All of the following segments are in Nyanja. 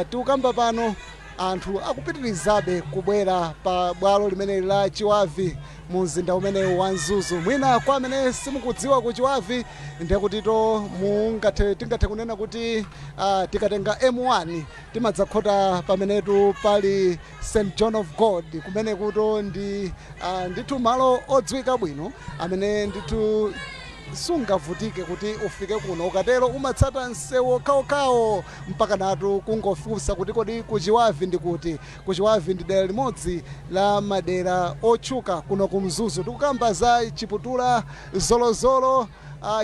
tikukamba pano anthu akupitirizabe kubwera pa bwalo limene la Chiwavi mu mzinda umenewu wa Mzuzu. Mwina kwa amene simukudziwa ku Chiwavi ndekuti tingathe kunena kuti tikatenga M1 timadzakhota pamenetu pali St. John of God kumene kuto ndithu malo odziwika bwino amene ndithu sungavutike kuti ufike kuno, ukatero umatsata msewu kawo mpaka natu kungofunsa kuti kodi ku Chiwavi ndi kuti. Ku Chiwavi ndi dera limodzi la madera otchuka kuno ku Mzuzu. Tikukamba za Chiputula, Zolozolo,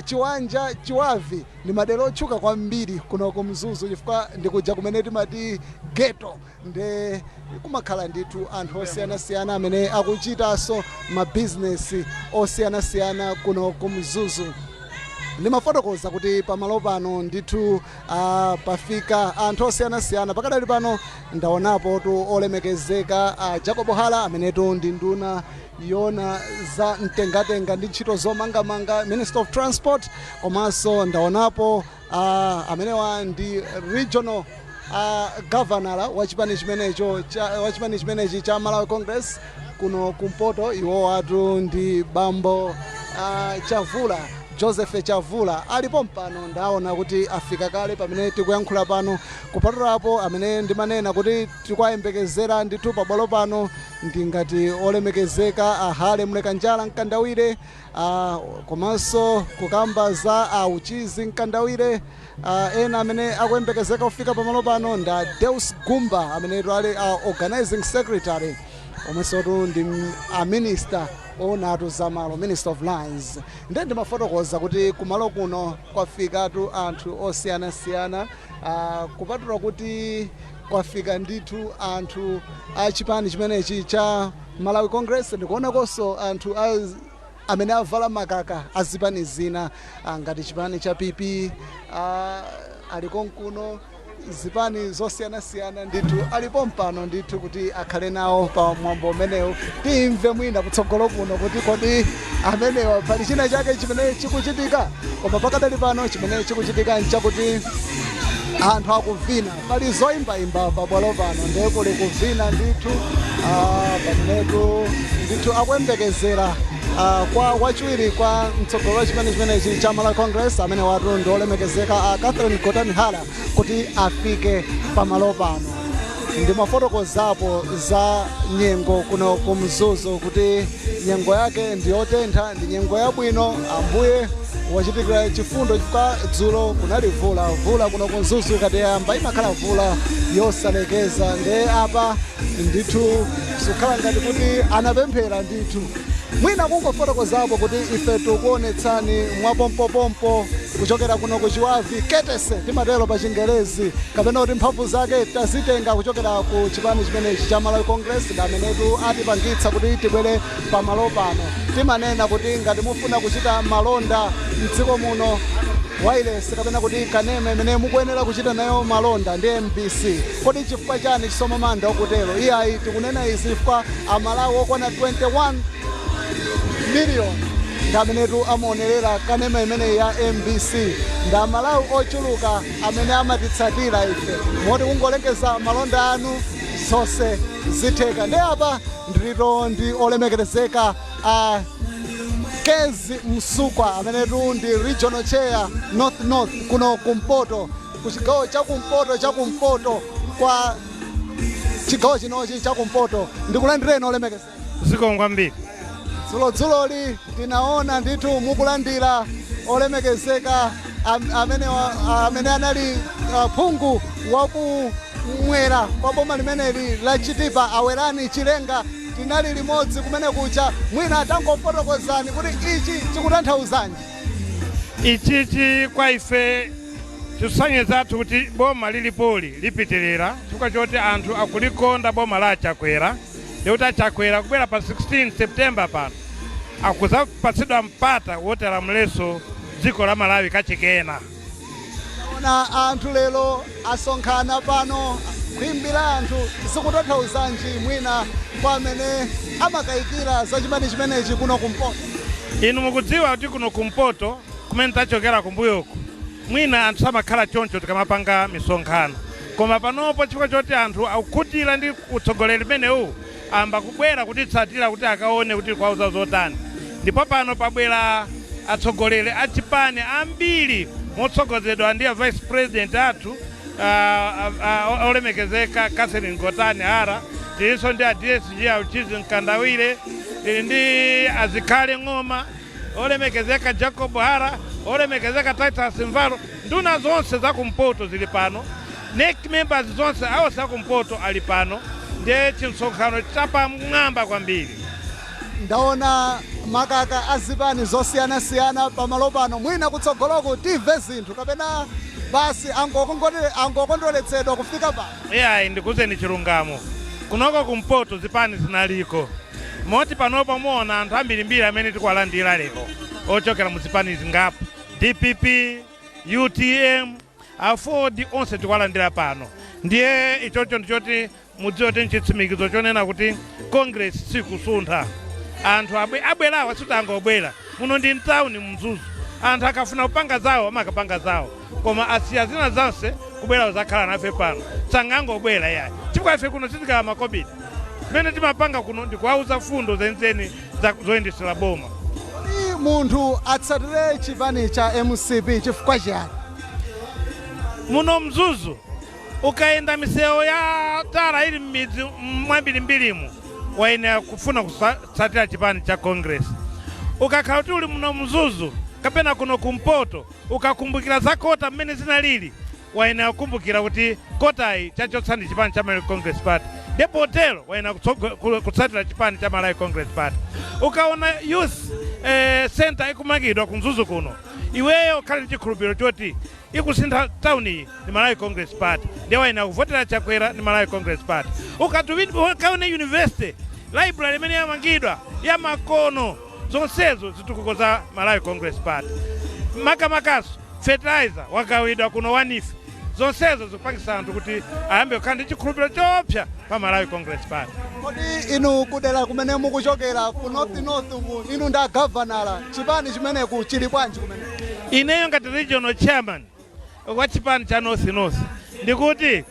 Chiwanja, Chiwavi ndi madera otchuka kwambiri kuno ku Mzuzu chifukwa ndikuja kumene timati ghetto. Nde kumakhala ndithu anthu osiyanasiyana amene akuchitanso mabizinesi osiyanasiyana kuno ku Mzuzu. Ndimafotokoza kuti pamalo pano ndithu pafika anthu osiyanasiyana. Pakadali pano ndaonapo tu olemekezeka Jacob Hala amenetu ndi nduna yona za mtengatenga ndi ntchito zomangamanga, Minister of Transport. Komanso ndaonapo amenewa ndi regional governor wa chipani chimenechi cha Malawi Congress kuno kumpoto. Iwo watu ndi bambo Chavula, Joseph Chavula alipo mpano. Ndaona kuti afika kale pamene tikuyankhula pano. Kupatulapo amene ndimanena kuti tikuyembekezera ndithu pabwalo pano ndingati olemekezeka Hale Mlekanjala Mkandawire, komanso kukamba za Uchizi Mkandawire. Ena amene akuyembekezeka kufika pamalo pano nda Deus Gumba amene ali organizing secretary, komanso ndi minister onatu zamalo, Minister of Lands. Ndiye ndimafotokoza kuti kumalo kuno kwafikatu anthu osiyanasiyana, kupatula kuti kwafika ndithu anthu achipani chimenechi cha Malawi Congress. Ndikuonakonso anthu amene avala makaka azipani zina ngati chipani cha PP alikonkuno, zipani zosiyanasiyana ndithu alipo mpano ndithu kuti akhale nawo pa mwambo umenewu. Timve mwina kutsogolo kuno kuti kodi amenewa pali china chake chimene chikuchitika. Koma pakadali pano chimene chikuchitika nchakuti anthu akuvina, pali zoyimbayimba pabwalo pano ndiye kuli kuvina ndithu. Pamenetu ndithu akuyembekezera kwa wachiwiri kwa mtsogolo wa chipani chimenechi cha Malawi Congress amene watu ndi olemekezeka Catherine Kotani Hala kuti afike pamalo pano. Ndimafotokozapo za nyengo kuno ku Mzuzu kuti nyengo yake ndi yotentha, ndi nyengo yabwino. Ambuye wachitikira chifundo chifukwa dzulo kunali vula kuno ku Mzuzu kati yamba imakhala vula yosalekeza. Nde apa ndithu sukhala ngati kuti anapemphera ndithu. Mwina kungofotokozapo kuti ife tikuonetsani mwapompopompo kuchokera kuno ku Chiwavi ketese timatero pa Chingerezi, kapena kuti mphamvu zake tazitenga kuchokera ku chipani chimenechi cha Malawi Congress amenetu atipangitsa kuti tibwere pamalo pano. Timanena kuti ngati mufuna kuchita malonda mdziko muno, wireless kapena kuti kanema imene mukuyenera kuchita nayo malonda ndi MBC. Kodi chifukwa chani Chisomamanda okutero? Iyayi tikunena izi chifukwa Amalawi okwana 21 million ngamenetu amaonerera kanema imene ya MBC. Nda Malawi ochuluka amene amatitsatira ife, moti kungolengeza malonda anu zonse zitheka. Ndi apa ndilito ndi olemekezeka Kezi Msukwa amenetu ndi regional chair North kuno kumpoto, ku chigawo chakumpoto kwa chigawo chinochi chakumpoto. Ndikulandireni olemekezeka. Zikomo kwambiri. Dzuloli tinaona ndithu mukulandira olemekezeka amene anali phungu wakumwera kwa boma limeneli la Chitipa Awerani Chilenga. Tinali limodzi kumene kucha. Mwina atangofotokozani kuti ichi chikutanthauzanji? Ichichi kwa ife tusanyeza kuti boma lilipoli lipitirira chifukwa choti anthu akulikonda boma la Chakwera. Ndikuti Chakwera kubwera pa 16 September pano akuzapatsidwa mpata wotera mleso dziko la Malawi kachikena. Ona anthu lero asonkhana pano kuimbira anthu zikutanthauzanji mwina kwa amene amakayikira za chipani chimenechi kuno kumpoto? Inu mukudziwa kuti kuno kumpoto kumene tachokera kumbuyoko mwina anthu samakhala choncho tikamapanga misonkhano. koma panopo chifukwa choti anthu akukhutira ndi utsogoleri umenewu amba kubwera kutitsatira kuti akaone kuti kwauza zotani. Ndipo pano pabwera atsogoleri a chipani ambiri motsogozedwa ndi vice president athu olemekezeka Catherine Ngotani Hara, tilinso ndi DSG Auchizi Nkandawire, tili ndi Azikhale Ng'oma, olemekezeka Jacob Hara, olemekezeka Titus Mvalo, nduna zonse za kumpoto zili pano, NEC members zonse awose akumpoto ali pano, ndiye chinsonkhano chapamwamba kwambiri. Ndaona makaka azipani zosiyana-siyana pamalo pano, mwina kutsogoloko tive zinthu kapena basi angokondweretsedwa kufika pano. Iya ndikuzeni chilungamo. Kunoko kumpoto zipani zinaliko. Moti panopo muona anthu ambirimbiri amene tikuwalandira lero ochokera mu zipani zingapo. DPP, UTM, Afodi onse tikuwalandira pano. Ndiye ichocho ndichoti mudziwe kuti nchitsimikizo chonena kuti Congress sikusuntha. Anthu abwerawa sitangobwera. Muno ndi mtauni mzuzu. Anthu akafuna kupanga zawo amakapanga zawo. Koma asiya zina zonse kubwera uzakhala nafe pano. Sangangobwera yayi. Chifukwa ife kuno sitikala makobidi. Mene timapanga kuno ndikuwauza fundo zenzeni zoyendesera boma. Munthu atsatire chipani cha MCP chifukwa chani? Muno mzuzu ukaenda misewu ya tara ili mmidzi mwambirimbirimu wayenera kufuna kutsatira chipani cha Congress. Ukakhala kuti uli muno mzuzu kapena kuno kumpoto ukakumbukira za kota mmene zinalili wayenera kukumbukira kuti kotayi chachotsani chipani cha Malawi Congress Party. Ndipo tero wayenera kutsatira chipani cha Malawi Congress Party. Ukaona youth center ikumangidwa kumzuzu kuno, iweyo khali chikhulupiriro choti ikusintha tauni ni Malawi Congress Party, ndiye wayenera kuvotera Chakwera ni Malawi Congress Party. Ukaona university library imene yamangidwa ya makono zonsezo zitukuko za Malawi Congress Party. Makamakaso fertilizer wakawidwa kuno wanifi zonsezo zikupangisa anthu kuti ayambe kukhala ndi chikhulupiriro chopsa pa Malawi Congress Party. Kodi inu kudera kumene mukuchokera ku north inu nda governor chipani chimeneku chili bwanji kumene? Ineyo ngati regional chairman wa chipani cha north ndikuti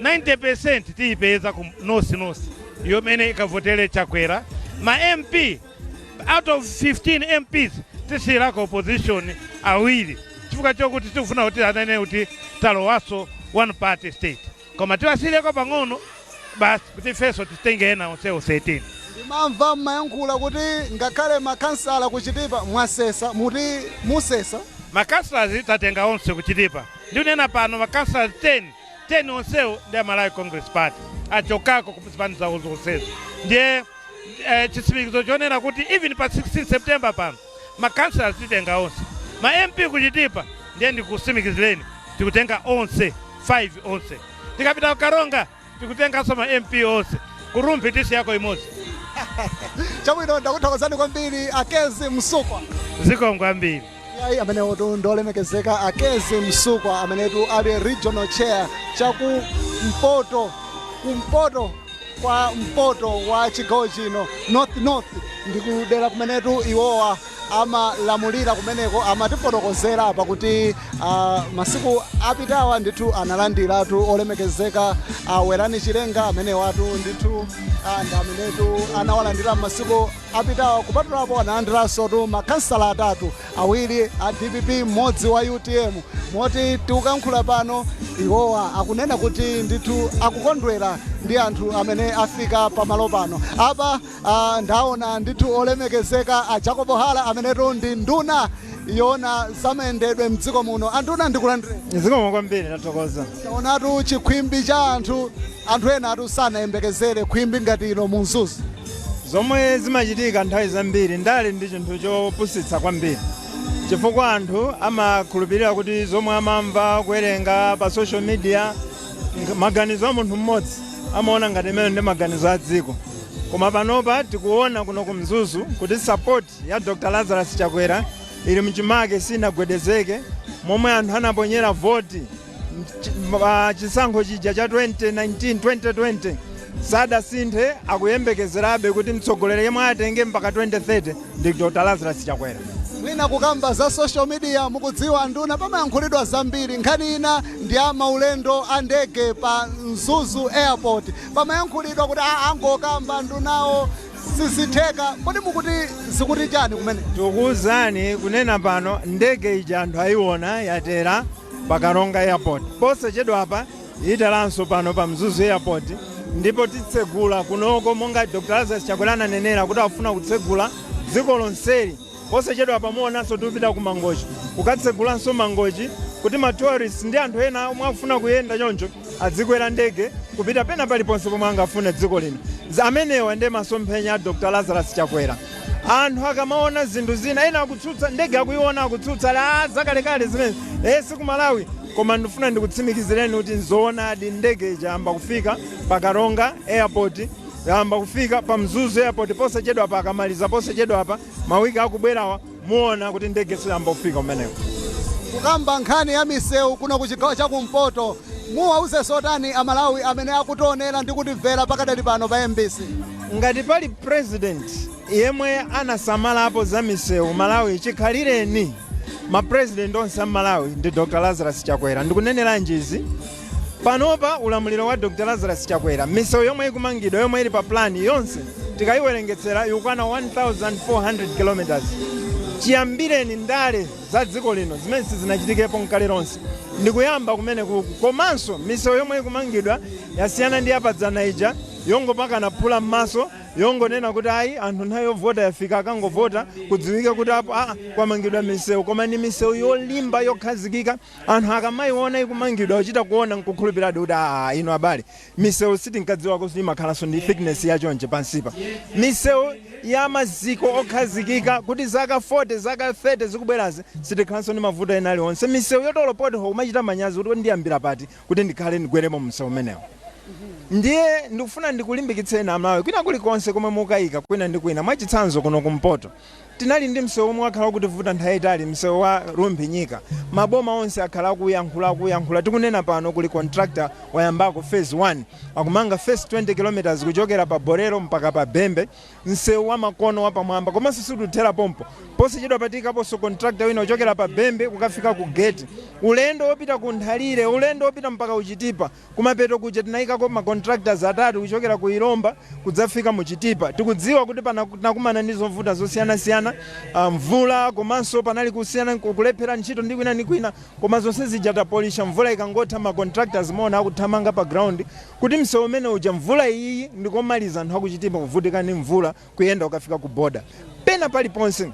90% tiyipeza ku north yomene ikavotere Chakwera. Ma MP out of 15 MPs tisiyirako opposition awiri chifukwa chokuti tikufuna kuti anene kuti talowaso one party state, koma tiwasiyireko pang'ono basi kuti ifeso titenge ena onsewo 13. Ndimamva mmayankhula kuti ngakhale makansala kuchitipa mwasesa muti musesa. Makansala tatenga onse kuchitipa, ndikunena pano makansala 10 onsewo ndi Malawi Congress Party achokako kupizipani zawo zonsezo. Ndiye chisimikizo chonena kuti even pa 16 September pano makansala titenga onse. Ma MP kuchitipa ndiye ndikusimikizireni tikutenga onse 5 onse. Tikapita kukaronga tikutenga soma MP onse. Kurumbi tisi yako imozi. Chabwino ndakuthokozani kwambiri Akezi Msukwa. Ziko kwambiri. Yayi amene ndolemekezeka Akezi Msukwa amenetu ali regional chair chaku kumpoto kwa mpoto wa chigawo chino north ndikudera kumenetu iwowa amalamulira kumeneko amatifotokozera apa kuti masiku apitawa ndithu analandiratu olemekezeka Werani Chilenga amene watu ndithu ndamenetu anawalandira masiku apitawa kupatulapo analandiranso tu makansala atatu, awiri a DPP mmodzi wa UTM. Moti tikukankhula pano iwowa akunena kuti ndithu akukondwera ndi anthu amene afika pamalo pano. Apa ndaona ndithu olemekezeka a Jacob Hara amenetu ndi nduna yona zamayendedwe mdziko muno. Anduna ndikulandireni. Zikomo kwambiri nathokoza. Taonatu chikhwimbi cha anthu ena atu sanayembekezere khwimbi ngati ino mu mzuzu. Zomwe zimachitika nthawi zambiri ndali ndi chinthu chopusitsa kwambiri, chifukwa anthu amakhulupirira kuti zomwe amamva kuwerenga pa social media maganizo a munthu mmodzi amaona ngati imene ndi maganizo a dziko. Koma panopa tikuona kuno ku mzuzu kuti support ya Dr. Lazarus Chakwera ili mchimake sinagwedezeke, momwe anthu anaponyera voti chisankho chija cha 2019-2020 sadasinthe, akuyembekezerabe kuti mtsogoleri yemwe atenge mpaka 2030 ndi Dr. Lazarus Chakwera. mwina kukamba za social media mukudziwa nduna pamayankhulidwa zambiri nkhani ina ndi amaulendo a ndege pa Mzuzu airport pamayankhulidwa kuti angokamba ndunawo sizitheka kodi mukuti zikuti chani kumene tikuwuzani kunena pano ndege ija anthu ayiona yatera pa Karonga airport posachedwa apa italanso pano pa Mzuzu airport ndipo titsegula kunoko monga Dr. Lazarus Chakwera ananenera kuti afuna kutsegula dziko lonseli posachedwa pamuonanso tupita ku Mangochi ukatsegulanso Mangochi kuti ma tourists ndi anthu ena omwe akufuna kuyenda choncho adzikwera ndege kupita pena paliponse pomwe angafune dziko lino amenewa ndi masomphenya a Dr. Lazarus Chakwera. Anthu akamaona zinthu zina ena akutsutsa ndege akuiona akutsutsa zakalekale zimene siku Malawi koma ndifuna ndikutsimikizireni kuti nzoonadi ndege ijamba kufika pa Karonga airport yamba kufika pa Mzuzu airport posachedwa pa akamaliza posachedwa apa mawiki akubwerawa muona kuti ndege siyamba kufika umenewo. Kukamba nkhani ya misewu kuno ku chigawo cha kumpoto muwauze sotani amalawi amene akutionera ndi kutimvera pakadali pano pa MBC. Ngati pali president yemwe anasamalapo za misewu Malawi chikhalireni ma president onse Malawi ndi Dr. Lazarus Chakwera. Ndikunenera njizi panopa ulamuliro wa Dr. Lazarus Chakwera misewu yomwe ikumangidwa yomwe ili pa plan yonse tikayiwerengetsera yukwana 1400 kilometers. Chiyambireni ndale za dziko lino zimene zinachitikepo nkale lonse ndikuyamba kumene komanso misewu yomwe ikumangidwa yasiyana ndi yapadza ija yongo pakana phula m'maso yongo nena kuti ayi anthu nthawi yovota yafika akangovota kudziwika kuti apo kwamangidwa misewu koma ni misewu yolimba yokhazikika anthu akamayiona ikumangidwa uchita kuona nkukhulupiradi kuti ino abale misewu sitinkadziwa kuti imakhalanso ndi thickness yachonje pansipa misewu ya maziko okhazikika kuti zaka 40 zaka 30 zikubwerazi sitikhalanso ndi mavuto ena aliwonse misewu yotolopoti umachita manyazi kuti ndiyambira pati kuti ndikhale ndigweremo msewu umenewo. Ndiye ndikufuna ndikulimbikitseni amalawi kwina kulikonse komwe mukayika kwina ndi kwina mwachitsanzo kuno kumpoto tinali ndi msewu omwe akhala kuti vuta nthawi itali msewu wa Lumphinyika maboma onse akhala kuyankhula tikunena pano kuli contractor wayambako phase 1 akumanga phase 20 km kuchokera pa Borero mpaka pa Bembe msewu wa makono wa pamwamba komanso sikuthera pompo posachedwa patikaponso contractor wina kuchokera pa Bembe kukafika ku gate ulendo wopita ku Nthalire ulendo wopita mpaka Uchitipa kumapeto kuja tinayikako ma contractors atatu kuchokera ku Ilomba kudzafika mu Chitipa tikudziwa kuti panakumana ndi zovuta zosiyana mvula komanso panali kusiyana kulephera ntchito ndi kwina ndi kwina koma zonse zijata polisha mvula ikangotha ma contractors mona akuthamanga pa ground kuti msewu umene uja mvula iyi ndikomaliza anthu akuchitipa kuvutika ndi mvula kuyenda ukafika ku border pena paliponse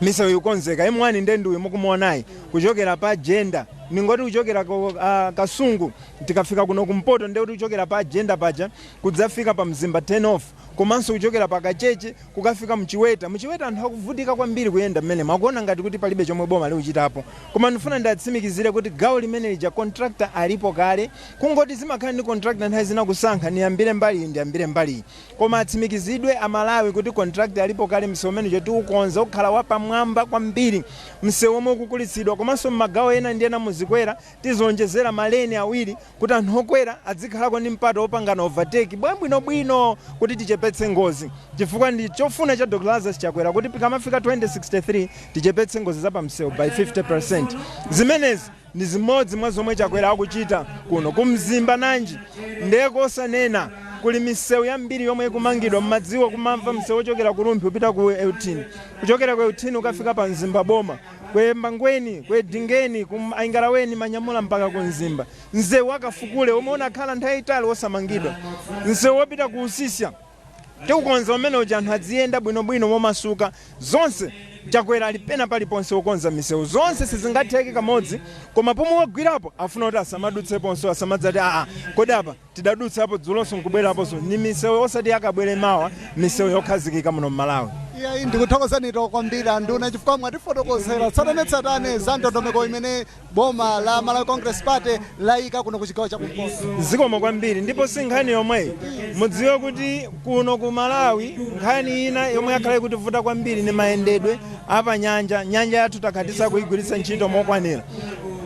misewu ikonzeka M1 ndenduwe mukumuonayi kuchokera pa Jenda ningoti kuchokera Kasungu tikafika kuno kumpoto ndekuti kuchokera pa Jenda paja kudzafika pa Mzimba 10 off komanso kuchokera pa Kacheche kukafika Mchiweta anthu akuvutika kwambiri kuyenda mmene makuona ngati kuti palibe chomwe boma liuchitapo koma ndifuna ndatsimikizire kuti gawo limene lija contractor alipo kale kungoti zimakhala ndi contractor nthawi zina kusankha niyambire mbali koma atsimikizidwe amalawi kuti contractor alipo kale msewu umene choti ukonza ukhala wapamwamba kwambiri msewu omwe ukukulitsidwa komanso mmagawo ena ndi ena muzikwera tizonjezera maleni awiri kuti anthu okwera adzikhalako ndi mpato opangana overtake bwinobwino kuti tichepetse ngozi chifukwa ndi chofuna cha Dr. Lazarus Chakwera kuti pikamafika 2063 tichepetse ngozi za pamsewu by 50%. Zimenezi ndi zimodzi mwa zomwe Chakwera akuchita kuno kumzimba nanji ndeko osanena kuli misewu yambiri yomwe ikumangidwa mmadziwo kumamva msewu ochokera ku Lumphi upita ku Eutini kuchokera ku Eutini ukafika pa Mzimba boma kwe Mbangweni kwe Dingeni Aingalaweni Manyamula mpaka ku Mzimba msewu akafukule umeona akhala nthawi itali osamangidwa msewu wopita ku Usisya tikukonza umene uja anthu adziyenda bwinobwino momasuka zonse Chakwera ali pena paliponse ukonza misewu zonse sizingatheke kamodzi koma pomwe wagwirapo afuna kuti asamadutseponso asamadzati kodi apa tidadutsa apo dzulonso nkubweraponso ni misewu osati yakabwere mawa misewu yokhazikika muno Malawi. Iya ndikuthokozani kwambiri nduna chifukwa mwatifotokozera tsatanetsatane za ndondomeko imene boma la Malawi Congress Party layika kuno ku chigawo cha kumpoto. Zikomo kwambiri ndipo si nkhani yomweyi mudziwe kuti kuno ku Malawi nkhani ina yomwe yakhale kuti vuta kwambiri ni mayendedwe apa nyanja yathu takhatisa kuyigwiritsa ntchito mokwanira.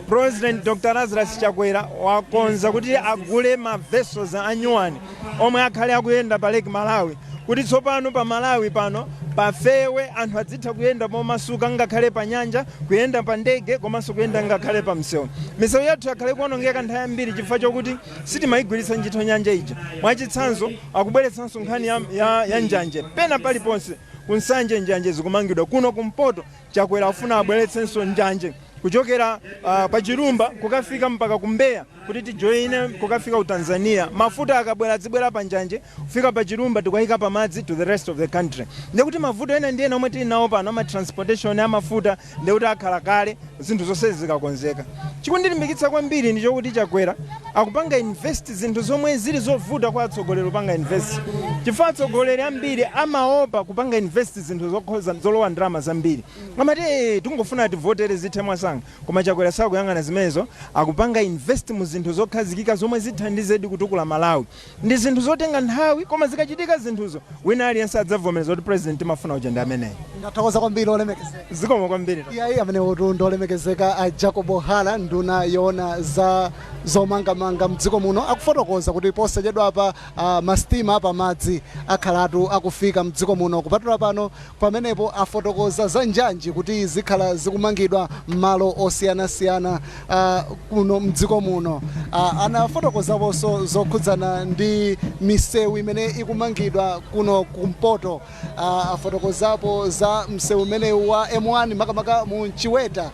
President Dr. Lazarus Chakwera wakonza kuti agule ma vessels anyuwani omwe akhale akuyenda pa Lake Malawi kuti tsopano pa Malawi pano pafewe anthu adzitha kuyenda momasuka ngakhale pa nyanja, kuyenda pa ndege, komanso kuyenda ngakhale pa msewu. Misewu yathu yakhale kuonongeka nthawi yambiri chifukwa chokuti sitimayigwiritsa ntchito nyanja ija. Mwachitsanzo akubweretsanso nkhani ya njanje pena paliponse kunsanje njanje zikumangidwa kuno kumpoto Chakwera afuna abweretsenso njanje kuchokera pa Chirumba kukafika mpaka kumbeya kuti tijoine kukafika ku Tanzania. Mafuta akabwera zibwera pa njanje kufika pa Chirumba tikayika pa madzi to the rest of the country. Ndikuti mafuta ena ndiye nomwe tili nawo pano ama transportation ya mafuta ndikuti akhala kale zinthu zonse zikakonzeka. Chikundilimbikitsa kwambiri ndi chokuti Chakwera akupanga invest zinthu zomwe zili zovuta kwa atsogoleri kupanga invest. Chifukwa atsogoleri ambiri amaopa kupanga invest zinthu zokhoza zolowa ndalama zambiri. Amati tungofuna tivotere zithe mwasanga. Koma Chakwera sakuyang'ana zimenezo akupanga invest mu zinthu zokhazikika zomwe zithandizedi kutukula Malawi. Ndi zinthu zotenga nthawi koma zikachitika zinthuzo wina aliyense adzavomereza kuti president mafuna uja ndi ameneyi. Ndathokoza kwambiri olemekezeka. Zikomo kwambiri. Iyayi amene otundo olemekezeka Jacob Hala nduna yona za zomangamanga mdziko muno akufotokoza kuti posachedwa pa mastima pa madzi akhalatu akufika mdziko muno kupatula pano pamenepo afotokoza za njanji kuti zikhala zikumangidwa malo osiyanasiyana kuno mdziko muno. Anafotokozaponso zokhudzana ndi misewu imene ikumangidwa kuno kumpoto. Afotokozapo za msewu umene wa M1 makamaka mu Chiweta.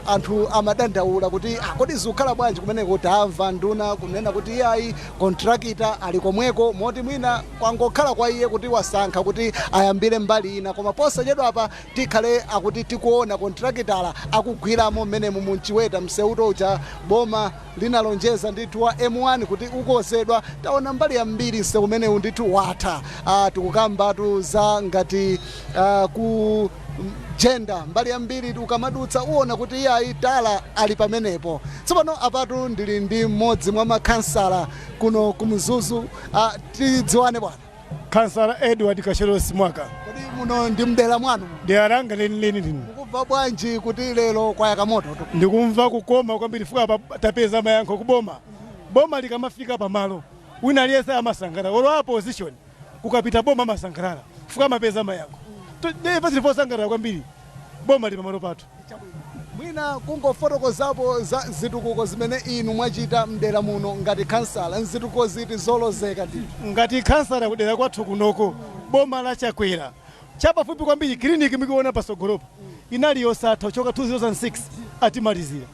Anthu amadandaula kuti kodi zikukhala bwanji kumene kuti amva nduna kunena kuti iyayi kontrakita ali komweko moti mwina kwangokhala kwa iye kuti wasankha kuti ayambire mbali ina koma posachedwa apa tikhale akuti tikuona kontrakitala akugwiramo mmenemu mu Chiweta mseuto uja boma linalonjeza ndithu wa M1 kuti ukozedwa. Taona mbali yambiri msewu umenewu ndithu watha. Tikukambatu za ngati ku jenda mbali yambiri ukamadutsa uona kuti iyayi tala ali pamenepo. Tsopano apatu ndili ndi mmodzi mwa makansala kuno kumzuzu. Tidziwane bwana. Kansala Edward Kasherosi Mwaka. Kodi muno ndi mdera mwanu? Ndiaranga leni. Mukumva bwanji kuti lero kwayaka moto? Ndikumva kukoma kwambiri fuka tapeza mayankho kuboma. Boma likamafika pamalo wina aliyesa amasangana olo opposition kukapita boma masangalala fuka mapeza mayankho. Ndiye ziliposangana kwambiri boma li pamalo patu. Mwina kungofotokozapo za zitukuko zimene inu mwachita mdera muno ngati kansala nzitukuko ziti zolozeka ndi ngati kansala kudera kwathu kunoko boma la Chakwera chapafupi kwambiri kliniki mikuona pasogolopo inali yosatha choka 2006 atimalizira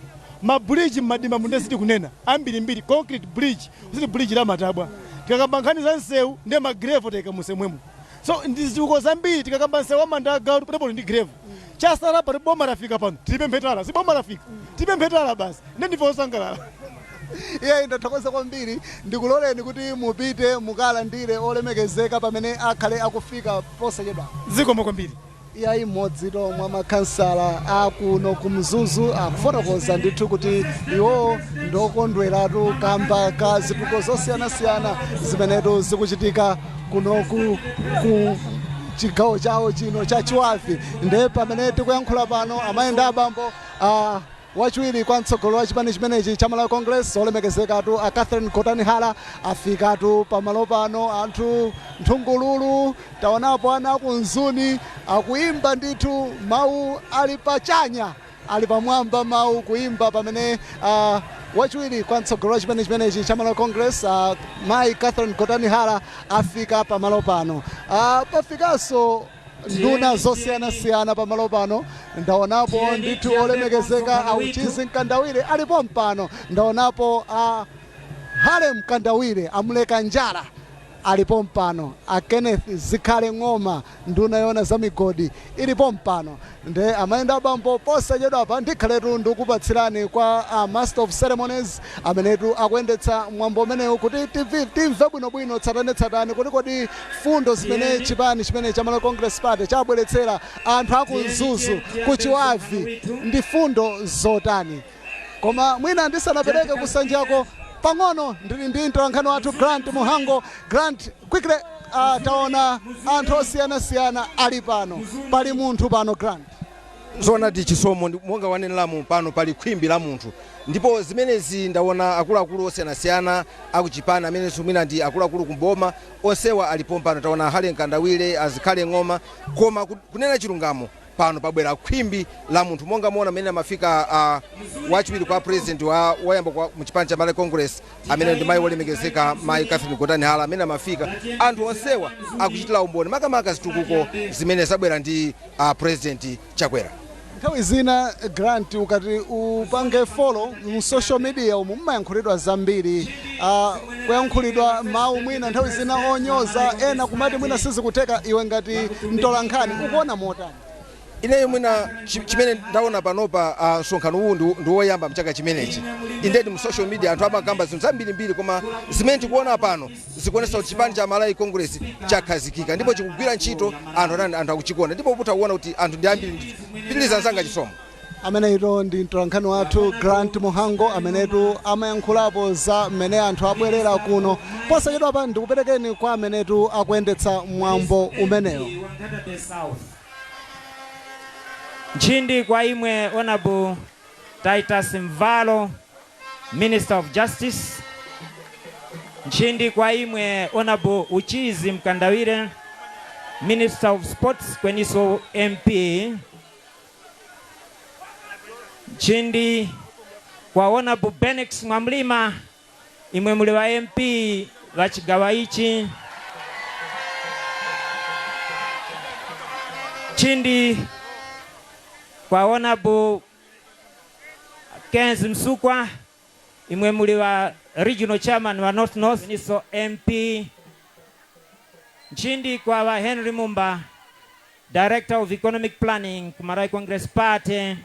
mabridge madimba mundesiti kunena ambiri concrete bridge usiti bridge la matabwa tikakamba za nsewu ndi magrevo teka musemwemo. So ndizitukuko zambiri tikakamba nsewu amandaga ndipo ndi grevo chasala pali boma lafika pano tipemphetala si boma lafika tipemphetala basi ndife osangalala. Iye ndathokoza kwambiri ndikuloleni kuti mupite mukalandire olemekezeka pamene akhale akufika posachedwa. Zikomo kwambiri. Iyayi mmodzi mwa makansala akuno kumzuzu akufotokoza ndithu kuti iwo ndokondweratu kamba ka zitukuko zosiyanasiyana zimenetu zikuchitika kunoku ku chigawo chawo chino cha Chiwavi. Ndiye pamene tikuyankhula pano amayenda abambo wachiwiri kwa mtsogolo wa chipani chimenechi cha Malawi Congress olemekezekatu Catherine Kotani Hala afikatu pamalo pano. Anthu nthungululu taonapo ana kunzuni akuimba ndithu mawu ali pachanya ali pamwamba mawu kuimba pamene wachiwiri kwa mtsogolo wa chipani chimenechi cha Malawi Congress Mai Catherine Kotani Hala afika pamalo pano. Pafikanso nduna zosiyanasiyana pamalo pano. Ndaonapo ndithu olemekezeka Auchizi Mkandawire alipo mpano. Ndaonapo Hale Mkandawire amuleka njala alipo mpano. Kenneth Zikhale Ng'oma nduna yona za migodi ilipo mpano. Nde amayenda bambo posachedwa apa ndikhaletu ndikupatsirani kwa Master of Ceremonies amenetu akuyendetsa mwambo umenewu kuti timve bwinobwino tsatane kuti kodi fundo zimene chipani chimene cha Malawi Congress Party chabweretsera anthu akunzuzu ku Chiwavi ndi fundo zotani. Koma mwina ndisanapereke kusanjako pang'ono ndili ndi mtolankhani wathu Grant Muhango. Grant, quickly taona anthu osiyanasiyana ali pano pali munthu pano Grant. zona ndi chisomo monga waneneramu pano pali khwimbi la munthu ndipo zimenezi ndaona akuluakulu osiyanasiyana akuchipana amene sumina ndi akuluakulu kumboma onsewa alipo pano taona hali Nkandawire azikhale ng'oma koma kunena chilungamo pano pabwera khwimbi la munthu monga muona amene amafika wachiwiri kwa president wayamba kwa mchipani cha Malawi Congress amene ndi mayi wolemekezeka mayi Catherine Gotani Hala amene amafika anthu onsewa akuchitira umboni makamaka zitukuko zimene zabwera ndi president Chakwera. Nthawi zina Grant ukati upange follow mu social media umu mmayankhulidwa zambiri kuyankhulidwa mawu mwina nthawi zina onyoza ena kumati mwina sizikuteka iwe ngati mtolankhani ukuona motani? Ineyo mwina chimene ndaona panopa msonkhano uwu ndi woyamba mchaka chimenechi indedi mu social media anthu amakamba zinthu zambirimbiri koma zimene tikuona pano zikuonesa kuti chipani cha Malawi Congress chakhazikika ndipo chikugwira ntchito anthu akuchikonda ndipo utaona kuti anthu ndi ambiri pitiliza nzanga chisomo. Ameneito ndi mtolankhani wathu Grant Muhango amenetu amayankhulapo za mmene anthu abwerera kuno posachedwa pa ndikuperekeni kwa amenetu akuyendetsa mwambo umenewo. Nchindi kwa imwe Honorable Titus Mvalo, Minister of Justice. Nchindi kwa imwe Honorable Uchizi Mkandawire, Minister of Sports kweniso MP. Nchindi kwa Honorable Benex Mwamlima, imwe muli wa MP wa chigawa ichi. Nchindi kwa Honorable Kenzi Msukwa, imwe muli wa Regional Chairman wa North North niso MP. Nchindi kwa wa Henry Mumba, Director of Economic Planning ku Malawi Congress Party.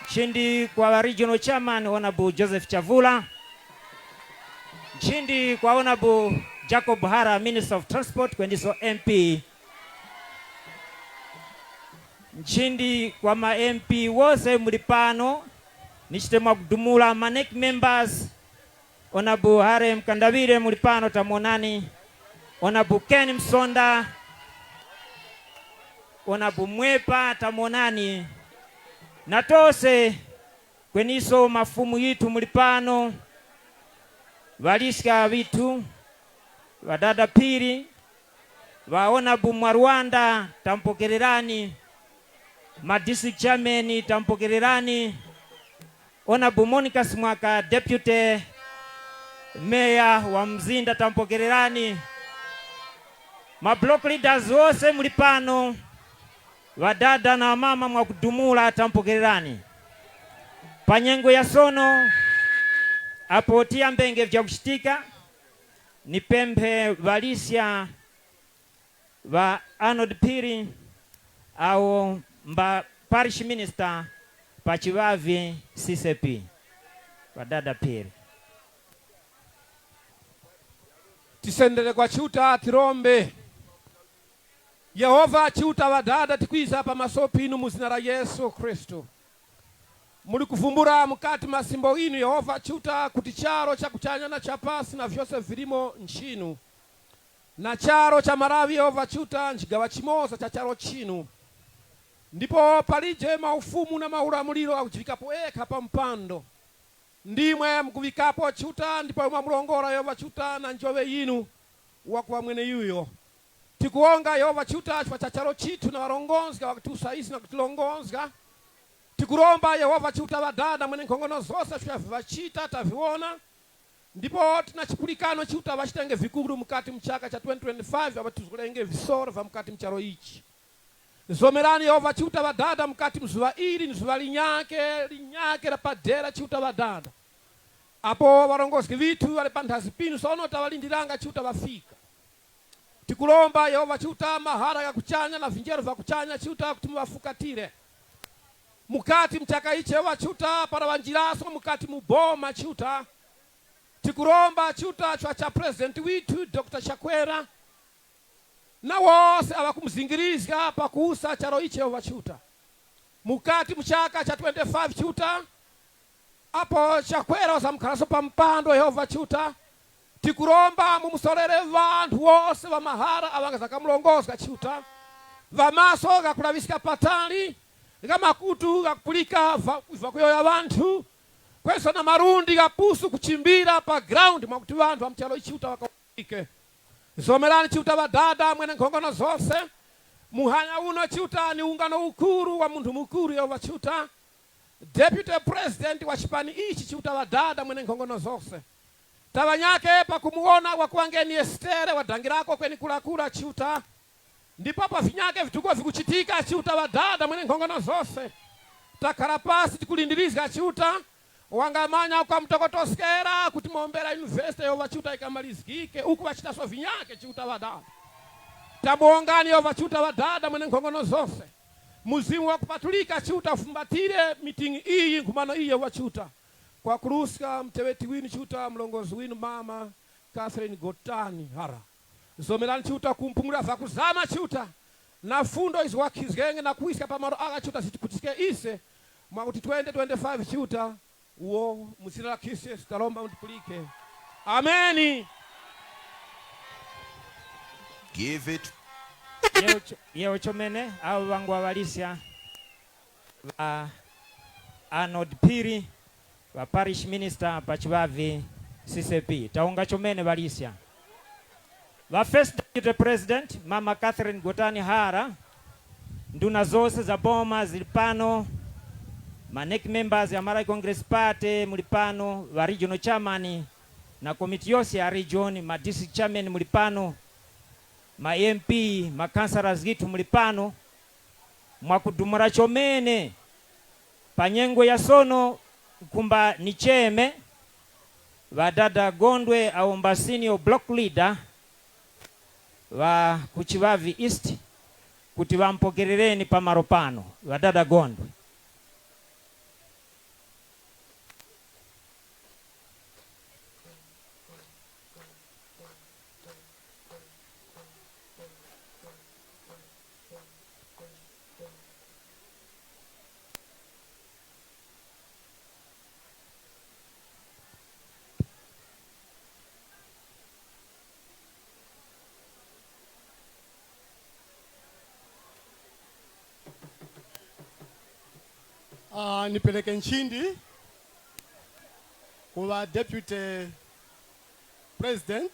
Nchindi kwa wa Regional Chairman Honorable Joseph Chavula. Nchindi kwa Honorable Jacob Hara, Minister of Transport kweniso MP. Nchindi kwa ma MP wose mulipano nichitemwa kudumula manek members Honorable Hare Mkandawire mulipano tamonani, Honorable Ken Msonda, Honorable Mwepa tamonani, natose kweniso mafumu yitu mulipano walisika vitu wadada piri wa Honorable Mwarwanda tampokererani, ma district chairman tampokererani, Honorable Monica Simwaka Deputy Mayor wa Mzinda tampokererani, ma block leaders wose mulipano wadada na mama mwakudumula tampokererani. Panyengo ya sono apotia mbenge vya kushtika ni pembe valisya wa Arnold Piri au mba parish minister pachivavi CCP wadada Piri. Tisendele kwa chuta tirombe Yehova chuta wadada tikwiza hapa masopi inu muzina la Yesu Kristo. Muli kuvumbura mukati masimbo inu Yehova chuta kuti charo cha kuchanya na chapasi na vyose vilimo nchinu. Na charo cha Malawi Yehova chuta nchigawa chimoza cha charo chinu. Ndipo palije maufumu na maulamuliro akujivikapo eka pa mpando. Ndimwe mkuvikapo chuta ndipo mwamulongora Yehova chuta na njove yinu wakuwa mwene yuyo. Tikuonga Yehova chuta chwa chacharo chitu na warongonzga wakitusaisi na kutulongonzga. Tikuromba Yehova chuta wadada mwene nkongono zose chwa vachita taviona. Ndipo tunachipulikano chuta wachitenge vikuru mkati mchaka cha 2025 wabatuzulenge visoro va mkati mcharo ichi. Zomerani Yehova chuta wadada mkati mzuwa ili mzuwa linyake la padera chuta wadada. Apo warongoski vitu wale pantazi pinu sono tawalindiranga chuta wafika. Tikulomba Yehova chuta mahara ya kuchanya na vinjero va kuchanya chuta kutumu wafukatire. Mukati mchaka ichi Yehova chuta para wanjiraso mukati muboma chuta. Tikulomba chuta chwa cha president witu Dr. Chakwera. Na wose awakumzingirizga hapa kuhusa charo ichi Yehova chuta. Mukati mchaka cha 25 chuta. Apo Chakwera wasamkaraso pa mpando Yehova chuta. Tikuromba mumusolere vantu wose wa mahara awangaza kamulongozga chuta. vamaso gakulabisika patali gamakutu gakupulika vakuyoya vanthu kweso na marundi gapusu kuchimbira pa ground mwakuti vanthu amchalo ichiuta wakaulike. Zomerani chiuta vadada mwene nkhongono zonse muhanya uno chiuta ni ungano ukuru wa munthu mukuru yova chiuta Deputy President wa chipani ichi chiuta vadada mwene nkhongono zonse tavanyake pakumuona wakuwangeni estere wadangirako kweni kulakula chiuta ndipo pa vinyake vituko vikuchitika chiuta vadada mwene nkhongono zonse takarapasi tikulindirizga chiuta wangamanya kwa mtokotoskera kuti mombera university yova chiuta ikamalizikike uku vachitaso vinyake chiuta vadada tamuongani yova chiuta vadada mwene nkhongono zonse muzimu wa kupatulika chiuta ufumbatire meeting iyi nkhumano iyi yova chiuta kwa kuruska mteweti winu chiuta mlongozi winu mama Catherine Gotani Hara zomerani chiuta kumpungula vakuzama chiuta na fundo izi wakizgenge na kuiska pamaro aga chiuta zitikutike ise mwakuti 2025 chiuta uo muzina la kisi sitalomba mtipulike. Ameni. Give it. Yeo chomene au wangu awalisya wa Arnold Piri wa parish minister pachivavi CCP taunga chomene walisya wa first deputy president mama Catherine Gotani Hara nduna zose za boma zilipano manek members ya Marai Congress Party mulipano wa regional chairman na komiti yose ya region ma district chairman mulipano ma MP ma councillors gitu mulipano mwakudumura chomene panyengo ya sono kumba ni cheme vadada Gondwe aomba senior block leader wa kuchivavi East kuti vampokerereni pamaropano vadada Gondwe. Nipeleke nchindi kwa Deputy President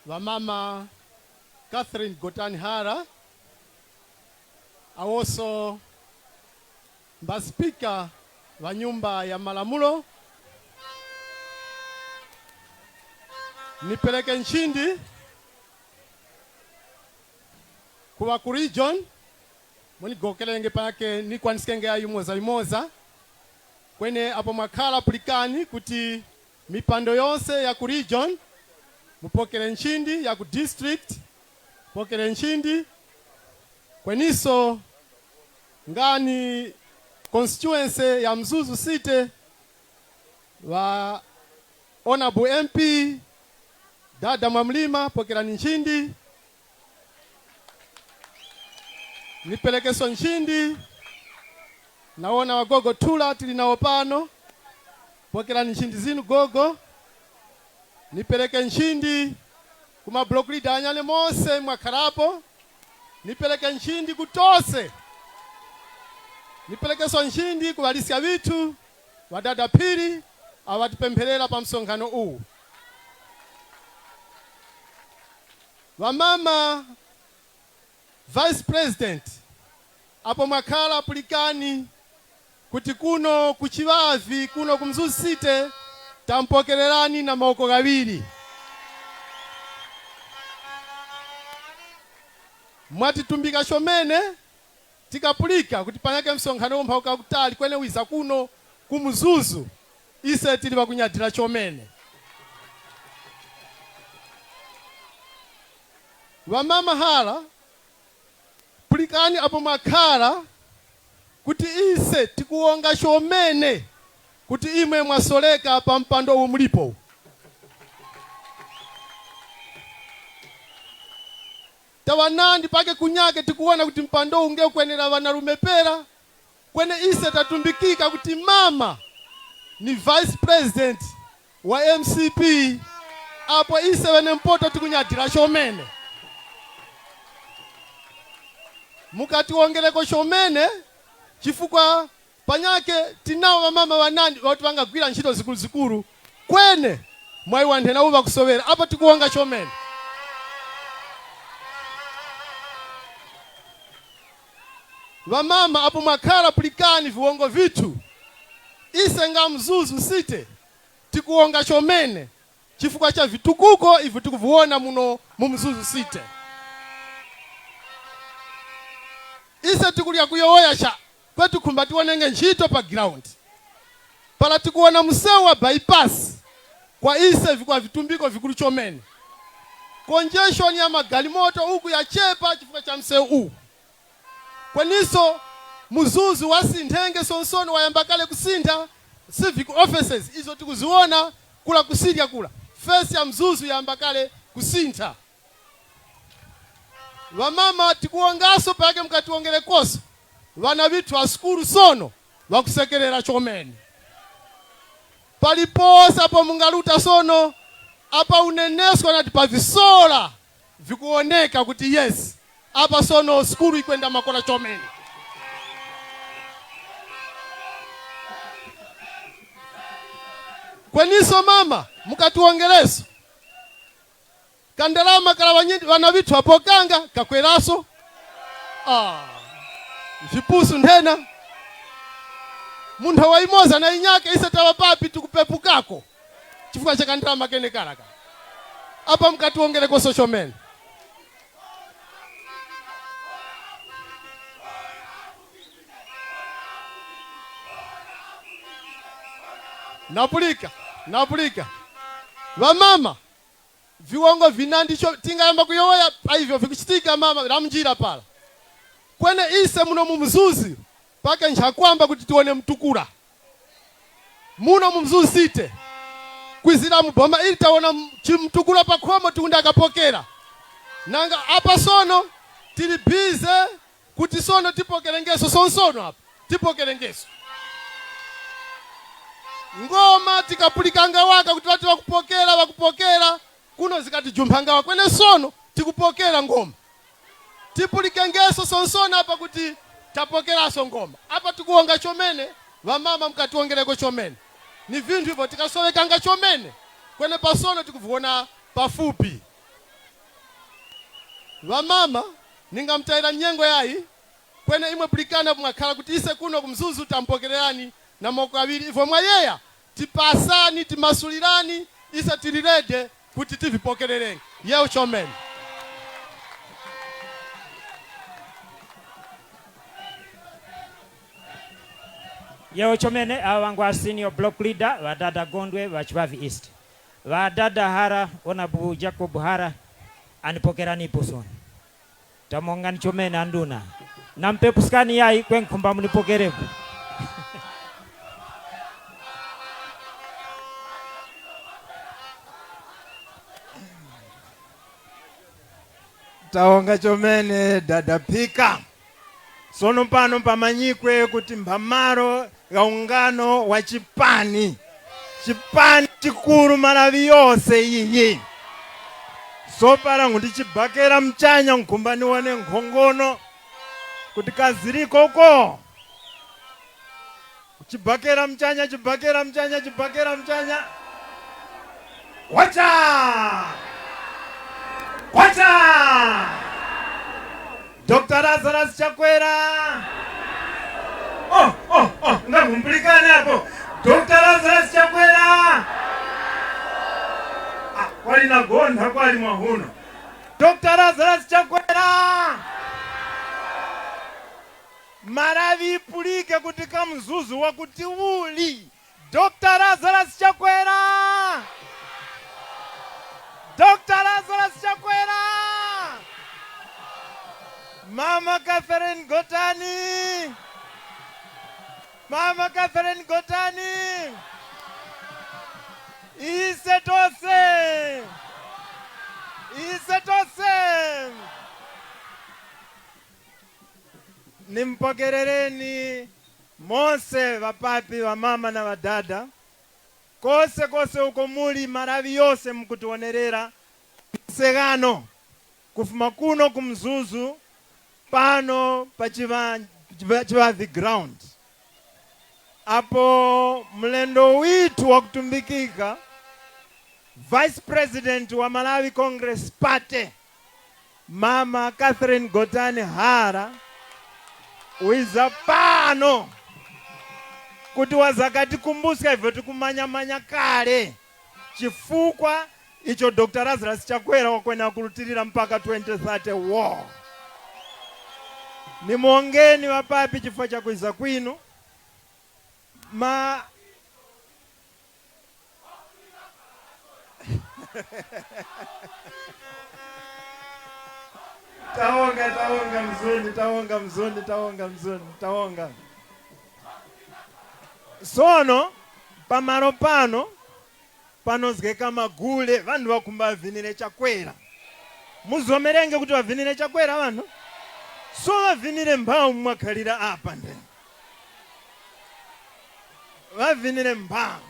wa mama Catherine Gotani Hara also speaker wa nyumba ya malamulo. Nipeleke nchindi kwa region mwini gokelenge pake ni kwanisikenge ayu moza kwene apo makala pulikani kuti mipando yonse ya ku region mupokele nchindi ya ku district pokele nchindi kweniso ngani constituency ya Mzuzu City wa honorable MP dada Mwamlima pokela nchindi. Nipeleke so nchindi naona wagogo tula tilinao pano pokela nchindi zinu gogo. Nipeleke nchindi kuma block leader anyale mose mwakarapo. Nipeleke nchindi kutose. Nipeleke so nchindi kuwalisya vitu wadada Piri awatipempelela pa msongano huu. Wamama Vice President apo makala pulikani kuti kuno kuchivavi kuno kumzuzu City tampokererani na maoko gawiri. Mwatitumbika shomene tikapulika kuti panyake msonkhano mpauka kutali kwene wiza kuno kumzuzu ise tili bakunyadira chomene. Wamama Hara pulikani apo makala kuti ise tikuonga shomene kuti imwe mwasoleka pa mpando umulipo. Tawanandi pake kunyake tikuona kuti mpando unge kwenera vanarume pera kwene ise tatumbikika kuti mama ni Vice President wa MCP apo ise wene mpoto tikunyadira shomene. mukatiwongereko chomene chifukwa panyake tinawo vamama vanandi vati vangagwira ntchito zikuluzikulu kwene mwayi wanthu enawo vakusowera apa tikuwonga chomene. Vamama apo mwakhala pulikani viwongo vithu ise nga Mzuzu site tikuwonga chomene chifukwa cha vitukuko ivi tikuviona muno mu Mzuzu site. Ise tikulya kuyowoya cha kwetu khumba tionenge ntchito pa ground pala tikuona msewu wa bypass kwa ise vikwa vitumbiko vikulu chomene. Congestion ya magalimoto uku ya chepa chifukwa cha msewu huu. Kweniso Mzuzu wasintenge sonsono wayambakale kusinta civic offices izo tikuziona kula kusidya kula. Face ya Mzuzu yambakale kusinta. Vamama tikuongaso pake mkatiwongere koso. Vana vitu askuru sono wakusekerera chomene. Paliposa apa mungaluta sono apa unenesko nati pa visola vikuoneka kuti yes apa sono skulu ikwenda makola chomene. Kweniso mama mukatiwongereso kandalama kala vana vitu apokanga kakweraso vipusu ndena munthu waimoza na inyake ise tawa papi tukupepukako chifukwa cha kandalama kene kalaka apa mkatiwongere koso chomene. Napulika vamama viwongo vinandicho tingayamba kuyowoya paivyo vikuchitika mama ramjira pala kwene ise muno mu Mzuzu pake nchakwamba kuti tione mtukula muno mu Mzuzu site kwizira muboma ili taona chimtukula pakhomo tikunda akapokera nanga apa sono tili bize kuti sono tipokerengeso sonsono apa tipokerengeso ngoma tikapulikanga waka kuti wati wakupokera kuno zikati jumpangawa kwene sono tikupokera ngoma tipulikengeso sonsono apa kuti tapokeraso ngoma apa tikuwonga chomene vamama mkatiwongereko chomene ni vinthu hivyo tikasowekanga chomene kwene pasono tikuviona pafupi. Vamama ningamtaira nyengo yayi kwene imwe pulikana mwakhala kuti ise kuno ku Mzuzu tampokererani na moko awiri ivo mwayeya tipasani timasulirani ise tilirede kuti tivipokererenge yeo chomene. Yeo chomene awangwa senior block leader wadada Gondwe wa Chibavi East. Wadada Hara onabu Jacob Hara anipokerani posoni. Tamongani chomene anduna. Nampepuskani yai kwenkumba munipokereku. Taonga chomene dada Pika. Sono pano pamanyikwe kuti mphamaro ya ungano wa chipani chikulu Malawi yonse iyi sopala kuti chibakera mchanya mkumbani wane nkhongono kuti kaziriko uko chibakera mchanya wacha Dr. Lazarus Chakwera. Ngakumplikane hapo. Dr. Lazarus Chakwera. Kwali nagonda kwali mwahuno. Dr. Lazarus Chakwera. Malawi ipulike kutika Mzuzu wakuti uli. Dr. Lazarus Chakwera. Dr. Lazarus Chakwera. Mama Catherine Gotani. Ise tose. Nimpokerereni mose vapapi wa mama na vadada. Kose uko muli Malawi yose mkutuonerera segano kufuma kuno ku Mzuzu pano pa Chivavi ground apo mlendo witu wa kutumbikika Vice President wa Malawi Congress Party Mama Catherine Gotani Hara wiza pano kuti wazakatikumbuska hivyo tikumanya kale chifukwa icho Dr. Lazarus Chakwera wakwena kulutirira mpaka 2030 war. Ni mwongeni wa papi chifukwa cha kuiza kwinu. Taonga. Sono pamaro panozgeka magule vanhu vakumba vavinire Chakwera. Muzomerenge kuti vavinire Chakwera vanhu? So vavinire mbau mwakalira apa nde. Vavinire mbau.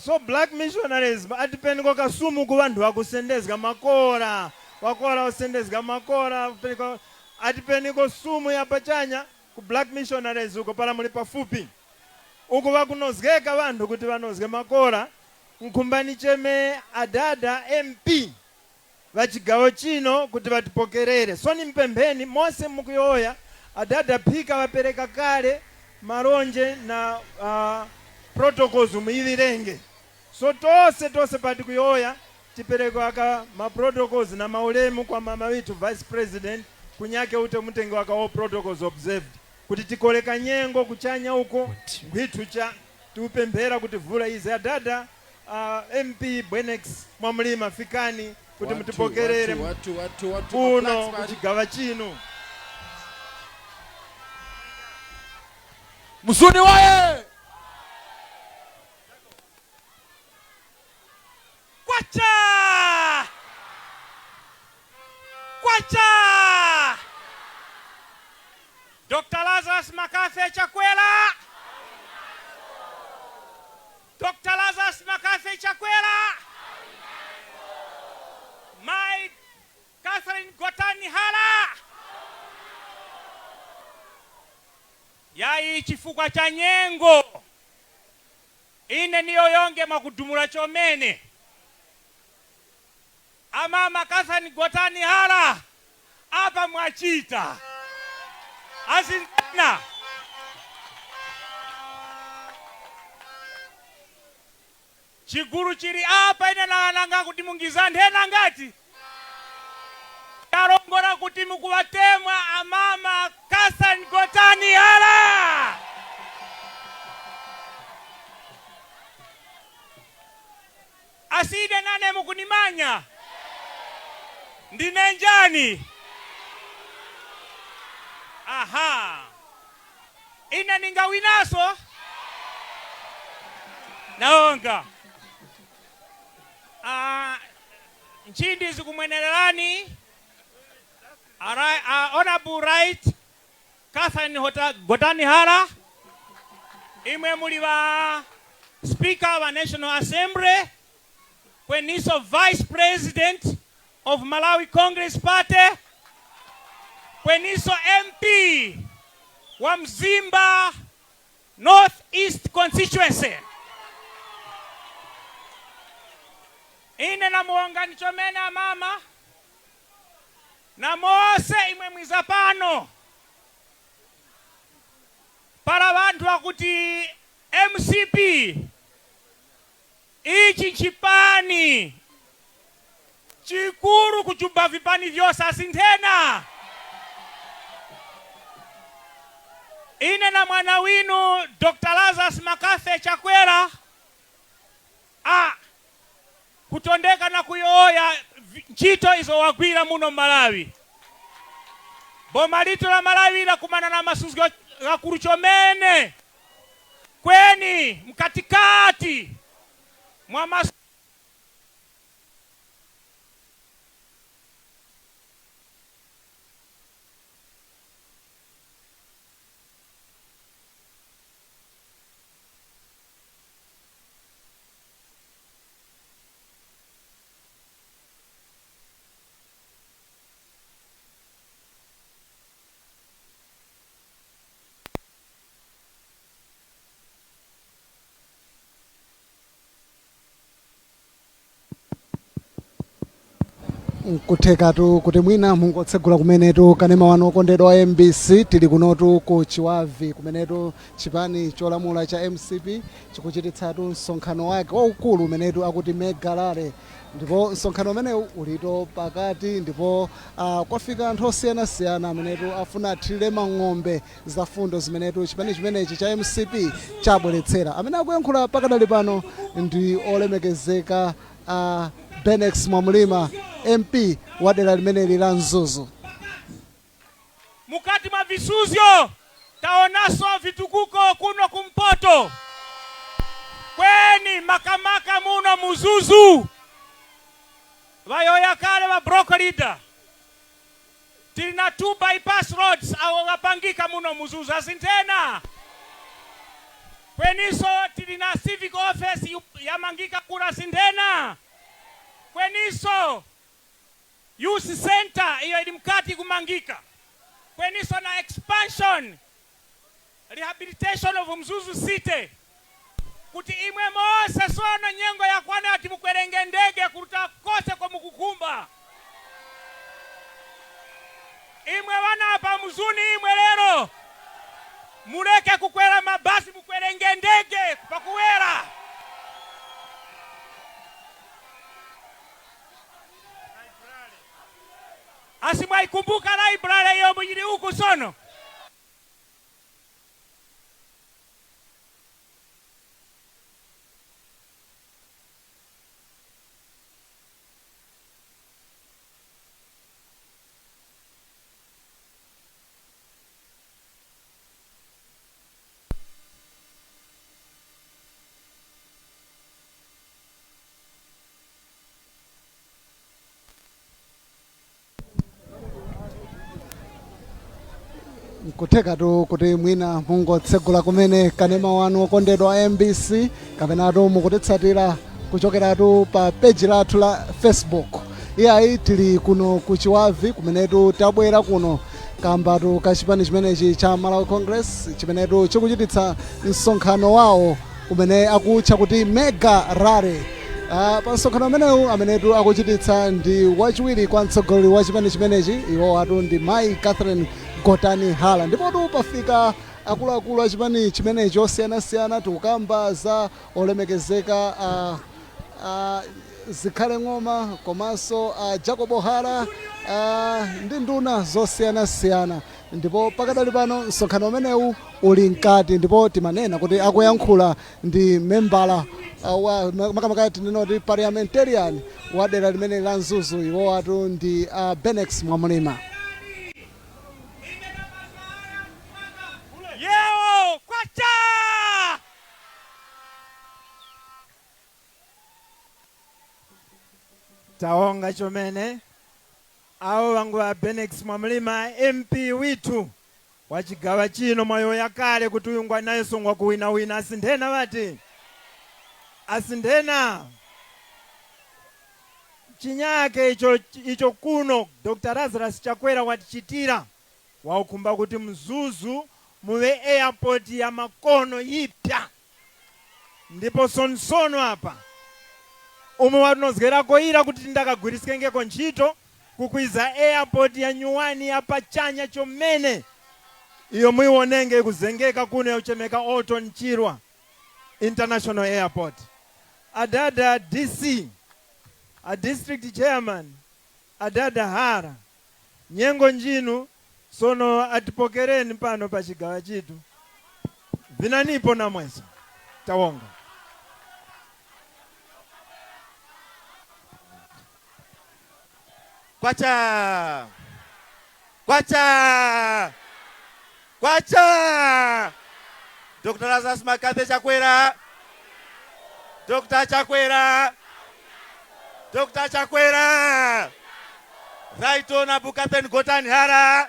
So black missionaries atipeniko kasumu ku vanhu vakusendezga makora. Wakora usendezga makora atipeniko sumu ya pachanya ku black missionaries uko para muli pafupi. Uko vakunozgeka vanhu kuti vanozge makora nkumbani cheme adada MP vachigawo chino kuti vatipokerere. So ni mpembeni mose mukuyoya adada phika vapereka kale maronje na protocols muivirenge. So tose pati kuyoya tipereka aka ma protocols na maulemu kwa mama witu Vice President kunyake ute mutenge waka all protocols observed. Kuti tikoleka nyengo kuchanya uko ngwitu cha tupembera kuti vula izi adada MP Bwenex mwamlima fikani kuti mutipokerere uno kuchigawa chino. Musuni waye Kwacha Dr. Lazarus Makafe Chakwera. Dr. Lazarus Makafe Chakwera. My Catherine Gotani Hara. Yai chifukwa cha nyengo. Ine niyo yonge makudumula chomene. Amama Catherine Gotani Hara. Apa mwachita. Azindana. Chiguru chiri apa ine nanga kuti mungizande nangati. Tarongora kuti mukuvatemwa amama Catherine Gotani Hara. Aside nane mukunimanya. Ndine njani. Aha. Ina ninga winaso. Naonga. Nchindi zikumwenererani. Honorable Right Catherine Gotani Hara. Imwe muliwa Speaker wa National Assembly. Kweniso Vice President of Malawi Congress Party. Kweniso MP wa Mzimba North East Constituency. Ine na muongani chomena mama. Na mose imwe mwizapano. Para vantu wakuti MCP. Ichi nchipani. Chikuru kuchumba vipani vyosa sintena. Ine na mwana winu Dr. Lazarus Makafe Chakwera kutondeka na kuyoya nchito izo wagwira muno Malawi. Boma litu la Malawi la kumana na masuzgo la kuruchomene kweni mkatikati mwa Nkuthekatu kuti mwina mungotsegula kumenetu kanema wanu okondedwa wa MBC tili kunotu ku Chiwavi kumenetu chipani cholamula cha MCP chikuchititsatu msonkhano wake waukulu umenetu akuti Megalare, ndipo msonkhano umenewu ulito pakati ndipo kwafika anthu osiyanasiyana amenetu afuna athirire mang'ombe za fundo zimenetu chipani chimenechi cha MCP chabweretsera. Amene akuyankhula pakadali pano ndi olemekezeka Benex Mwamulima MP wa dera limeneli la Nzuzu. Mukati mwa visuzyo taonaso vitukuko kuno kumpoto kweni makamaka muno muzuzu vayoya kale va brocolida tilina 2 bypass roads awo vapangika muno muzuzu asintena kweniso tilina civic office yamangika kula sintena kweniso youth center iyo ili mkati kumangika kweniso na expansion rehabilitation of Mzuzu City kuti imwe mose sono nyengo ya kwana ati mukwerenge ndege kuruta kose kwa mukukumba imwe wana hapa mzuni imwe lero mureke kukwera mabasi mukwerenge ndege pakuwera asimwaikumbuka library yo mujiri huku sono Nkuthekatu kuti mwina mungotsegula kumene kanema wanu okondedwa wa MBC kapenatu mukutitsatira kuchokeratu pa page lathu la Facebook. Iyayi tili kuno ku Chiwavi kumenetu tabwera kuno kambatu kachipani chimenechi cha Malawi Congress chimenetu chikuchititsa msonkhano wawo umene akutcha kuti Megalare. Pa msonkhano umenewu amenetu akuchititsa ndi wachiwiri kwa mtsogoleri wa chipani chimenechi iwo watu ndi Mai Catherine Gotani Hala, ndipo tu pafika akuluakulu a chipani chimenechi osiyanasiyana tikukamba za olemekezeka Zikhale Ng'oma komanso Jacob Hala ndi nduna zosiyanasiyana, ndipo pakadali pano msonkhano umenewu uli mkati ndipo timanena kuti akuyankhula ndi membala makamaka tinenoti parliamentarian wa dera limene la Nzuzu iwo watu ndi Benex Mwamulima. Yeo kwacha taonga chomene awo wangu wa Benex Mwamulima MP witu wachigawa chino mwayoya kale kuti uyungwa nayo songwa kuwinawina asindena vati asindena chinyake icho kuno Dr. Lazarus Chakwera watichitira waukumba kuti Mzuzu muwe airport ya makono yipya ndipo sonsono apa umwe watinozgerako ira kuti ndakagwirisengeko ntchito kukwiza airport ya nyuwani apa chanya chomene iyo muiwonenge kuzengeka kuno yauchemeka Alton Chirwa International Airport. Adada DC, a district chairman, Adada Hara, nyengo njinu sono atipokereni pano pa chigawa chitu vinanipo na mweso tawonga. Kwacha kwacha kwacha Dr. Lazarus Makathe Chakwera, Dr. Chakwera, Dr. Chakwera, Right Honorable Catherine Gotani Hala,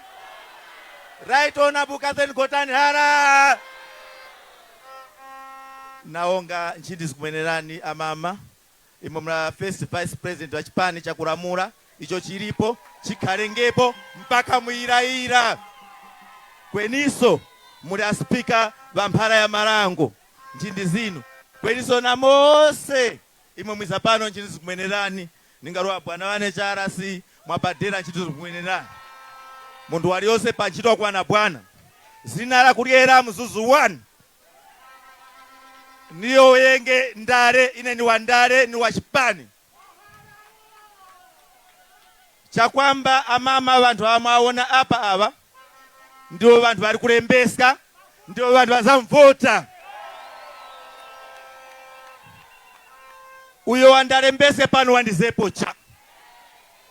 Right Honorable Catherine Gotani Hala. Naonga nchini zikumenerani amama imamla first vice president wa chipani cha kulamula icho chilipo chikalengepo mpaka mwiraira kweniso muli aspika vamphala ya Marango nchindi zinu kweniso na mose imwe mwizapano nchini zikumenerani ningarowa bwana wane charasi mwabadera ntchito zikumuyenera munthu waliyonse pa ntchito kwana bwana zina la kulyera mzuzu 1 niyo yenge ndale ine ni wa ndale ni wa Chipani chakwamba amama vantu amaona apa ava ndio vantu vari kulembesa ndio vantu vazamvota uyo wandalembese pano wandizepo cha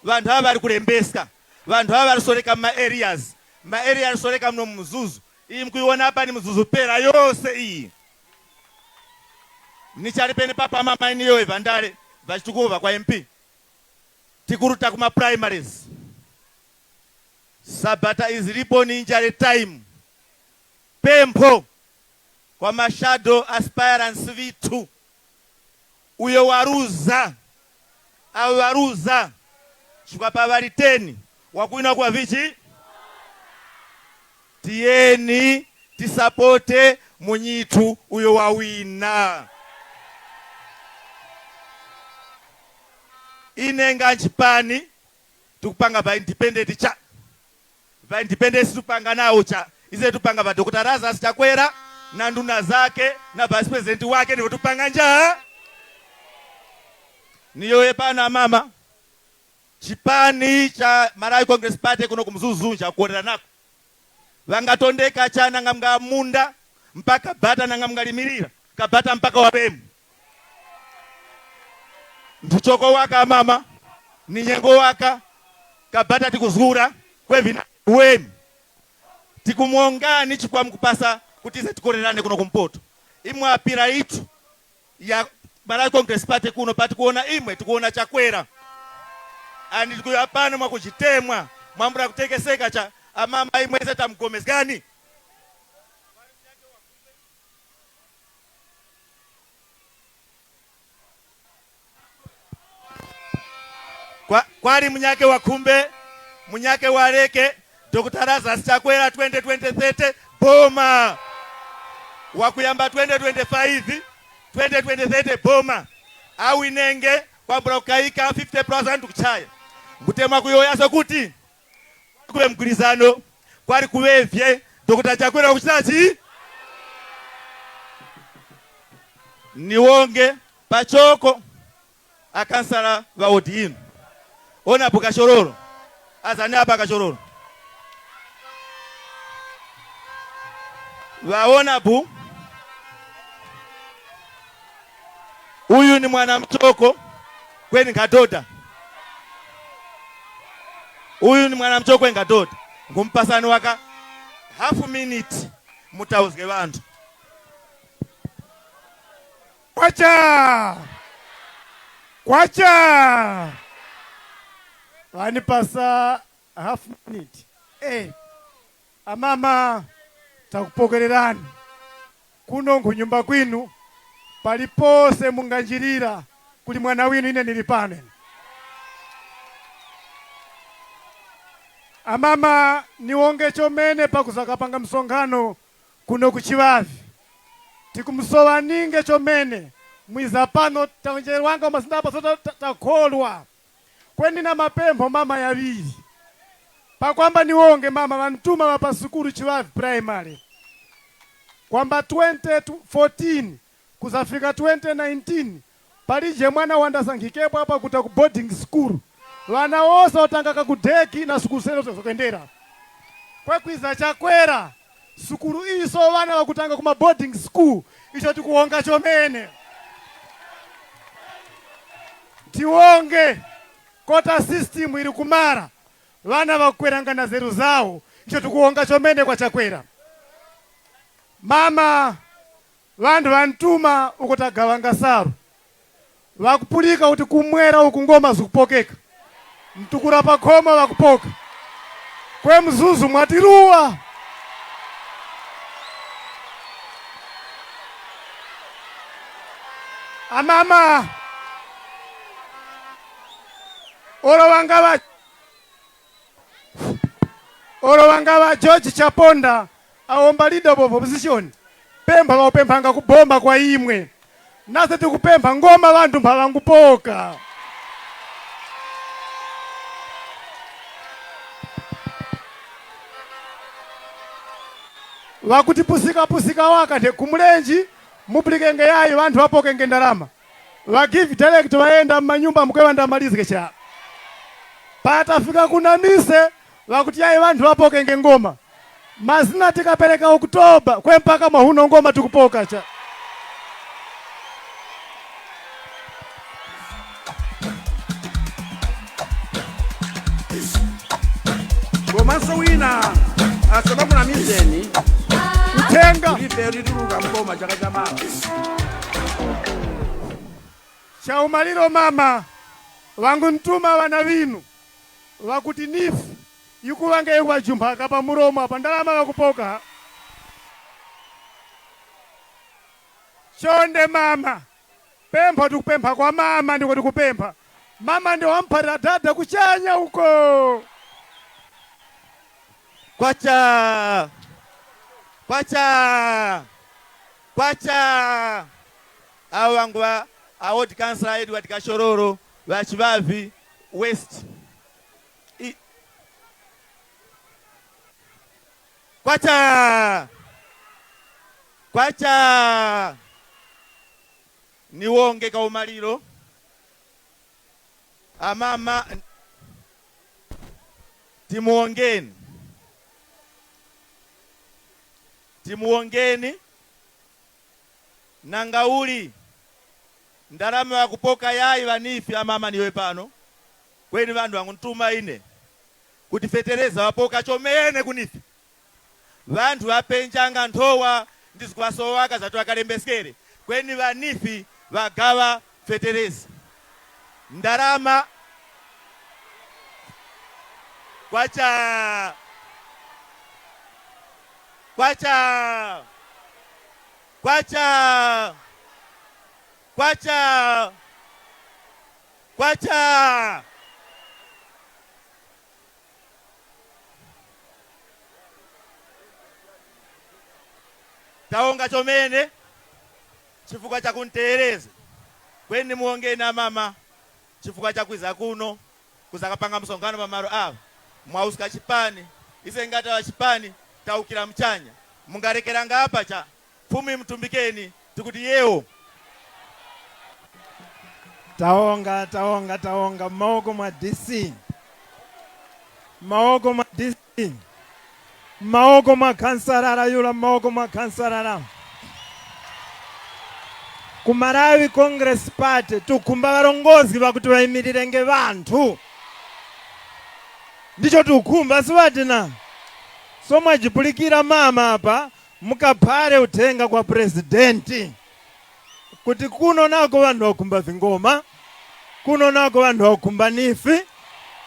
vantu ava vari kulembesa vantu ava vari soreka ma areas soreka mno mzuzu iyi mkuiona apa ni mzuzu pera yose iyi nichali pene papa mama iniyo evandale vachitukuva kwa MP tikuruta kuma primaries sabata izilipo ninjale time pempo kwa mashado aspirants vitu uyo waruza au waruza chukwa pavali 10 wakuina kwa vichi tieni tisapote munyitu uyo wawina inenga Chipani tukupanga ba independent cha ba independence tupanga nao cha ize tupanga ba Dr. Lazarus Chakwera na nduna zake na vice president wake ndio tupanga njaa niyo epana mama Chipani cha Malawi Congress Party kuno kumzuzunja kuonera nako vangatondeka chana ngamga munda mpaka bata na ngamga limirira kabata mpaka wapemu nduchoko waka mama ni nyengo waka kabata tikuzura kwevina wemi tikumuongani chikwa mkupasa kutize tikorerane kuno kumpoto imwe apira itu ya Malawi Congress Party kuno pati kuona imwe tikuona Chakwera ani tikuyapana mwa kuchitemwa mwambura kutekeseka cha amama imwe zeta mgomezi gani kwali munyake wakumbe munyake waleke Dr. Lazarus Chakwera 2020 boma wakuyamba 2025 2020 boma au inenge kwambura kukaika 50% kuchaya ngutemwa kuyoyaso kuti kube mgulizano kwali kuwevye Dr. Chakwera kuchitachi niwonge pachoko akansala wa odinu ona buka shororo azani apa kashororo waona bu huyu ni mwana mchoko kweni ngadoda huyu ni mwana mchoko kweni ngadoda ngumpasani waka half minute mutauzge vantu kwacha vanipasa half minute amama takupokererani kuno kunyumba kwinu palipose munganjirira kuli mwana winu ine nilipane amama niwonge chomene pakusakapanga msonkhano kuno kuchivavi tikumsowaninge chomene mwiza pano taonjeri wanga masindapa sota takholwa kweni na mapembo mama yaviri pakwamba niwonge mama vantuma vapa sukuru Chivavi primary kwamba 2014 kuzafika 2019 palije mwana wandasankhikepo apa kuta ku boarding school vana wose watangaka kudeki na sukulu sene zokendera kwekwiza Chakwera sukulu iso vana vakutanga kuma boarding school icho tikuonga chomene tiwonge kota system ili kumara vana vakweranga na zeru zao icho tikuonga chomene kwa Chakwera mama vantu vantuma ukutagavanga saru vakupulika kuti kumwera uku ngoma zikupokeka mtukura pakhoma vakupoka kwe mzuzu mwatiruwa amama olo wangava George Chaponda aomba leader of opposition pempha vaupemphanga kubomba kwa imwe nase tikupempha ngoma vantu mphavangupoka vakuti pusika waka nde kumulenji muplikenge yayi vanthu vapokenge ndalama vagive direct vaenda mmanyumba mukwe vandamalizike cha patafika kuna mise vakuti yayi vanthu vapokenge ngoma mazina tikapereka Oktoba kwe mpaka mwahuno ngoma tikupoka cha Gomanso wina asaba kuna mizeni utenga ulipe ulituluka mboma chaka cha mama cha umaliro mama wangu ntuma wana vinu vakuti nifu yukuwange wajumbaka pa muromo apa ndalama wakupoka chonde mama pempha tikupempha kwa mama ndiko tikupempha mama ndio wamphatira dada kuchanya huko kwacha avo vangu va award councilor Edward Kashororo va Chivavi West kwacha niwonge kaumaliro amama timuongeni nangauli ndalama ya kupoka yayi vanifi amama niwe pano kweni vandu vangu ntuma ine kuti fetereza wapoka chomene kunifi vantu vapenjanga nthowa ndizikuwasowaka zatu akalembeskere kweni vanifi vagawa fetereza ndalama kwacha taonga chomene chifukwa cha kunteereza kweni muongeni na mama chifukwa cha kwiza kuno kuzakapanga msonkhano pamalo awo mwausika chipani isengata wa chipani taukira mchanya mungarekera ngapa cha fumi mtumbikeni tikuti yeo taonga maoko mwa DC maoko mwa kansarara yula maoko mwa kansarara kumarawi Congress Party tukumba varongozi vakuti vaimirirenge vantu ndicho tukumba sivatina so mwajipulikira mama apa mukaphare utenga kwa presidenti kuti kuno nako vanhu vakumba vingoma kuno nako vanhu vakumba nifi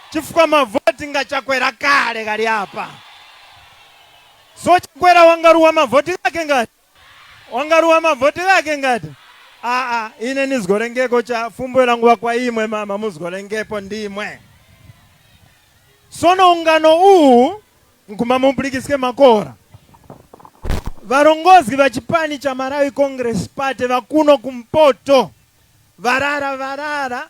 chifukwa mavhoti ngachakwera kale kali apa so chakwera wangaruwa mavhoti vake ngati ine nizgorengeko cha fumbo langu kwa imwe mama muzgorengepo ndimwe sono ungano uu nkuma mumpulikisike makora varongozi va chipani cha Malawi Congress Party vakuno kumpoto varara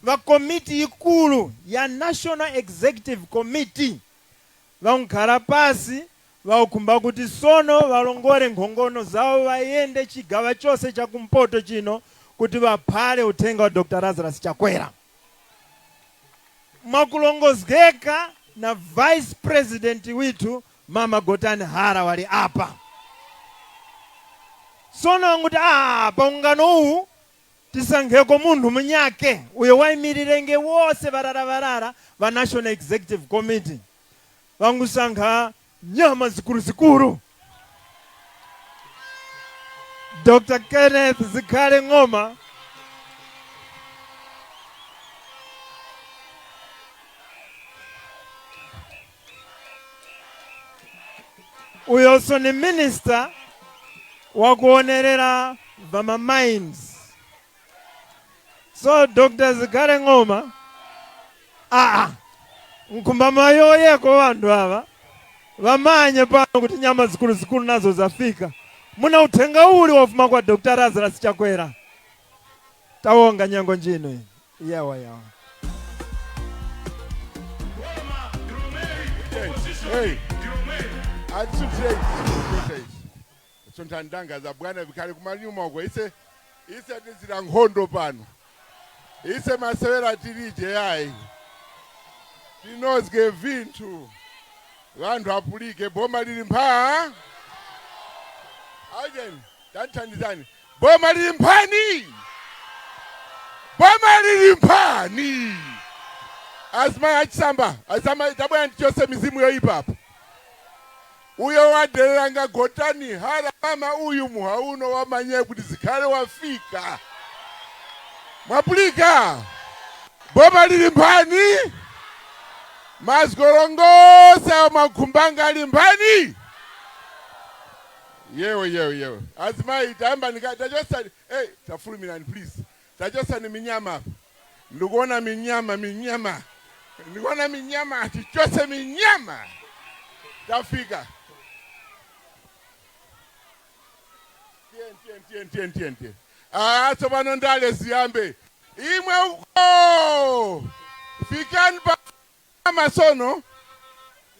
va komiti ikulu ya National Executive Committee vaunkhara pasi vaukumba kuti sono valongore nkhongono zawo vayende chigawa chose cha kumpoto chino kuti vaphale utenga wa Dr. Lazarus Chakwera mwakulongozgeka na Vice President witu Mama Gotani Hara wali apa sono nguti paungano uwu tisankheko munthu munyake uyo waimirirenge wose varara va National Executive Committee vangusankha nyama zikulu Dr. Kenneth Zikhale Ng'oma uyonso ni minister wakuonerera vama mines so Dr. Zikhale Ng'oma nkumba mayoyeko vantu ava vamanye pano kuti nyama zikulu nazo zafika muna utenga uli wafuma kwa Dr. Lazarus Chakwera taonga nyango njino yawa Hey. Atsutrei. Sontandanga za bwana vikali kumanyuma uko ise tizira nkhondo pano. Ise masewera tilije yayi. Tinozge vintu. Vantu apulike boma lili mpha. Again, tantandizani. Boma lili mphani. Boma lili mphani. Asma achisamba, asama tabwa ndichose mizimu yoipa hapo. Uyo wadelanga gotani hara mama uyu muhauno wamanye kuti zikhale wafika. Mwapulika. Boma lili mphani. Mazgorongosa makumbanga limbani. Yewe. Asma itamba tajosa tafulumirani please. Tajosa ni minyama. Ndikuona minyama. Ndikuona minyama atichose minyama. Tafika. Tien. Sobano ndale ziyambe. Imwe uko. Fikani pa masono.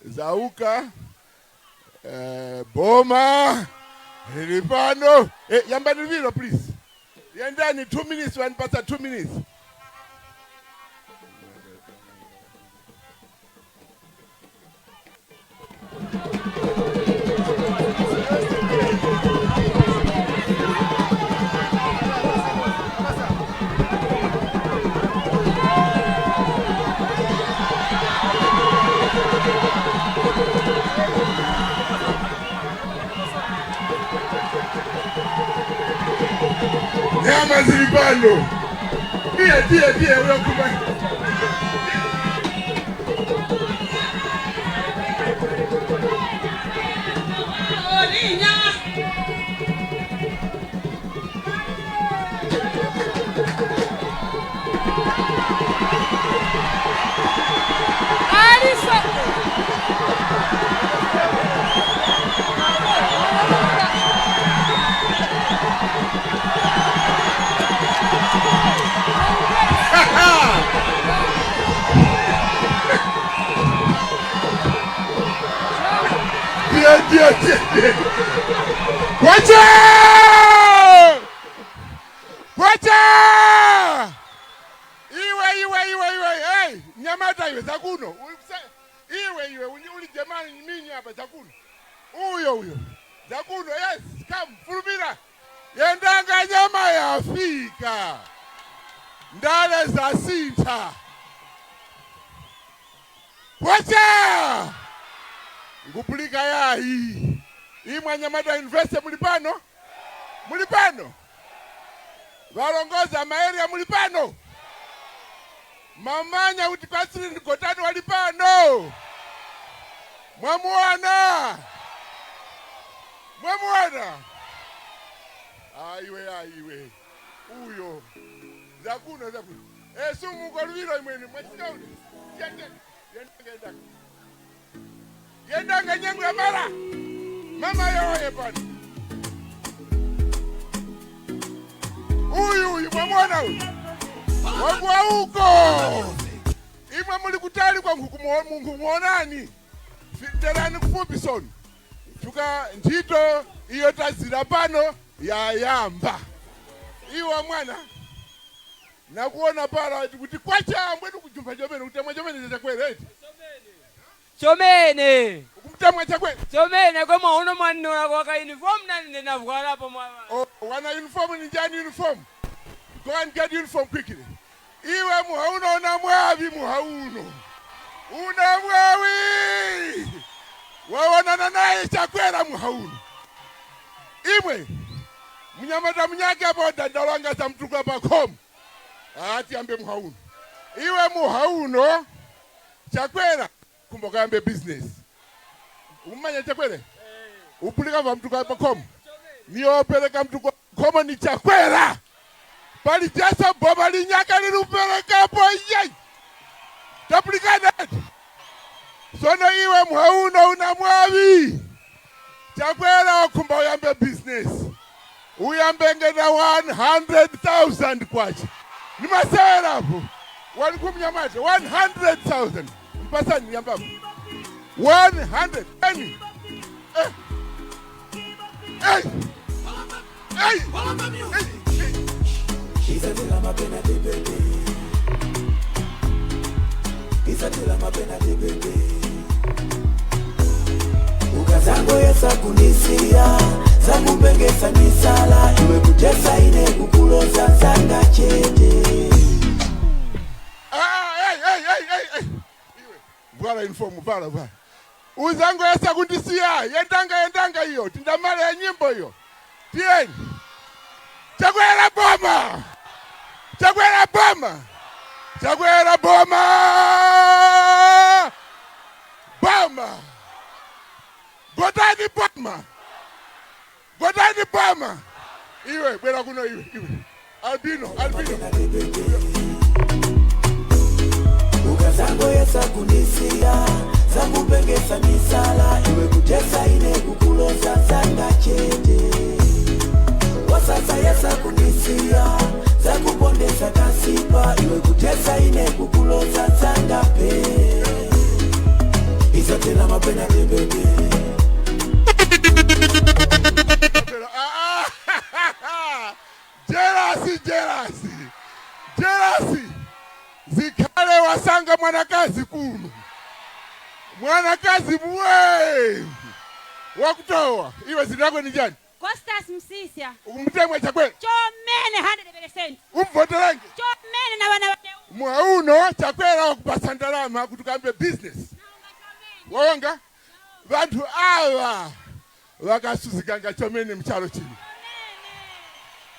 Zauka. Boma. Ripano. Yamba nivilo please. Yendani 2 minutes, one pastor 2 minutes. Nyama zilipando. Pia unakuba. Kwacha! Iwe. Hey, nyamata iwe zakuno. Iwe uli jamani mimi hapa zakuno. Uyo. Zakuno, yes, come, fulumira. Yendanga nyama ya Afrika. Ndale za sita. Kwacha! Ngupulika yahi. Imwe nyamata investe mulipano? Valongoza maeria mulipano? Mamanya utipasiri nikotani walipano? Mwamuana? Aiwe. Uyo. Zakuno. Sumu kolviro imweni. Mwachikauni. Yendanga nyengu ya mara. Mama yoye pano. Uyu mwamwana huyu. Wagwa huko. Imwe mulikutali kwa Mungu muonani. Fidelani kufupi sonu. Chuka njito iyo tazira pano ya yamba. Iwa mwana. Nakuona para kuti kwacha mbwedu kujumpa jomene kutemwa jomene chakwele eti. Chomene. Kumtemwa chakwele. Chomene koma uno mwanura kwa uniform nani navuka hapo mwana. Oh, wana uniform ni jani uniform. Go and get uniform quickly. Iwe muhauno unamwavi muhauno. Unamwavi. Wawanana naye chakwera muhauno. Imwe. Mnyamata mnyake hapo dandalanga za mtuku hapa komu. Ati ambe muhauno. Iwe muhauno. Chakwera. Kumboka ambe business. Umanya chakwere? Upulika va mtuku hapa komu. Niopeleka mtuku komu ni chakwera. Pali jasa baba linyaka lirupeleka po yei. Tapulika nati. Sono iwe muhauno unamwavi. Chakwera wakumba uyambe business. Uyambe ngeda 100,000 kwachi. Nimasewera hapo. Walikumnyamaje 100,000. Mpasani yambapo. 100. Ukazango yesa kunisia zangu mbengesa nisala iwe kutesa ine kukuloza zanga chete. Bwala informu bwala. Uzango yesa kundisia yendanga hiyo tindamale ya nyimbo hiyo. Tieni. Chakwera boma. Chakwera boma. Chakwera boma. Boma. Gotani boma. Gotani boma. Iwe bwela kuno iwe. Albino. Ukazango yesa kunisia zangu mbengesa nisala iwe kutesa ine kukuloza zanga chete. Wasasa yesa kunisia zangu pondesa kasipa iwe kutesa ine kukuloza zanga pe. Izatela mapena tebebe. Jealousy. Zikale wasanga mwanakazi kuno. Mwanakazi mwe. Wakutoa. Iwe zinako ni jani? Costas Msisia. Umtemwe chakwera. Chomene 100%. Umvotelange. Chomene na wana wate. Mwauno chakwera wakupasa ndalama kutukambe business. Wawanga? Vantu awa. Wakasuzikanga chomene mchalo chini.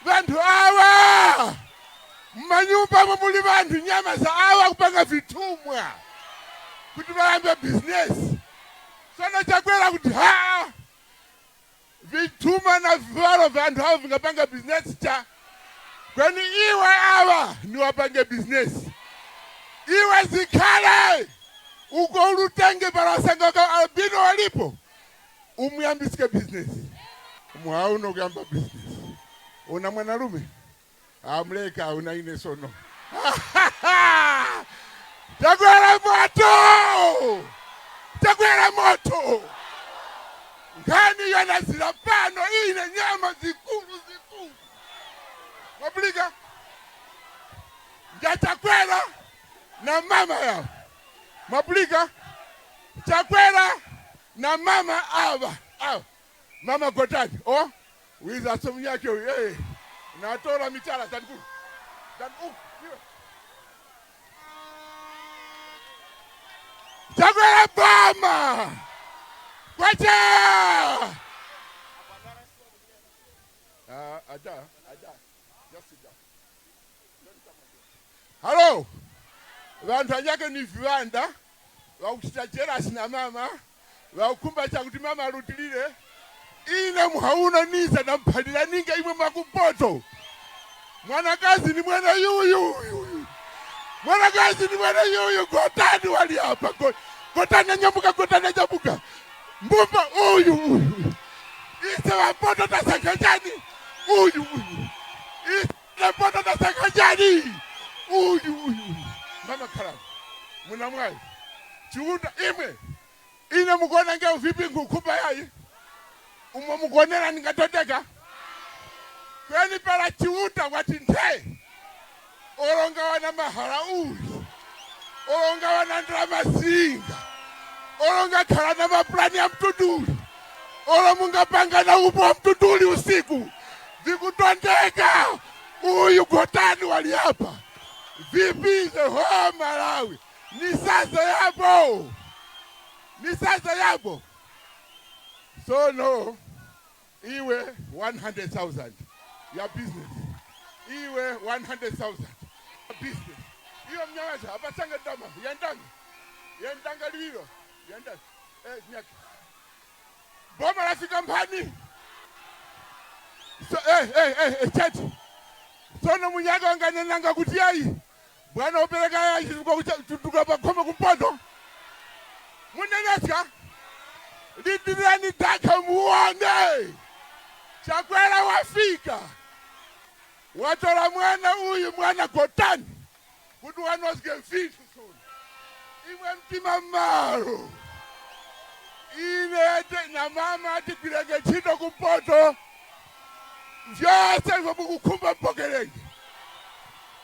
Vantu awa. Manyumba mumuli vantu nyama za awa kupanga vitumwa. Kuti vaambe business. Sana chakwera kuti vituma na vivalo vantu hawa vingapanga business cha. Kwani iwe awa ni wapange business. Iwe zikale. Uko ulutenge para wasanga waka albino walipo. Umuyambisike business. Mwauno gamba business. Una mwanalume. Amleka una ine sono. Chakwera moto! Chakwera moto! Ngani yana zilapano ine nyama zikulu. Wablika? Nja chakwera na mama yao. Wablika? Chakwera na mama awa. Mama Gotani. Wiza somu yake huyu. Natola mitala tangu. Chakwera bama. Kwacha. Aja. Just sit down. Hello. Vantu anyake ni viwanda. Wakuchita jealous na mama. Wakumba chakuti mama arutilile. Ina muhauna nisa na mpadila ninga imwe makumpoto. Mwanakazi ni mwana yuyu. Mwanakazi ni mwana yuyu. Gotani wali hapa. Gotani nyamuka. Mbumba uyu. Ise wapoto tasakajani. Uyu. Ise wapoto tasakajani. Uyu. Mama karamu. Muna mwai. Chiunda ime. Ina mukona ngea vipi ngukupa yai. Mugonera ningatoteka. Kwani para chiuta wati nte. Oronga wana mahara uli. Oronga wana ndrama singa. Oronga karana maplani ya mtuduli. Oromunga panga na upo wa mtuduli usiku. Vikutondeka. Uyu Gotani wali hapa. Vipi ze hoa Malawi. Ni sasa yabo. So no, iwe 100,000 ya business. Iwe 100,000 ya business. Iyo mnyawaja, hapa changa dama, yendanga liwilo, yendanga, nyaki. Boma rafika mpani. So, chati. So no munyaga wangane nanga kutiai. Bwana opeleka ya tutuka pa koma kumpoto. Munenyaska. Lidirani taka muone. Chakwera wafika. Watola mwana uyu mwana Gotani. Kudu wanosike vitu soon. Iwe mtima maro. ine na mama atigwirenge ntchito kumpoto vyose hivyo mukukhumba mpokelengi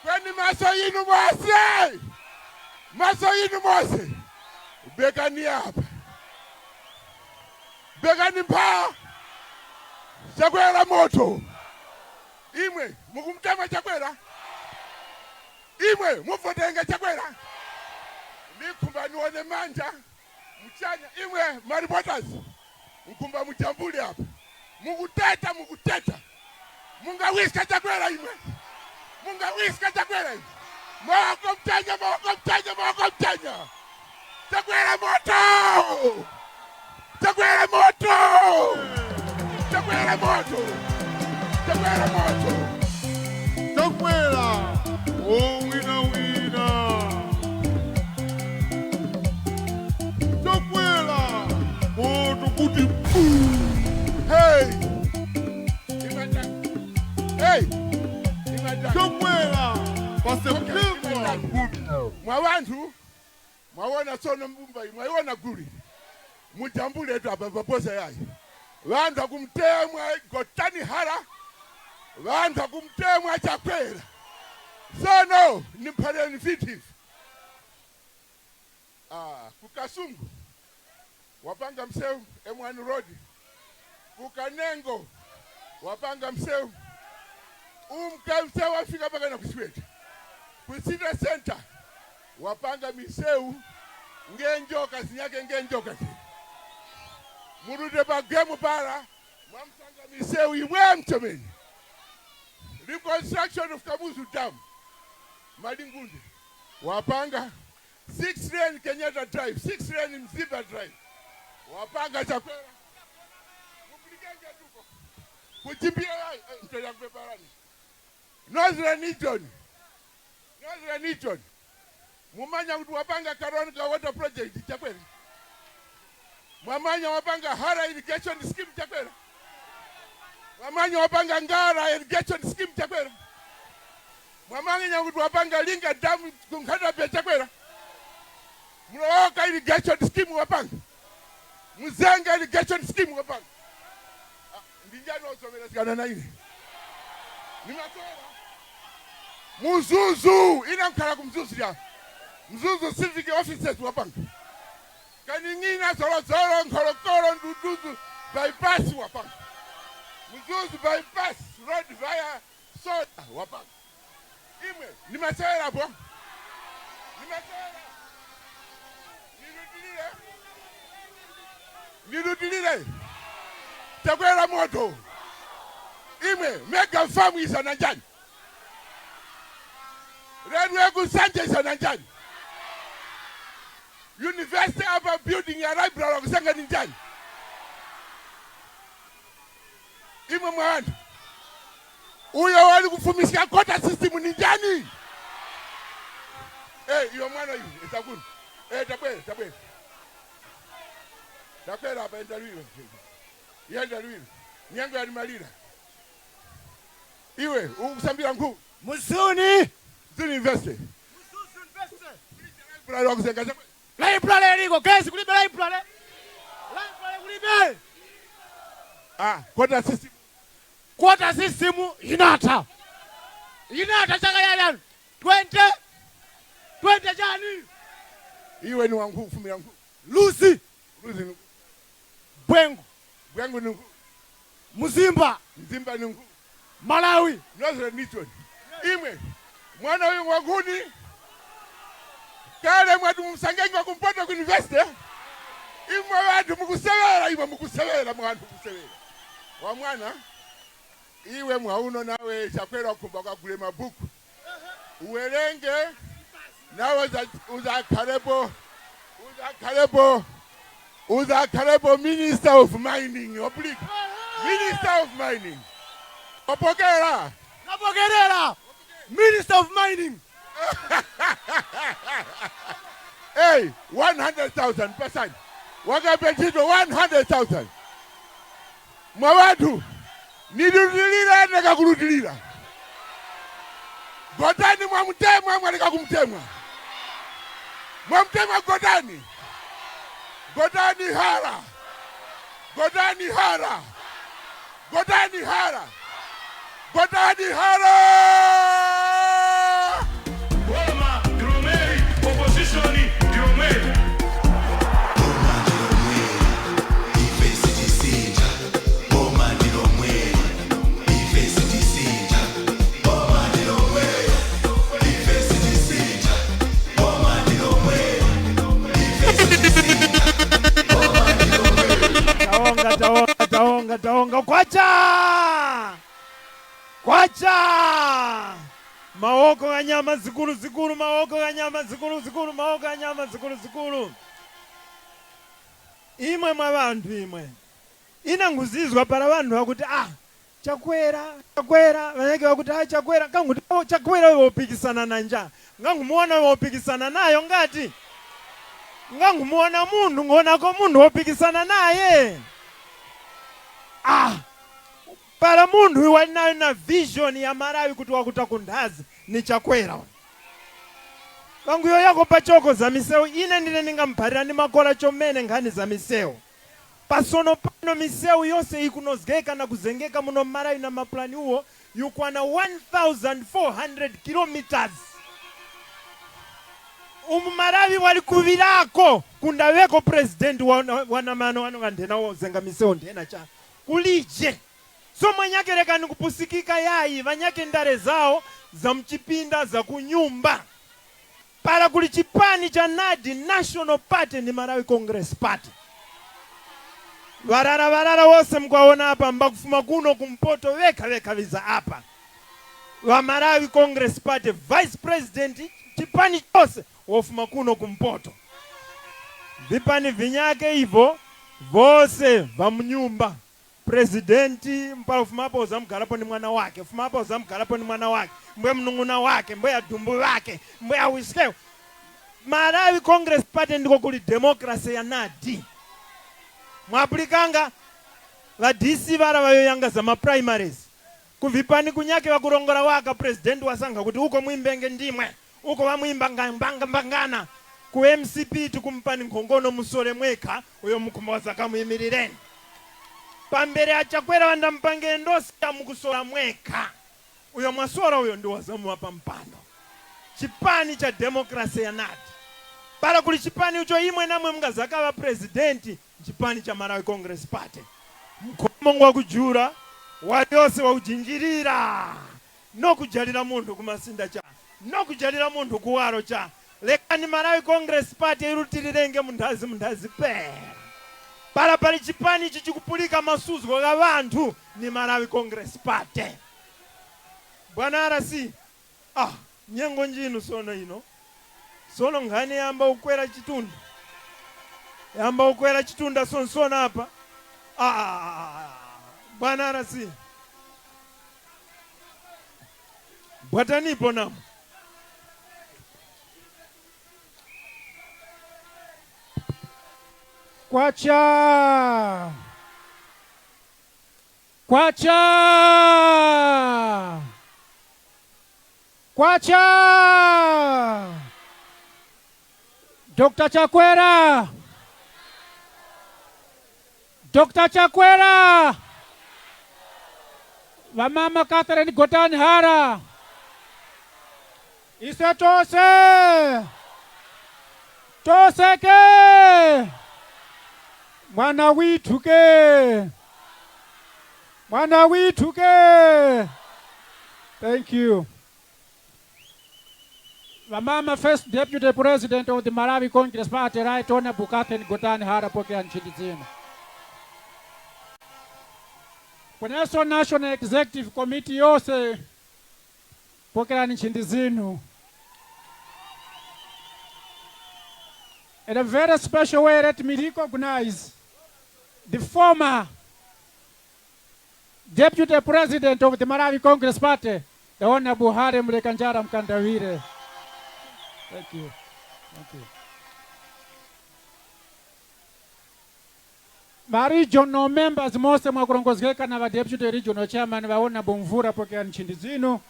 kweni maso yinu mose maso yinu mose bekani apa bekani mpa Chakwera moto imwe mukumtema Chakwera imwe muvotenga Chakwera nikumba nione manja mchanya imwe maripotas mkumba mjambuli hapa mukuteta mungawiska Chakwera imwe mungawiska Chakwera imwe mwako mchanya Chakwera moto Chakwera moto Chakwera moto Chakwera moto Chakwera oh wina Chakwera moto kuti hey Chakwera paseptemba mwabantu mwawona sono mbumba mwaiona guri mujambule etu apa paposa yayi vantu kumtemwa gotani hara vantu kumtemwa Chakwera sono nimphaleni fitifu kukasungu wapanga mseu emwani road kukanengo wapanga mseu mseu wafika paka na kusweta kusita center wapanga miseu ngenjoka sinyake ngenjoka murude bagemu para mwamsanga miseu imwe mchomeni reconstruction of Kamuzu Dam Madingunde wapanga 6 lane Kenyatta Drive 6 lane Mzimba Drive wapanga Chakwera mupigenge tuko kuchimbia mtoya kubeparani Northern Region mumanya kuti wapanga Karonga water project Chakwera mwamanya wapanga Hara irrigation scheme Chakwera mwamanya wapanga Ngara irrigation scheme Chakwera mwamanya kuti wapanga Linga dam kunkata Chakwera Mloka irrigation scheme wapanga Muzenga irrigation scheme wapanga ndinjano usomela sikana na ile nimatera Muzuzu inamkhala kumzuzu ya Mzuzu civic officers wapanga kaningina zolo nkolokolo nduduzu bypass wapanga Mzuzu bypass road via soda wapanga imwe nimatera hapo nirudilile Chakwera moto imwe mega farm isana njani railway kusanje isana njani university hapa building ya library wakusanga ni njani imwe mwana uyo wali kufumisha kota system ni njani iyo mwana hiyo itakuni Chakwera hapa endaliwe yendaliwe nyango ya malira iwe ukusambira nkuu Musuni investe library liko kesi kulibe library kulibe quota system inata chaka ya 20 jani iwe ni wangu fumira wangu Lucy Bwengu ni Mzimba ni Malawi Northern Region imwe mwana huyu wanguni kale mwadu msangengi wa kumpata ku university imwe wadu mukusewera mwandu mukusewera wa mwana iwe mwauno nawe Chakwera kumba kwa kule mabuku uwerenge nawe uza karebo Minister of Mining oblique Minister of Mining Napogerera Minister of Mining hey 100,000 percent wakapetito 100,000 mwawatu nidudilira nekakuludilira Godani mwamutemwa mwalika kumtemwa mwamtemwa Godani Hara Godani Hara. Godani Hara. Godani Hara. Boma Dromeri, opposition Dromeri. Taonga kwacha maoko ya nyama zikulu maoko ya nyama zikulu maoko ya nyama zikulu imwe mwa vantu imwe inanguzizwa para vantu vakuti chakwera vanenge vakuti chakwera kanguti chakwera wopikisana nanja ngangumuona wopikisana nayo ngati ngangumuona munhu ngonako munhu wopikisana naye para munhu wanayo na vision ya Malawi kuti wakuta kundazi ni chakwera kanguyo yako pachoko za miseu ine ndine ningamparira ni makola chomene nkhani za miseu pasono pano miseu yose ikunozgeka na kuzengeka muno Malawi na maplani uwo yukwana 1400 kilometers Malawi walikuvirako kundaweko president wanamano wanongandena wozenga miseu ndena cha kulije so mwanyakerekani kupusikika yayi vanyake ndare zao za mchipinda za kunyumba para kuli chipani cha NADI National Party ni Malawi Congress Party varara wose mkwaona hapa mbakufuma kuno kumpoto weka viza hapa wa Malawi Congress Party Vice President chipani chose wofuma kuno kumpoto vipani vinyake hivyo vose va mnyumba presidenti mpala ufumapo uzamgalapo ni mwana wake ufumapo uzamgalapo ni mwana wake mbwe mnunguna wake mbwe ya dumbu wake mbwe ya wiskeo Malawi Congress Party ndiko kuli demokrasi ya NADI mwapulikanga la DC vara vayoyanga za maprimaries kuvipani kunyake wakurongora waka president wasanga kuti uko mwimbenge ndimwe uko wamwimba mbangana ku MCP tukumpani nkhongono musole mweka uyo mkumwaza kamuyimirireni pambere achakwera wanda mpange ndosi ya mukusola mweka uyo mwasora uyo ndi wazamu wapa mpando chipani cha demokrasi ya NADI para kuli chipani ucho imwe namwe mngazaka wa presidenti chipani cha Malawi Congress Party mkomongo wa kujura waliose wa ujinjirira no kujalira mundu kumasinda cha no kujalira mundu kuwaro cha lekani Malawi Congress Party irutilirenge mundazi pe para pali chipani chichikupulika masuzgo ga vantu ni Malawi Congress Party bwana arasi nyengo njinu sono ino sono ngani yamba ukwera chitunda sonsona hapa bwana arasi bwatanipo namo Kwacha Dr. Chakwera Vamama Catherine Godani Hara ise toseke mwana wituke thank you Vamama first deputy president of the Malawi Congress Party right honorable Catherine Godani Hara pokea nchini zima Kweneso National Executive Committee yose pokea nchini zinu in a very special way, let me recognize the former Deputy President of the Malawi Congress Party, the Honorable Harry Mlekanjara Mkandawire. Thank you. My regional members, most of my deputy regional chairman, Honorable Mvura pokea nchini zinu.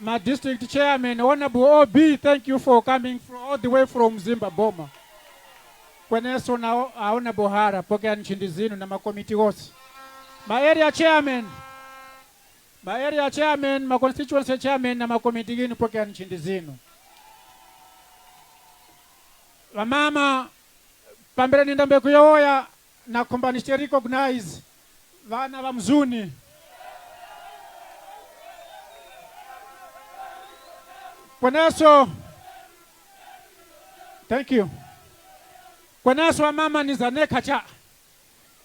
My district chairman, Honorable OB, thank you for coming all the way from Zimbabwe. kweneso aona bohara pokea nchindi zinu na makomiti wose. Ma-area chairman, ma-constituency chairman na makomiti ginu pokea nchindi zinu. Wamama pambere nindambe kuyoya na kumbanishe recognize vana wa mzuni. Kweneso, thank you. Kweneso wamama nizaneka cha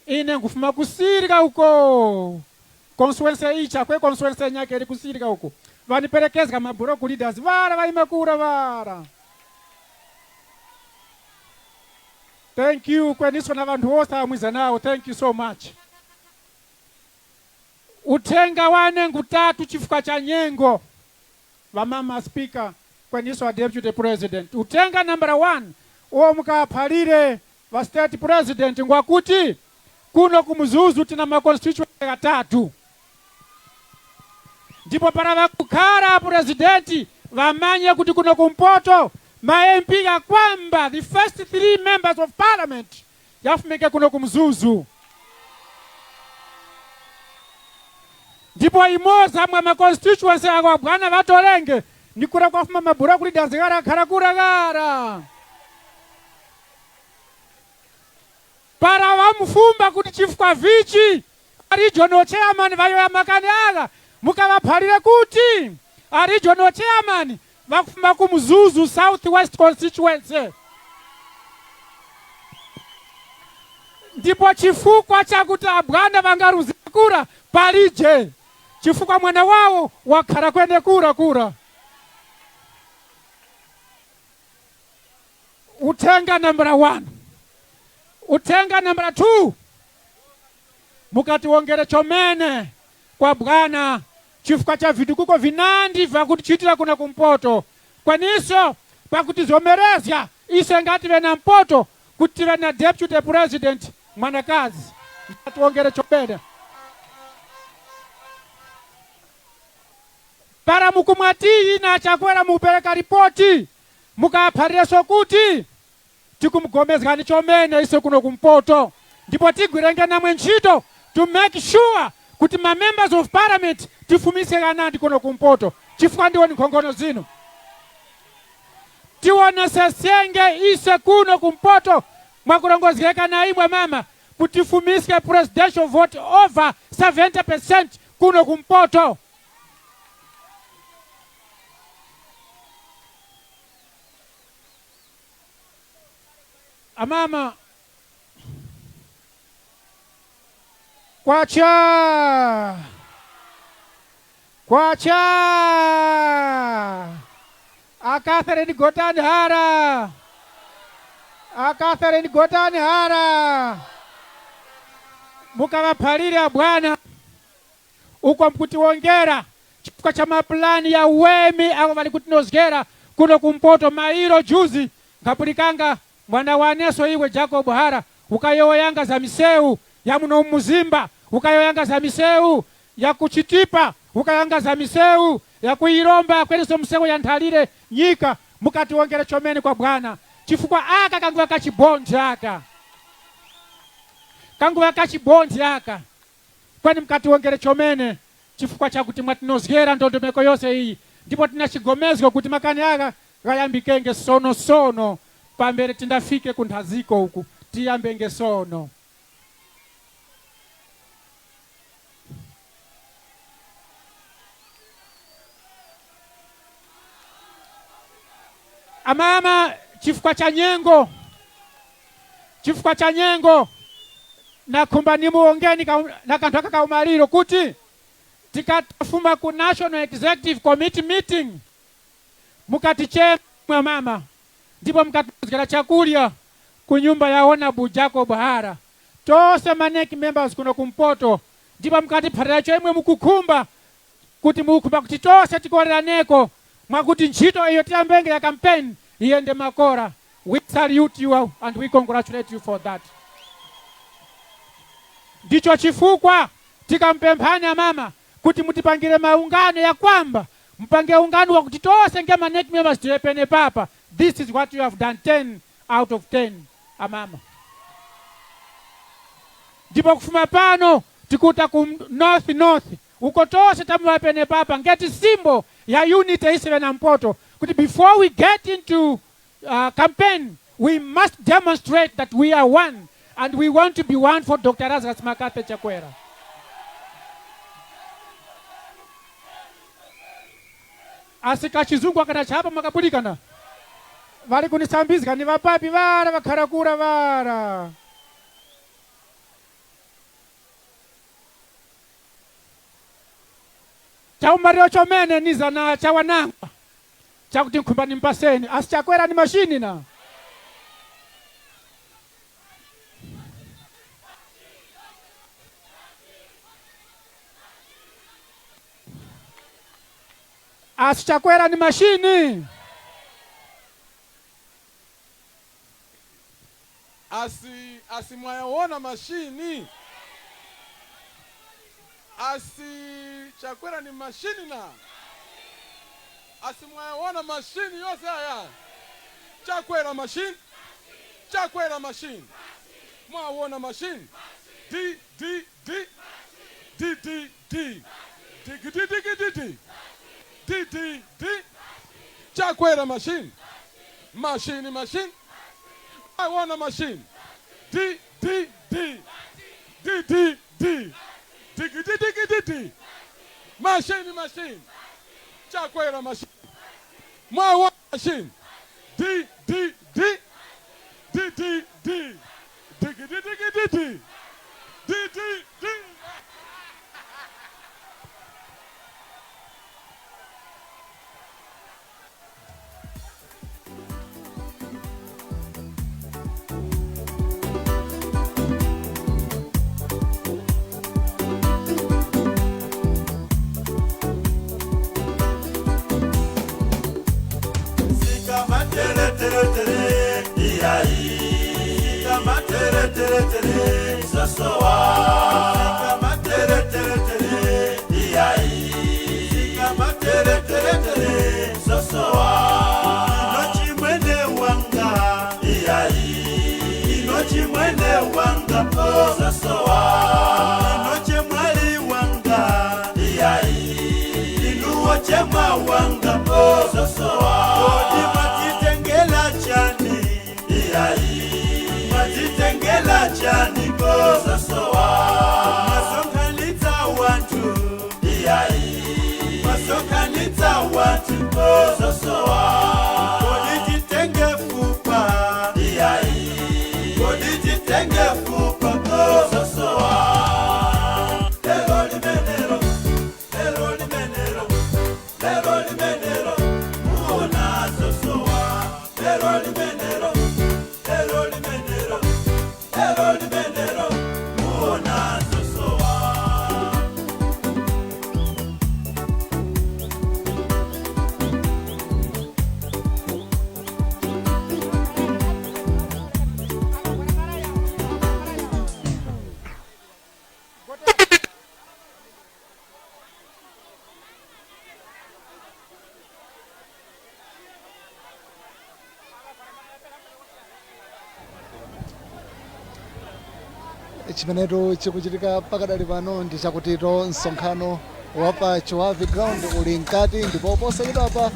ine ngufuma kusirika uko constituency icha kwe constituency nyake iri kusirika uko vaniperekeza mablock leaders vara vaimakura vara. Thank you kweniso na vantu wose amwiza nao, thank you so much. Utenga wane ngutatu chifuka cha nyengo vamama speaker kweniso wa deputy president. Utenga number 1 uo mukaphalire va state president ngwakuti kuno kumuzuzu tina makonstituency atatu. Ndipo para vakukhala presidenti vamanye kuti kuno kumpoto ma-MP ya kwamba the first 3 members of parliament yafumike kuno kumzuzu. Ndipo imoza mwa ma-constituency akwa bwana vatolenge nikura kwa fuma mabura kuli danzigara kharakura gara. Para wamufumba kuti chifuka vichi regional chairman vayo ya makani aga mukavaphalire kuti regional chairman vakufuma kumzuzu southwest constituency. Ndipo chifukwa chakuti abwana vangaruzikura palije chifukwa mwana wao wakhala kwene kura. Utenga number 1. Utenga number 2 mukatiwongere chomene kwa bwana chifukwa cha vitukuko vinandi vakutichitira kuna kumpoto. Kweniso pakutizomerezya ise ngati vena mpoto kuti vena deputy president mwanakazi. Mukatiwongere chomene. Para mukumwatiyi na chakwera mupereka ripoti mukaphareso kuti tikumgomezgani chomene ise kuno kumpoto. Ndipo tigwirenge namwe ntchito to make sure kuti ma members of parliament tifumise kanandi kuno kumpoto chifukwa ndiwo nkhongono zinu. Tionesesenge ise kuno kumpoto mwakulongozeka na imwe mama kuti tifumise presidential vote over 70% kuno kumpoto. Amama kwacha Catherine Gotani Hara mukavaphalire bwana uko mkutiwongera chifukwa cha maplani ya uwemi avo vali kutinozgera kuno kumpoto mairo juzi ngapulikanga mwana waneso iwe Jacob Hara ukayoyanga za miseu ya muno muzimba ukayoyanga za miseu ya kuchitipa ukayanga za miseu ya kuiromba kweniso mseu ya nthalire nyika mukatiwongere chomene kwa bwana chifukwa aka kanguwa kachibonzi aka kwani mkatiwongere chomene chifukwa chakuti mwatinozgera ndondomeko yose iyi ndipo tinachigomezgo kuti makani aka kayambikenge sono pambere tindafike kunthaziko uku tiyambenge sono. Amama chifukwa cha nyengo na kumba nimuongeni na kantu aka kaumaliro kuti tikatafuma ku National Executive Committee meeting mukatichemwa mama ndipo mukatuzgera chakulya ku nyumba ya Honorable Jacob Hara tose maneki members kuno kumpoto ndipo mukatiphatira chomwe mukukhumba kuti mukukhumba kuti tose tikoleraneko mwakuti ntchito iyo tiyambenge ya campaign iyende makora. We salute you and we congratulate you for that. Ndicho chifukwa tikampemphani mama kuti mutipangire maungano ya kwamba mpange ungano wa kuti tose ngema net members tilepene papa. This is what you have done 10 out of 10. amama. Ndipo kufuma pano tikuta ku north uko tose tamwapene papa ngeti symbol ya unity isiwe na mpoto kuti before we get into campaign we must demonstrate that we are one and we want to be one for Dr. Lazarus Makathe Chakwera. Asika chizungu akanachapa makabulikana vali kunisambizika ni vapapi vara vakharakura vara. Chaumario chomene niza na chawanangwa chakuti nkhumba ni mpaseni asi Chakwera ni mashini na asi Chakwera ni mashini. Asimwayaona mashini. Chakwera ni mashini na asimwayaona mashini yose haya. Chakwera mashini. Chakwera mashini. Mwaona mashini. D D D D D D D D D D D D D D Chakwera machine. Machine, machine. I want a machine. D D D D D D D D D D Machine, machine. Chakwera machine. My one machine. D D D D D D D D D D D D. chimenecho chikuchitika pakadali pano ndi chakutito msonkhano wapa Chiwavi ground uli mkati ndipo posayidwa apa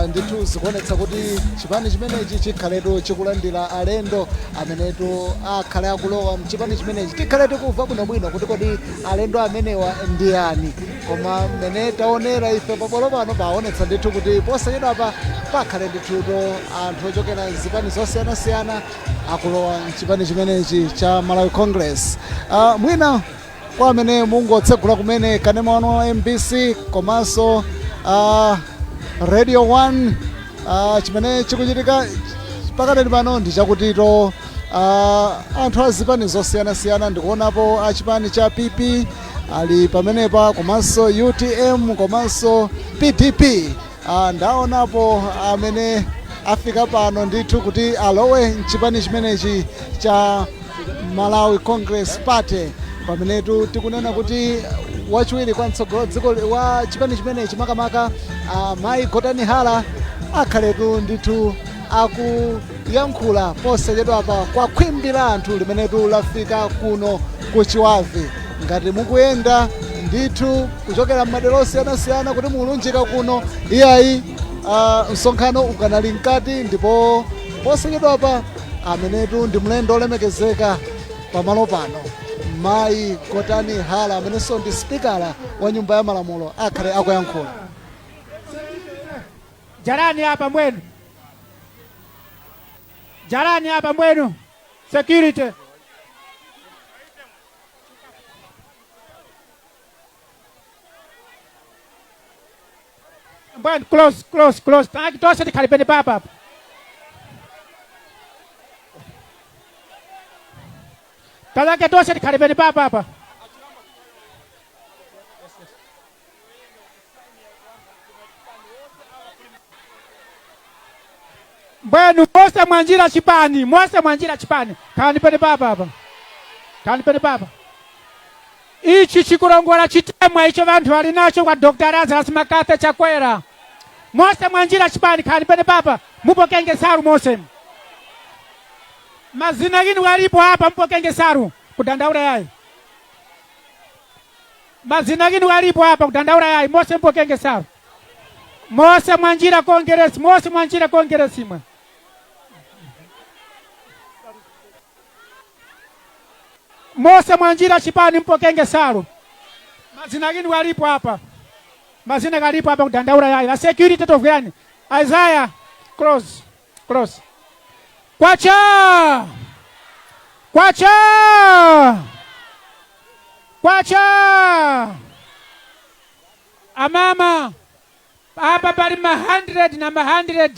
ndithu zikuonetsa kuti chipani chimenechi chikhaletu chikulandira alendo amenetu akhale akulowa mchipani chimenechi tikhale tikumva bwinobwino kuti kodi alendo amenewa ndi ani, koma mmene taonera ife papolo pano paonetsa ndithu kuti posayidwa apa pakhale ndithuto anthu ochokera zipani zosiyanasiyana akulowa mchipani chimenechi cha Malawi Congress. Mwina kwa amene mungotsegula kumene kanema wano MBC komanso Radio 1 chimene chikuchitika pakadali pano ndi chakutito anthu azipani zosiyanasiyana ndikuonapo achipani cha PP ali pamenepa komanso UTM komanso PDP ndaonapo amene afika pano ndithu kuti alowe mchipani chimenechi cha Malawi Congress Party, pamenetu tikunena kuti wachiwiri kwa mtsogolo dziko wa chipani chimenechi makamaka Mai Gotani Hala akhaletu ndithu akuyankhula posachedwapa kwa khwimbi la anthu limenetu lafika kuno ku Chiwavi. Ngati mukuyenda ndithu kuchokera m'madera osiyanasiyana kuti mulunjika kuno, iyayi msonkhano ukanali mkati, ndipo posachedwapa amenetu ndi mlendo olemekezeka pamalo pano, Mayi Kotani Hala amenenso ndi spikala wa nyumba ya malamulo akhale akuyankhula. Jarani hapa mwenu, jarani hapa mwenu, security. Mbwenu, close. Tangi tosha tikalipeni papa hapa. Tangi tosha tikalipeni papa hapa. Mbwenu, Mose Mwanjira Chipani. Kanipeni papa hapa. Kanipeni papa. Ichi chikurongola chitemwa icho vantu wali nacho kwa Dr. Lazarus Makate Chakwera. Mose Mwanjira Chipani, kanipeni papa. Mupokenge saru Mose. Mazina gini walipo hapa, mpokenge saru. Kudandaura yai. Mazina gini walipo hapa, kudandaura yai. Mose mpokenge saru. Mose Mwanjira Kongeresi. Mwe. Mose Mwanjira Chipani, mpokenge saru. Mazina gini walipo hapa. Mazina galipo hapa kudandaura yai. La security tofugani. Isaiah, close. Kwacha. Amama. Hapa pali 100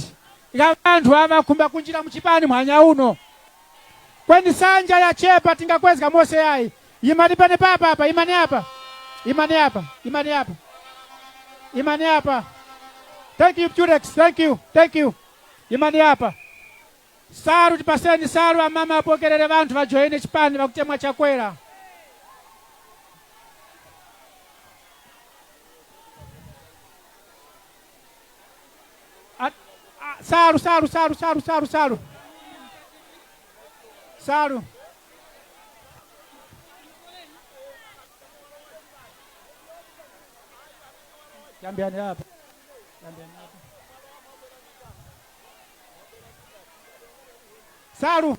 ya vantu hava kumba kunjira mchipani mwanya uno. Kweni sanja ya chepa tingakwezika Mose yai. Imani pane papa hapa, imani hapa. Thank you, Jurex. Thank you. Imani hapa. Saru tipaseni saru amama apokerere vantu vajoine chipani vakutemwa Chakwera. Saru. Jambiani hapa. Saru.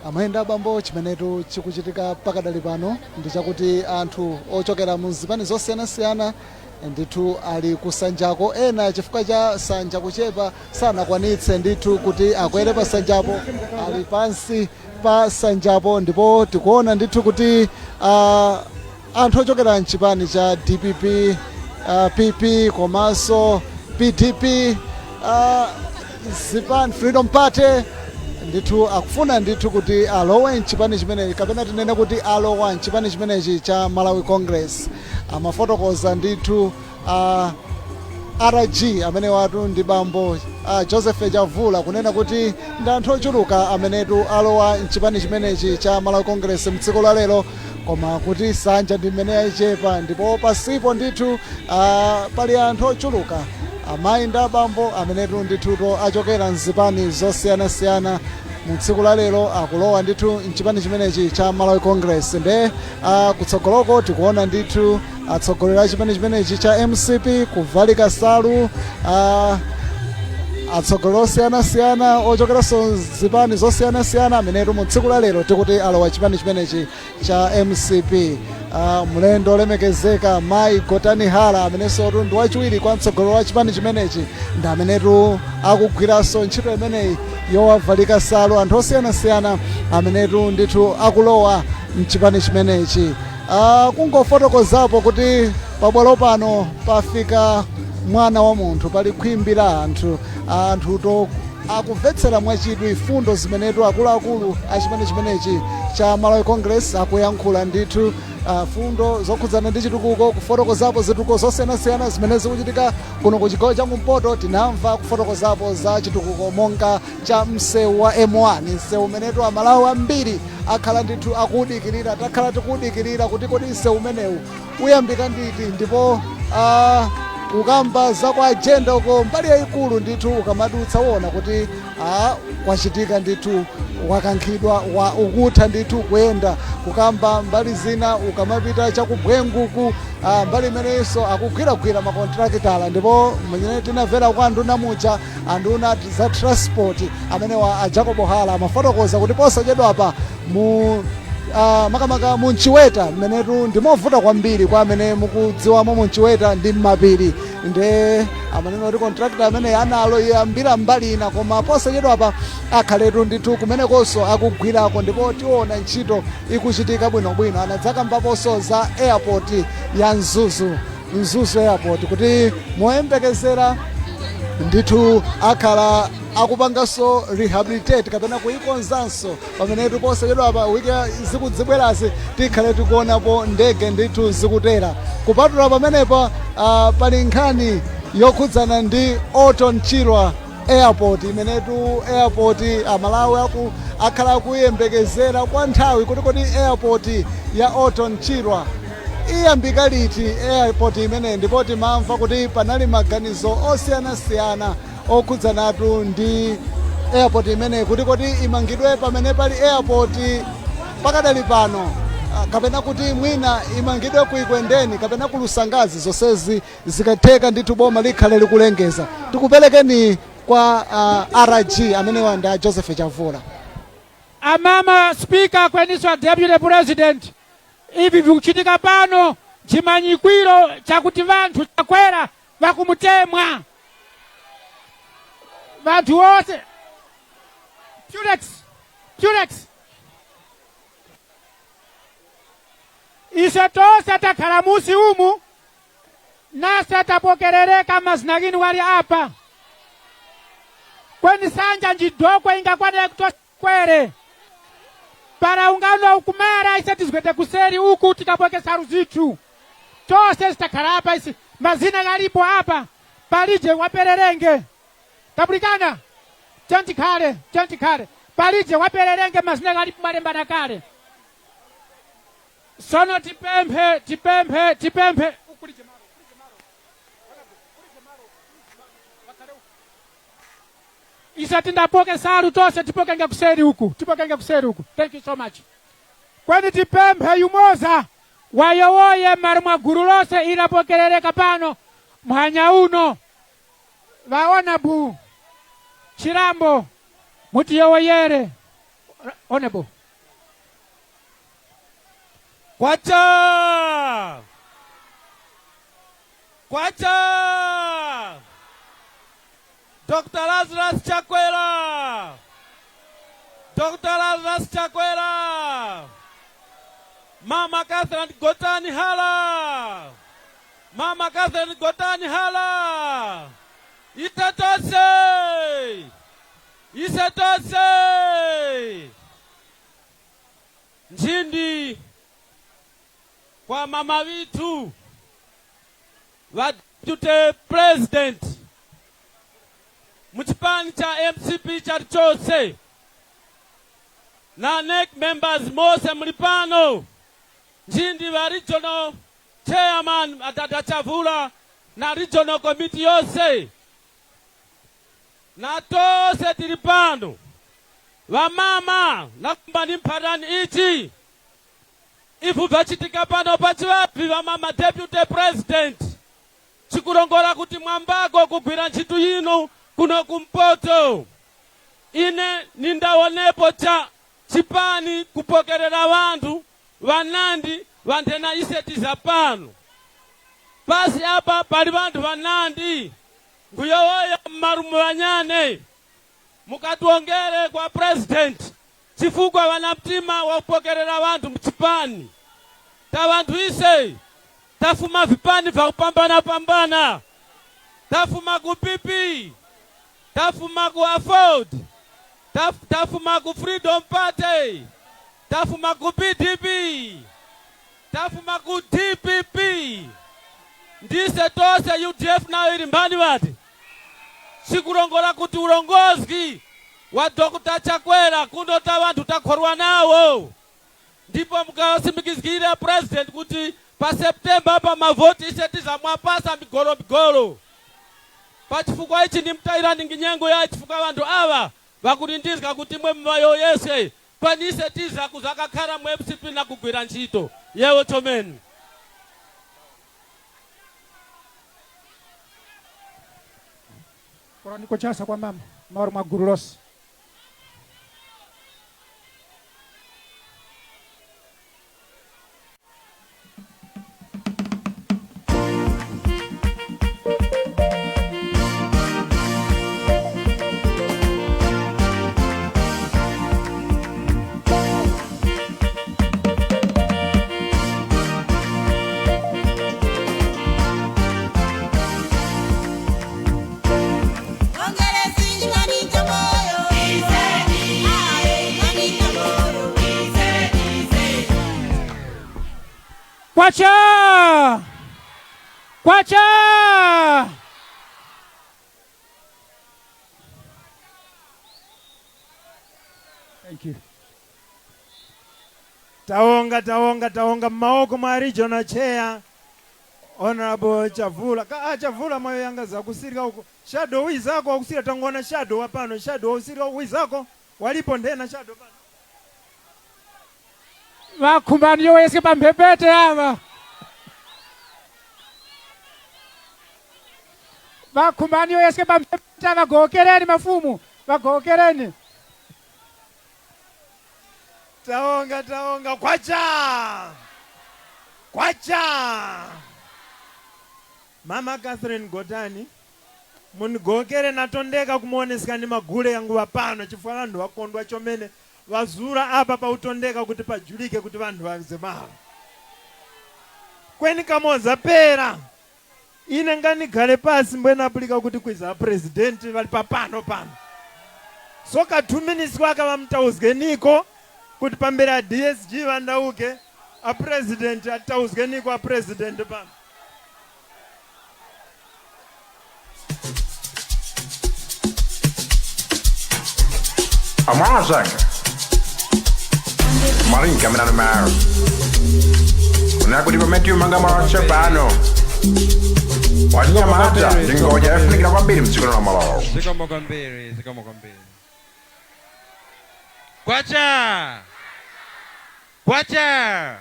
Amayenda bambo chimenetu chikuchitika pakadali pano ndi chakuti anthu ochokera mu zipani zosiyanasiyana ndithu ali kusanjako, ena chifukwa cha sanja kuchepa sanakwanitse ndithu kuti akwere pa sanjapo, ali pansi pa sanjapo, ndipo tikuona ndithu kuti anthu ochokera mchipani cha DPP, PP komanso PDP, Zipani Freedom Party ndithu akufuna ndithu kuti alowe mchipani chimenechi, kapena tinene kuti alowa mchipani chimenechi cha Malawi Congress. Amafotokoza ndithu RG amene watu ndi bambo Joseph Chavula kunena kuti ndi anthu ochuluka amenetu alowa mchipani chimenechi cha Malawi Congress mdziko la lero, koma kuti sanja ndi mmene yachepa, ndipo pasipo ndithu pali anthu ochuluka amayi ndi abambo amenetu ndithuto achokera mzipani zosiyanasiyana mu tsiku la lero akulowa ndithu mchipani chimenechi cha Malawi Congress. Nde kutsogoloko tikuona ndithu atsogoleri a chipani chimenechi cha MCP kuvalika salu, atsogoleri osiyanasiyana ochokeranso zipani zosiyanasiyana amenetu mu tsiku la lero tikuti alowa chipani chimenechi cha MCP. Mlendo olemekezeka Mayi Kotani Hala amenenso ndi wachiwiri kwa mtsogoleri wa chipani chimenechi, ndi amenetu akugwiranso ntchito imeneyi yowavalika salu anthu osiyanasiyana amenetu ndithu akulowa mchipani chimenechi. Kungofotokozapo kuti pabwalo pano pafika mwana wa munthu, pali khwimbi la anthuto akumvetsera mwachidwi fundo zimenetu akuluakulu a chipani chimenechi cha Malawi Congress akuyankhula ndithu fundo zokhudzana ndi chitukuko, kufotokozapo zitukuko zosiyanasiyana zimene zikuchitika kuno ku chigawo chakumpoto. Tinamva kufotokozapo za chitukuko monga cha msewu wa M1, msewu umenetu amalawi ambiri akhala ndithu akudikirira, takhala tikudikirira kuti kodi msewu umenewu uyambika nditi, ndipo ukamba za kwa agenda uko mbali yayikulu ndithu ukamadutsa wona kuti kwachitika ndithu wakankhidwa wa ukutha ndithu kuyenda, kukamba mbali zina ukamapita chakubwenguku mbali imeneyinso akugwiragwira makontrakitala. Ndipo mwenye tinamvera kwa anduna muja, anduna za transport amene wa Jacob Hala amafotokoza kuti posachedwa apa mu makamaka munchiweta mmenetu ndimovuta kwambiri kwa amene mukudziwamo munchiweta ndi mmapiri, nde amanena kuti contractor amene analo yambira mbali ina, koma posachedwa apa akhaletu ndithu kumenekonso akugwirako, ndipo tiona ntchito ikuchitika bwinobwino. Anadzakambaponso za airport ya Mzuzu airport kuti moyembekezera ndithu akhala akupanganso rehabilitate kapena kuikonzanso pamenetu posachedwa apa wiki zikudzibwerazi tikhale tikuonapo ndege ndithu zikutera. Kupatula pamenepa pali nkhani yokhudzana ndi Orton Chirwa airport, imenetu airport amalawi akhala akuyembekezera kwa nthawi kuti kodi airport ya Orton Chirwa iyambika liti airport imene, ndipo timamva kuti panali maganizo osiyanasiyana okhudzanatu ndi airport imene kuti kodi imangidwe pamene pali airport pakadali pano, kapena kuti mwina imangidwe kuikwendeni kapena kulusangazi, zonsezi zikatheka ndithu boma likhale likulengeza. Tikuperekeni kwa RG amene wanda Joseph Chavula. Amama Speaker kweniswa Deputy President, ivi vikuchitika pano chimanyikwiro chakuti vanthu chakwera vakumutemwa vanthu wose Purex ise tose takhala musi umu nase tapokerereka mazinakini wali apa kweni sanja njidokwe ingakwanire kutokwere para ungano ukumara ise tizwete kuseri uku tikapokesa ruzithu tose zitakhala apa isi mazina yalipo apa palije wapererenge tabulikana chantikhale palije wapererenge mazina yalipo malembana kale. Sono tipemphe isa tindapoke salu tose tipokenge kuseri uku. Thank you so much. Kweni tipemphe yumoza wayowoye mari mwaguru lose inapokerereka pano mhanya uno vaona bu Chirambo muti yowoyere onebo Kwacha Dr. Lazarus Chakwera Mama Catherine Gotani Hala Isetose Njindi kwa mama vitu wa Deputy President muchipani cha MCP cha chose na NEC members mose mlipano Njindi wa regional chairman Adada Chavula na regional committee yose na tose tilipano wa mama na kumbani mpadani ichi ifu vachitika pano pachiwapi wa mama Deputy President chikurongola kuti mwambako kugwira ntchito yino kuno kumpoto ine nindaonepo cha chipani kupokerera vantu vanandi vantena isetiza pano pasi apa pali vantu vanandi nguyowoyo mmarumu vanyane mukatuongere kwa president chifukwa vanamtima wakupokerera vantu mchipani ta vantu ise tafuma vipani vya kupambana tafuma ku PP tafuma ku Afford tafuma ku Freedom Party tafuma ku PDP tafuma ku DPP ndise tose UDF nayo ili mbani bati sikulongola kuti ulongozi wa Dr. Chakwera kundota bantu takhorwa nawo ndipo mkawasimikizikira president kuti pa September pa mavoti isetiza mwapasa migolo pachifukwa ichi ndi mtairani nginyengo ya chifukwa bantu ava bakulindizika kuti mwe mmayo yese panise tiza kuzakakhala mwe msipina kugwira ntchito yewo chomeni. Kora niko chasa kwa mama maoro maguru losi. Kwacha! Kwacha! Thank you. Taonga maoko mwa regional chair Honorable Chavula. Chavula moyo yanga za kusirika huko. Shadow wizako wa kusira tangona shadow hapano. Shadow wa kusirika wizako walipo ndena shadow hapano. Wakumbani yo eske pampepete ama. Wakumbani yo eske pampepete wagokereni mafumu. Wagokereni. Taonga kwacha Mama Catherine Gotani munigokere natondeka kumuoneseka ni magule yangu wapano chifukwa vanhu vakondwa chomene vazura apa pautondeka kuti pajulike kuti vanhu vaze mawa kweni kamoza pera ine nganigare pasi mbwenapulika kuti kwiza president vali papano pano soka 2 minutes kwakava mutauzgeniko kuti pamberi a DSG vandauke a president atauzgeniko a president pano Amazing. Marin kamera numero. Unako metti manga marcia pano. Wajia mata, jingoja fligra kwambiri mtsiko na malo. Zikomo kwambiri. Kwacha.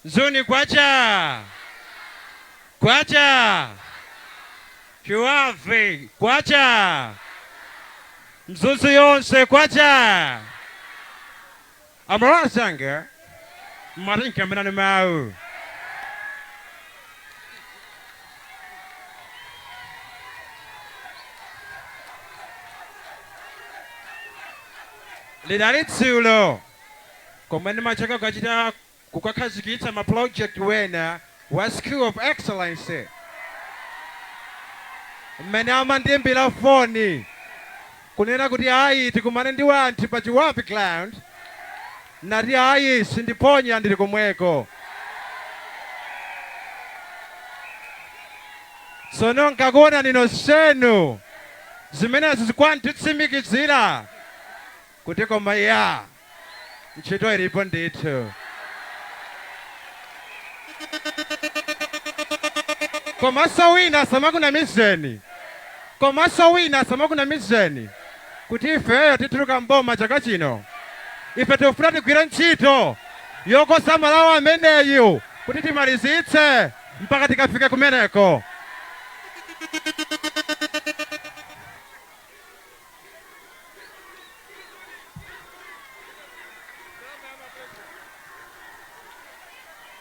Zuni kwacha. Chiwavi kwacha. Mzuzu yonse kwacha. Amrazanga. Marin kamera numero. Lidaritsulo. Komende machaka kachita kukakazikitsa ma project wena wa School of Excellence. Menama ndimbila foni. Kunena kuti ayi tikumane ndi wanthu pa Chiwavi ground. Nati ayi sindiponya ndili komweko. Sono nkakona nino senu. Zimenezo zikwantitsimikizira. Kuti koma ya. Ntchito ilipo ndithu. Komanso wina samakuna mizeni. Kuti ifeyo tituluka mboma chaka chino. Ife tifuna tigwire ntchito yokosa malawo ameneyu kuti timalizitse mpaka tikafike kumeneko.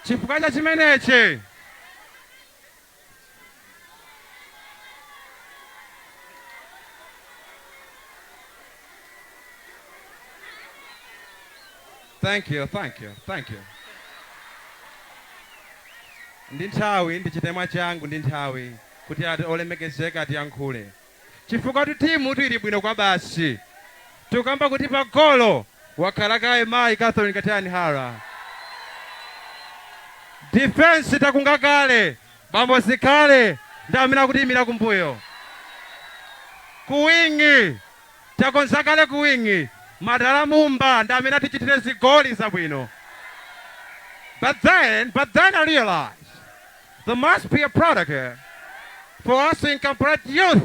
Chifukwa cha chimenechi Thank you. Ndi nthawi ndi chitemwa changu ndi nthawi kuti olemekezeka atiyankhule. Chifukwa kuti timu ili bwino kwa basi. Tukamba kuti pagolo wakhala kaye mayi Catherine Katani Hara. defense takunga kale bambo sikale ndamina kutimira kumbuyo kuwingi takonza kale kuwingi madala mumba ndamina tichitire zigoli zabwino. But then I realized there must be a product here for us to incorporate youth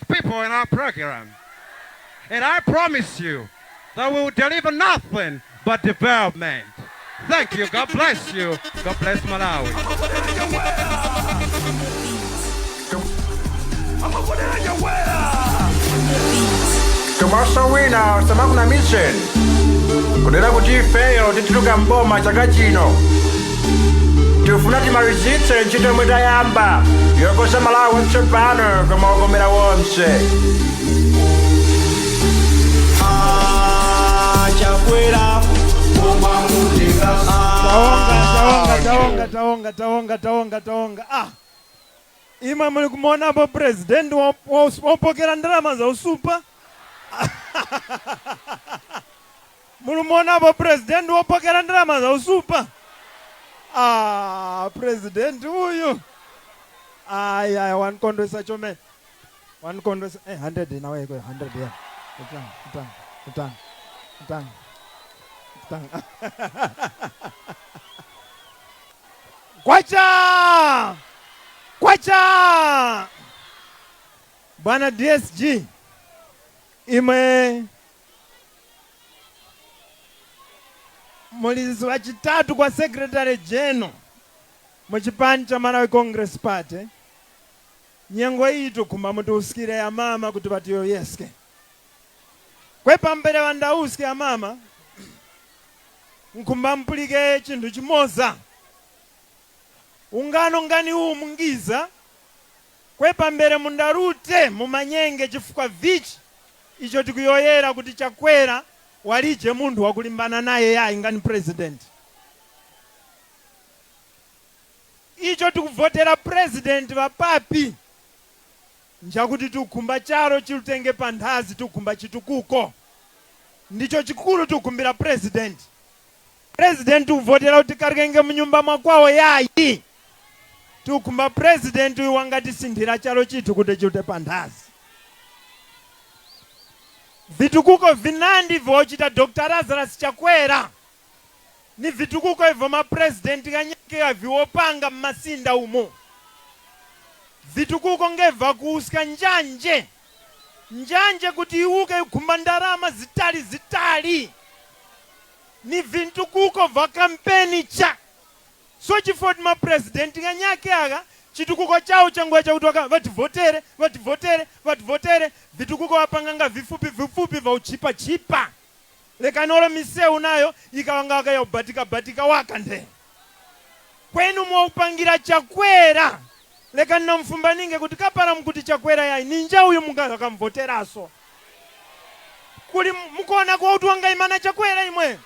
people in our program. And I promise you that we will deliver nothing but development. Thank you. God bless you. God bless Malawi. Tomaso wina samaku na mission kudera kuti ifeyo tituluka mboma chaka chino tifuna timalizitse ntchito yomwe tayamba yokosa Malawi watsopano kumaokomera wonse. Chakwera bomba mutenga taonga imwe muli kumuonapo president wopokera ndalama za usupa muli muonapo president wopokera ndalama za usupa. President uyu aya wankondwesa chomene wankondwesa 100 nawe 100 ya utang kwacha bwana DSG imwe mulizi wachitatu kwa secretary general muchipani cha Malawi Congress Party nyengo ito kuma mutiusikire ya mama kuti patiyoyeske kwepa mbere wandauske ya mama nkumba mpulike chintu chimoza ungano ngani huu mungiza kwepa mbere mundarute mumanyenge chifukwa vichi icho tikuyoyera kuti Chakwera walije mundu wakulimbana naye ya ingani president. Icho tikuvotera president wa papi njakuti tukumba charo chilutenge panthazi tukumba chitukuko ndicho chikulu tukumbira president. President uvotera kuti karikenge mnyumba mwakwawo yayi tukumba president wangati sindira charo chitu kuti chilute panthazi. Vitukuko vinandi vochita Dr. Lazarus Chakwera ni vitukuko hivyo mapresidenti kanyake viwopanga mmasinda umo. Vitukuko ngeva kuusika njanje kuti iuke kumba ndarama zitali ni vitukuko va kampeni cha so chifoti mapresidenti kanyake aga chitukuko chao changu cha kutoka vativotere vitukuko wapanganga vifupi va uchipa lekanolo miseu nayo ikawangaka ya batika wakande kwenu mwaupangira Chakwera lekana mfumbaninge kuti kapara mkuti Chakwera yayi ninja uyu mungaga kamvoteraso kuli mukona kwa utuwanga imana Chakwera imwe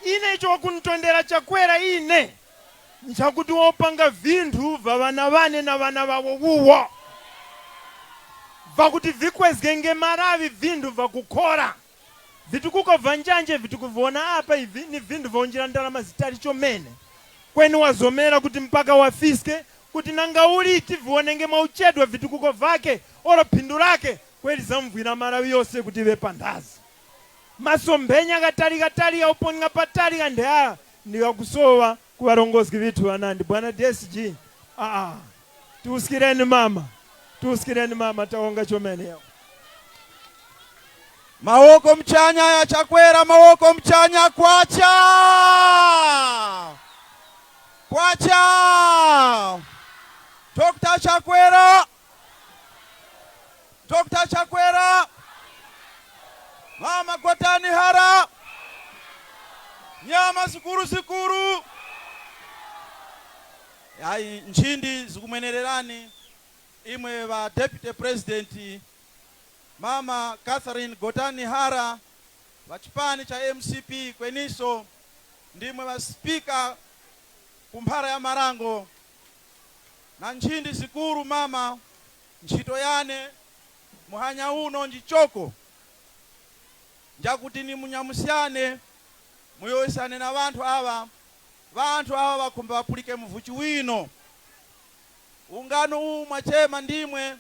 ine icho wakuntondera Chakwera ine nchakuti wopanga vindu va vana vane na vana vavo wuwo vakuti vikwezgenge maravi vindu vakukora vitukuko vanjanje vitukuvona apa hivi ni vindu vaunjira ndalama zitali chomene kwenu wazomera kuti mpaka wafiske kuti nanga uliti vionenge mauchedwa vitukuko vake oro phindu lake kweli zamvwira maravi yose kuti ive panthazi masombenya katali ya uponinga patali kande aya ndiyo kusowa kuwarongozi vitu wanandi bwana DSG tuusikireni mama taonga chomene yao. Mawoko mchanya ya Chakwera, mawoko mchanya kwacha Dr. Chakwera Mama Gotani Hara nyama sikuru yayi nchindi zikumwenererani imwe va deputy president Mama Catherine Gotani Hara vachipani cha MCP kweniso ndimwe va speaker kumphara ya Marango na nchindi zikuru mama nchito yane muhanya uno njichoko njakuti ni munyamusyane muyoyesane na vantu ava Vantu ava vakhumba vapulike muvuchi wino. Ungano huu mwachema ndimwe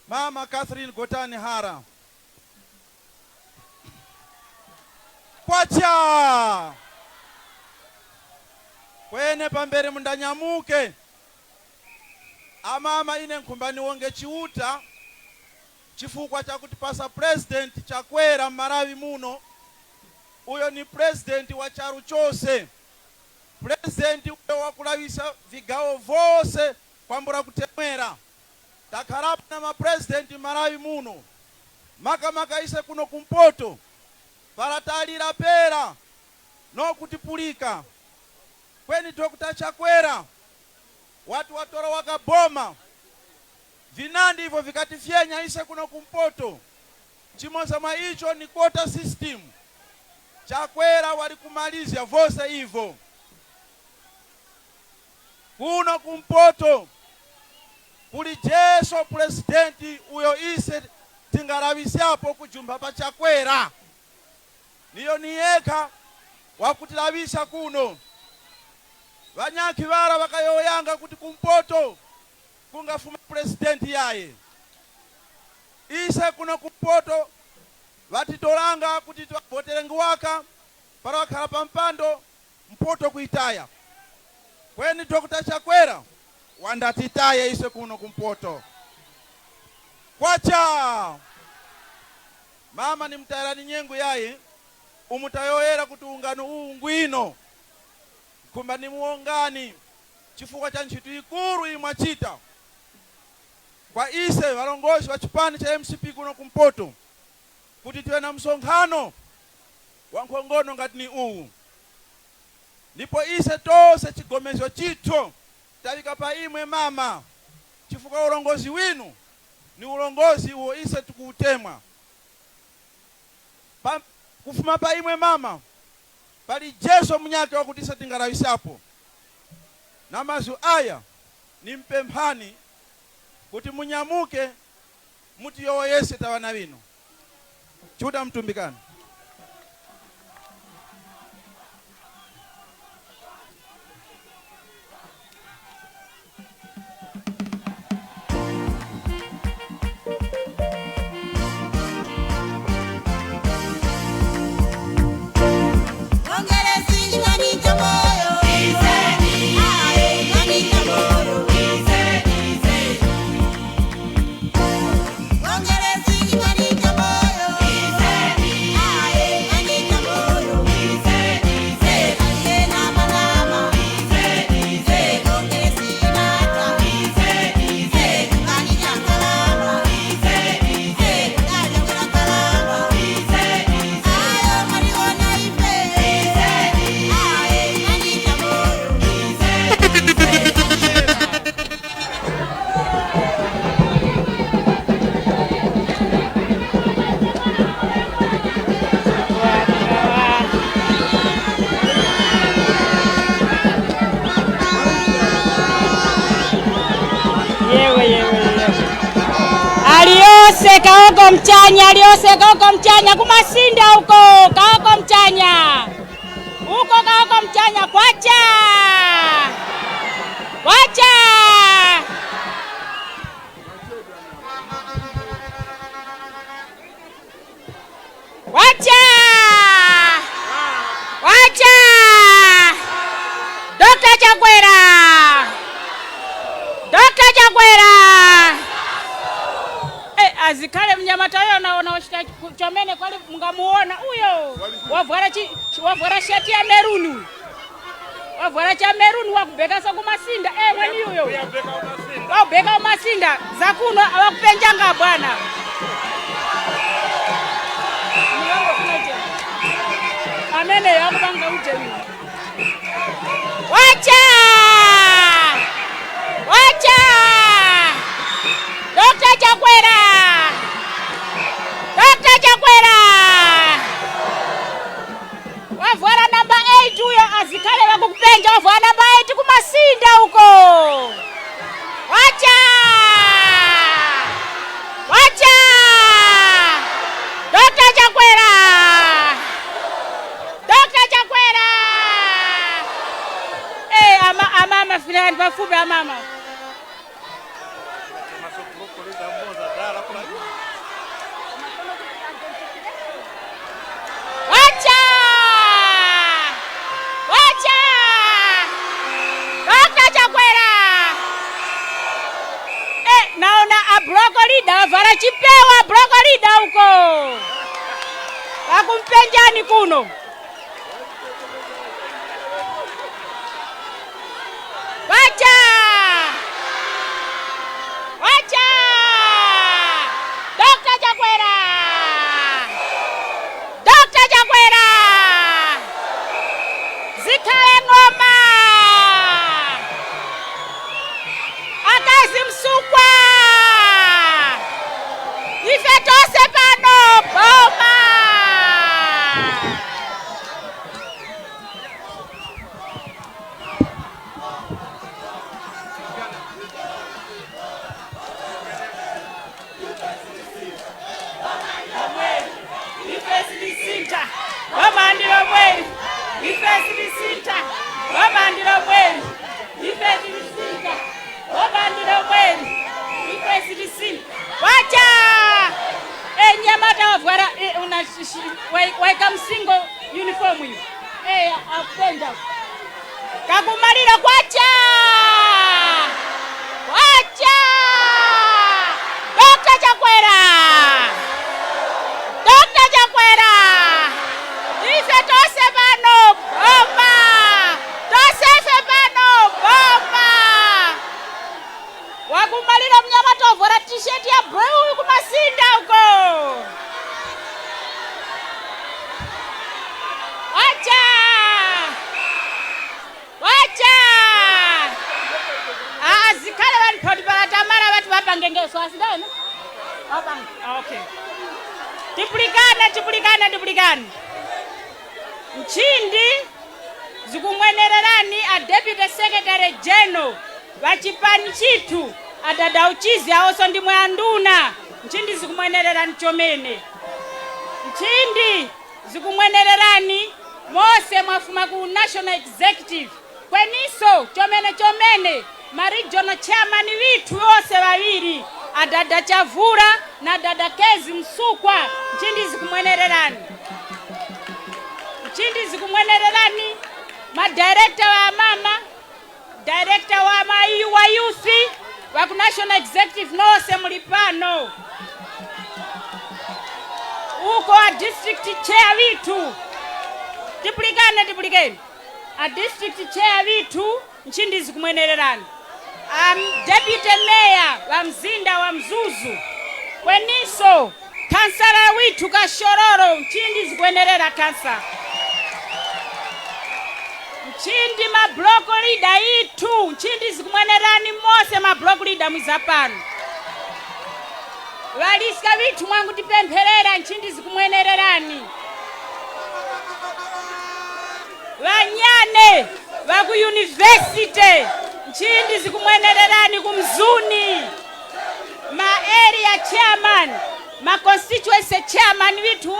Mama Catherine Gotani Hara. Kwacha kwene pambere mundanyamuke amama ine nkumbani wonge chiuta chifukwa chakuti pasa president chakwera Malawi muno. Uyo ni president wa charu chose, president uyo wakulawisa vigawo vose kwambura kutemwera. Takharapa na mapresident Malawi muno maka ise kuno kumpoto paratalira pera no kutipulika kweni Dr. Chakwera watu watoro wakaboma vinandi hivyo vikatifyenya ise kuno kumpoto. Chimoza mwa icho ni quota system. Chakwera walikumalizia vose hivyo kuno kumpoto kuli jeso presidenti uyo ise tingaravisiapo kujumba pa Chakwera. Niyo niyeka wakutilavisa kuno. Vanyaki vara wakayoyanga kuti kumpoto kungafuma presidenti yaye. Ise kuno kumpoto vatitolanga kuti twaboterengi waka para wakhala pampando mpoto kuitaya. Kweni Dr. Chakwera wandatitaye ise kuno kumpoto. Kwacha mama ni mtairani nyengu yaye umutayoyera kuti ungano huu ngwino kumba ni muongani chifukwa cha ntchitu ikuru imwachita kwa ise valongozi wa chipani cha MCP kuno kumpoto kuti tiwe na msonkhano wa nkhongono ngati ni uwu. Ndipo ise tose chigomezo chito tavika pa imwe mama chifukwa ulongozi winu ni ulongozi uwo ise tukuutemwa. Kufuma pa imwe mama pali jeso mnyake wakuti ise tingarawisapo. Na mazu aya ni mpemphani kuti munyamuke muti yowo yese tawana wino. Chuta mtumbikani. Aliose kaoko mchanya, aliose kaoko mchanya kumasinda huko, kaoko mchanya huko, kaoko mchanya. Kwacha kwacha kwacha kwacha. Dr. Chakwera, Dr. Chakwera azikale mnyamata yo naona washita chomene kwali mungamuona huyo wavwara shati ya merunu, wavwara cha merunu wakubeka sa kumasinda mwani huyo wabeka umasinda zakuno awakupenjanga bwana. Amene yakubanga uteni. Wacha wacha Dr. Chakwera, Dr. Chakwera wavwara namba 8 huyo azikale wakukupenja, wavwara namba 8 kumasinda huko. Wacha wacha Dr. Chakwera, Dr. Chakwera. ya mama. Wacha! Wacha! Dr. Chakwera! Naona a brocolida vara chipewa brocolida huko. Akumpenjani kuno. Wacha! Wacha! Dr. Chakwera! Dr. Chakwera! Zikae ngoma! Akazi Msukwa! Ife tose pano boma! Wamandiro mweri, ifesi visita. Wamandiro mweri, ifesi visita. Wamandiro mweri, ifesi visita. Wacha! Nyamata wavwara waika msingo uniform hiyo. Apenda. Kakumalira kwacha! Wacha! Dr. Chakwera! Dr. Chakwera! Ife tose pano boma! Tose pano boma! Wakumalira Mnyamata wavwara t-shirt ya blue kumasinda huko! Wacha! Wacha! Zikale wani podi baratamara watu wapangenge swasi no? Okay. Tipulikane. Nchindi zikumwenererani a Deputy Secretary General wachipani chitu adada uchizi aoso ndimwe anduna. Nchindi zikumwenererani chomene. Nchindi zikumwenererani mose mwafuma ku National Executive. Kweniso chomene ma regional chairman witu wose wawiri adada Chavura na dada Kezi Msukwa. Nchindi zikumwenererani ma director wa mama, director wa youth wa ku National Executive nose mulipano. Uko a district chair witu. Tipulikane. A district chair witu nchindi zikumwenererani. Deputy Mayor wa Mzinda wa Mzuzu. Kweniso kansala witu Kashororo nchindi zikwenerera kansa. Nchindi ma block leader itu nchindi zikumwenerani mose ma block leader mwizapano. Walisika witu mwangu tipempherera nchindi zikumwenererani. Wanyane waku university nchindi zikumwenererani kumzuni. Ma area chairman, ma constituency chairman witu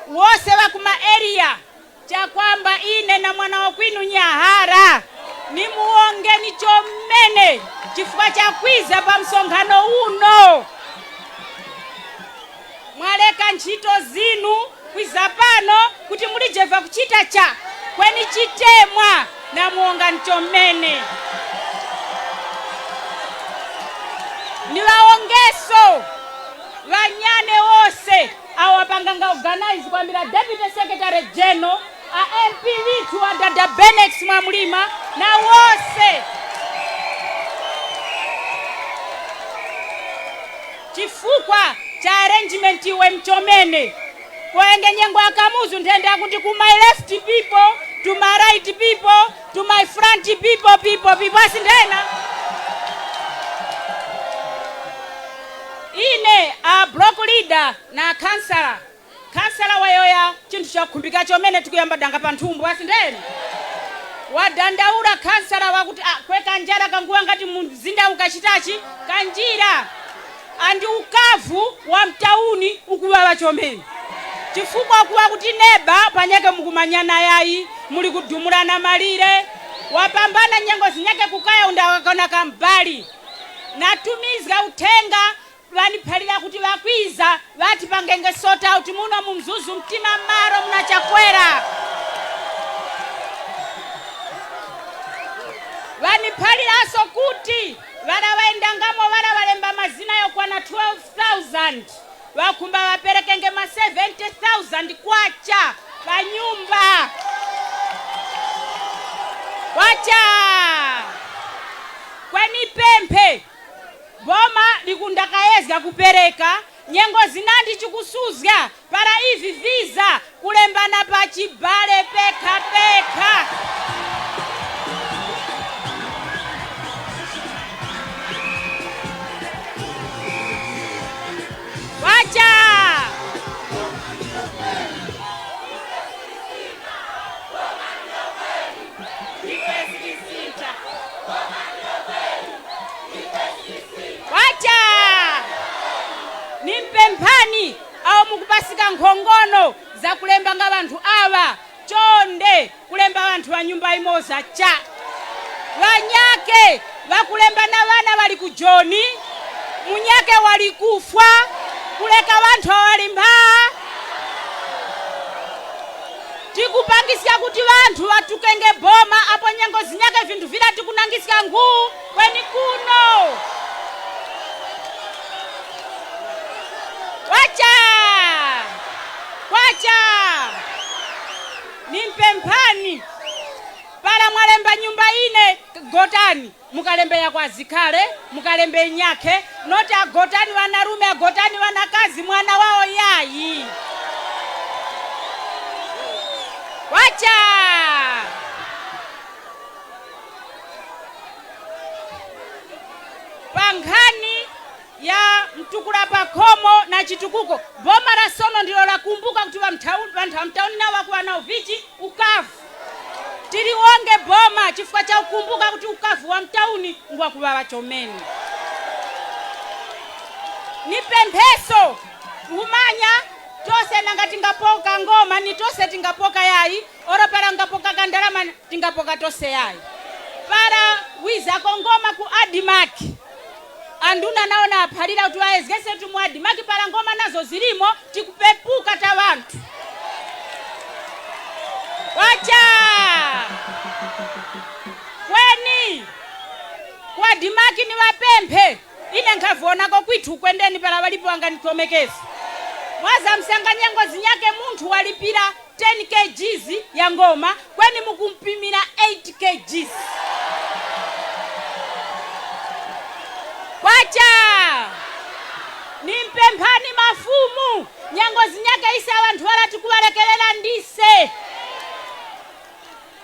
wose waku ma area cha kwamba ine na mwana wa kwinu Nyahara ni muonge ni chomene chifukwa cha kwiza pa msonkhano uno. Mwaleka nchito zinu kwiza pano kuti mulijeva kuchita cha kweni chitemwa na muonga nchomene. Ni waongeso wanyane wose awapanganga organize kwa mbira Deputy Secretary General a MP witu wa dada Benex Mwamulima na wose chifukwa cha arrangement iwe mchomene kwenge nyengo akamuzu ndenda kuti ku my left people, to my right people, to my front people asindena. Ine a block leader na kansala wayoya chintu cha kumbika chomene tikuyamba danga panthumbu asindena. Wadandaura kansala wakuti kweka njala kanguwa ngati mzinda ukachitachi kanjira andi ukavu wa mtauni ukuwawa chomene. Chifukwa kuwa kuti neba panyake mukumanyana yayi muli kudumulana malire wapambana nyengo zinyake kukaya undawakona kambali natumizga utenga vaniphalira kuti vakwiza vati pangenge sort out muno mumzuzu mtima maro muna Chakwera vaniphaliraso kuti vana vaendangamo vana valemba mazina yokwana 12,000 vakumba vaperekenge ma 70,000 kwacha panyumba kwacha kwani pemphe boma likundakayezga kupereka nyengo zinandi chikusuzga para ivi visa kulembana pa chibale pekha pekha wacha wacha nimpemphani au mukupasika nkhongono za kulemba nga vanthu ava chonde kulemba vanthu wa nyumba imoza cha vanyake vakulemba na vana vali ku Joni munyake wali kufwa kuleka vanthu awalimba tikupangisya kuti vanthu vatukenge boma apo nyengo zinyake vinthu vila tikunangisya nguu kweni kuno wacha nimpemphani para mwalemba nyumba ine Gotani mukalembe ya kwa Zikale mukalembe Nyake noti agotani wanarume agotani wanakazi mwana wao yayi wacha pankhani ya Mtukula Pakhomo na Chitukuko boma la Sono ndilo lakumbuka kuti vanthu amtauni nawo wakuwa nawo vichi ukavu tiliwonge boma chifukwa cha ukumbuka kuti ukavu wa mtauni ngwakuva vachomeni nipempheso umanya tose nanga tingapoka ngoma ni tose tingapoka yayi oro para ngapoka kandalama tingapoka tose yayi para wizako ngoma ku Adimaki anduna naona aphalira kuti waezgese tumu Adimaki para ngoma nazo zilimo tikupepuka ta vanthu wacha kweni kwa Adimaki ni wapemphe ine nkhavonako kwithu kwendeni para valipo wanganitomekeza mwaza msanga nyengo zinyake munthu walipira 10 kgs ya ngoma kweni mukumpimira 8 kgs wacha nimpemphani mafumu nyengo zinyake ise vanthu valati kuwalekelela ndise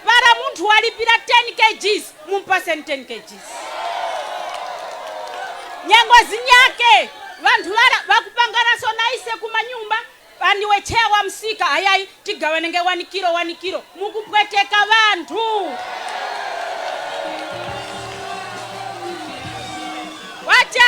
para munthu walipira 10 kgs mumpase 10 kgs nyengo zinyake vanthu vala vakupangana sona ise kumanyumba paniwe chewa msika ayayi tigawanenge 1 kilo mukupweteka vanthu wacha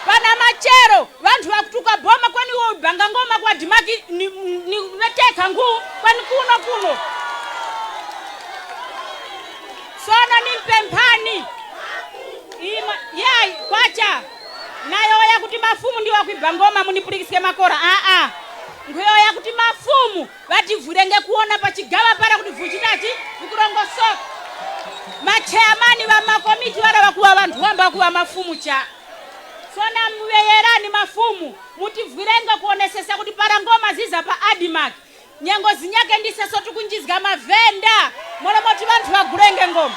pana machero vanthu vakutuka boma kwani wo banga ngoma kwa Adimaki ni veteka nguu kwani kuno Sono nimpemphani yai kwacha nayo ya kuti mafumu ndiwa kuiba ngoma munipulikisike makora nguyo ya kuti mafumu vativulenge kuona pachigawa para kuti vuchitachi vikurongosoka machairmani va makomiti vara vakuva vanthu vamba kuva mafumu cha sona muyeyerani mafumu mutivulenge kuonesesa kuti para ngoma ziza pa Adimaki nyengo zinyake ndiseso tikunjizga mavenda mono moti vanthu vagulenge ngoma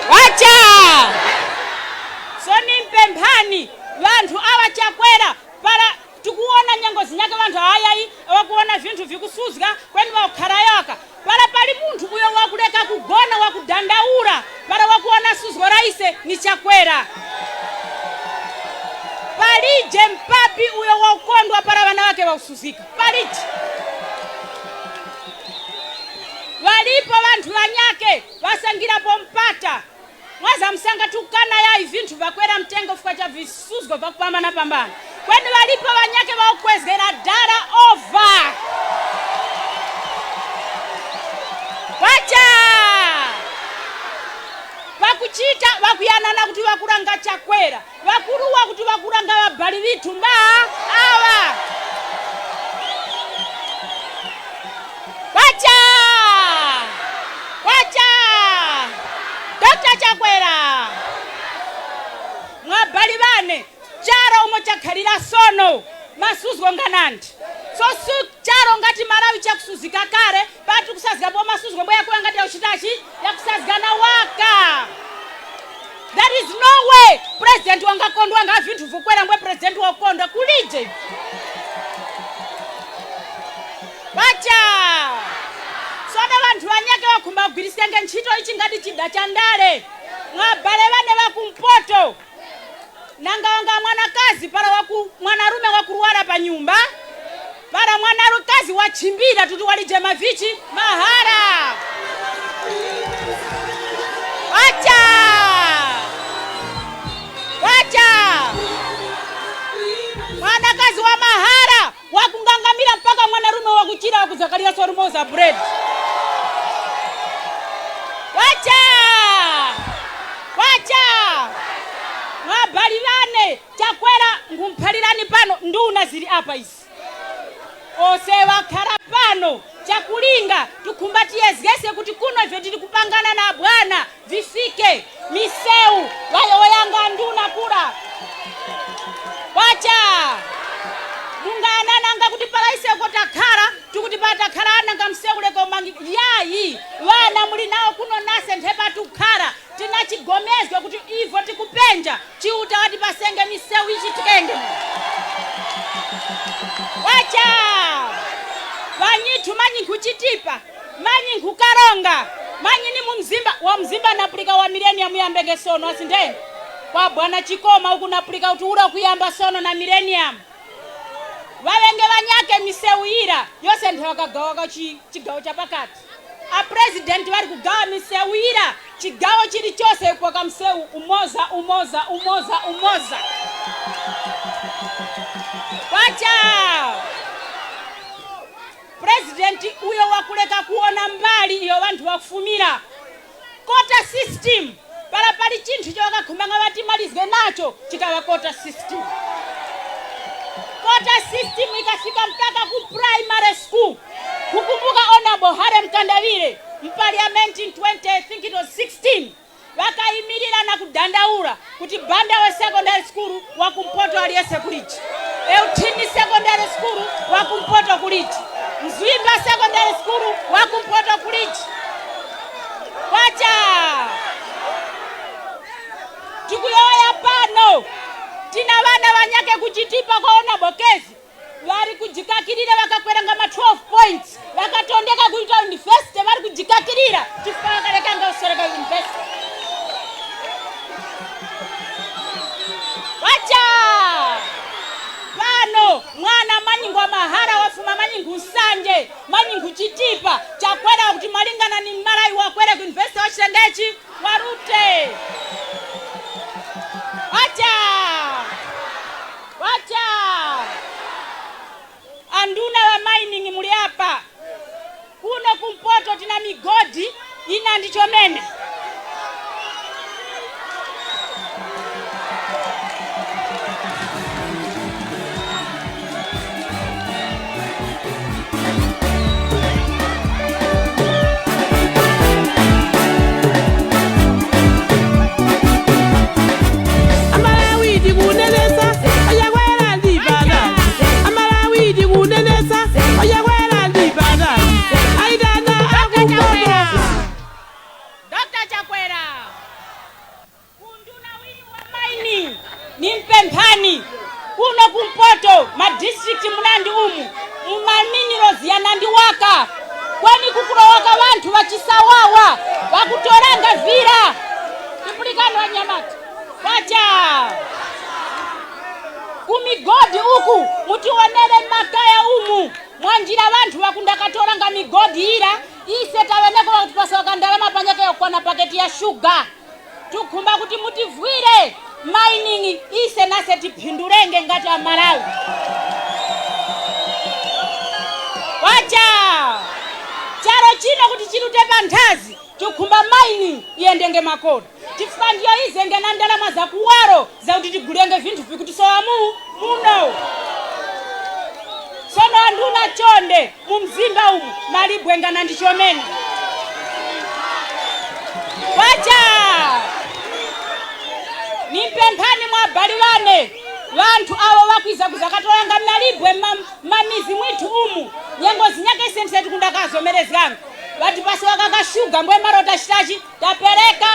wacha so nimpemphani anthu ayayi wakuona vinthu vikusuzika kweni wakukharayoka para pali munthu uyo wakuleka kugona wakudandaura para wakuona suzgo raise ni Chakwera. Palije mpapi uyo wakukondwa para vana wake wakusuzika palije. Walipo vantu vanyake vasangira pompata mwaza msanga tukana ya vintu vakwera mtengo fuka cha visuzgo vakupambana pambana kweni walipo vanyake vakukwezgera dara over. Wacha vakuchita vakuyanana kuti vakuranga Chakwera vakuruwa kuti vakuranga vabhali vitu mba awa. Wacha Dr. Chakwera mwabhali vane charo umo chakhalira sono masuzgo nganandi so charo ngati Malawi chakusuzika kare patu kusazika po masuzgo mboya kwa ngati yauchitachi yakusazika na waka. There is no way president wangakondwa nga vintu vukwera mbwe president wakondwa kulije. Wacha soda vantu vanyake vakumba kugwirisenge ntchito ichi ngati chida cha ndale mwabhale vane vakumpoto nanga wanga mwanakazi para mwanarume wakuruwara pa nyumba para mwanarukazi wachimbira tuti walije mavichi mahara. Wacha mwanakazi wa mahara wakungangamira mpaka mwanarume wakuchira wakuzakaria sorumoza bread. Wacha mwabhali vane Chakwera ngumphalirani pano nduna zili apa isi ose wakhala pano chakulinga tukumbatiye zgese kuti kuno ife tili kupangana na bwana vifike miseu wayoyanga nduna kula. Wacha munganananga kuti palaise kotakhala tukuti patakhala ananga mseuleko mangi yayi wana muli nawo kuno nase nthepa tukhala tinachigomezwe kuti ivo tikupenja chiuta wati pasenge miseu ichi tikenge. Wacha vanyitu manyi nkuchitipa manyi nkukaronga manyi ni mumzimba wa mzimba napulika wa millennium yambenge sono asindeni kwa bwana Chikoma huku napulika utuura kuyamba sono na millennium wawenge wanyake miseuira yose nthawakagawa chigawo cha pakati a president wali kugawa miseuira chigawo chili chose kwa mseu umoza. Wacha president uyo wakuleka kuona mbali iyo vantu wakufumira kota system para pali chinthu chawakakhumanga vati malizwe nacho chikawa kota system. Kota system ikafika mpaka ku primary school. Kukumbuka Honorable Harem Kandawire mparliament in 2016 wakaimirira na kudandaura kuti Banda wa secondary school wakumpoto aliyese kuliti Eutini secondary school wakumpoto kuliti Mzwimba secondary school wakumpoto kuliti. Wacha tukuyoya pano tina vana vanyake kuchitipa kwa Honorable vari kujikakirira vakakweranga ma 12 points vakatondeka kuita university vari kujikakirira tifakarekanga usoreka university. Wacha pano mwana manyingwa mahara wafuma manyingu nsanje manyingu chitipa Chakwera kuti malingana ni Malawi wakwere ku university wachendechi warute. Wacha anduna wa mining muli hapa kuno kumpoto tina migodi ina ndichomene Dr. ntchito madistrict munandi umu mumaminerals yanandi waka kwani kukulowaka wanthu wachisawawa wakutoranga vira tipulikani wanyamata kwacha kumigodi uku mutionere makaya umu mwanjira wanthu wakundakatoranga migodi ira ise taweneko wakutipasa ndalama panyake yokwana paketi ya shuga tukhumba kuti mutivwire mining ise nase tiphindulenge ngati amalawi wacha charo chino kuti chilute panthazi tukhumba mining iyendenge makoda tifika ndiyo izenge na ndalama zakuwaro zakuti tigulenge vinthu vikutisowa muno sono anduna chonde mumzimba umu malibwenga na ndichomene wacha nimpemphani mwabaliwane vanthu avo vakwiza kuzakatoranga malibwe mamizi mwithu umu nyengo zinyake sentse tikundakazomerezganga vati pasi wakakashuga mbwe marota chitachi tapereka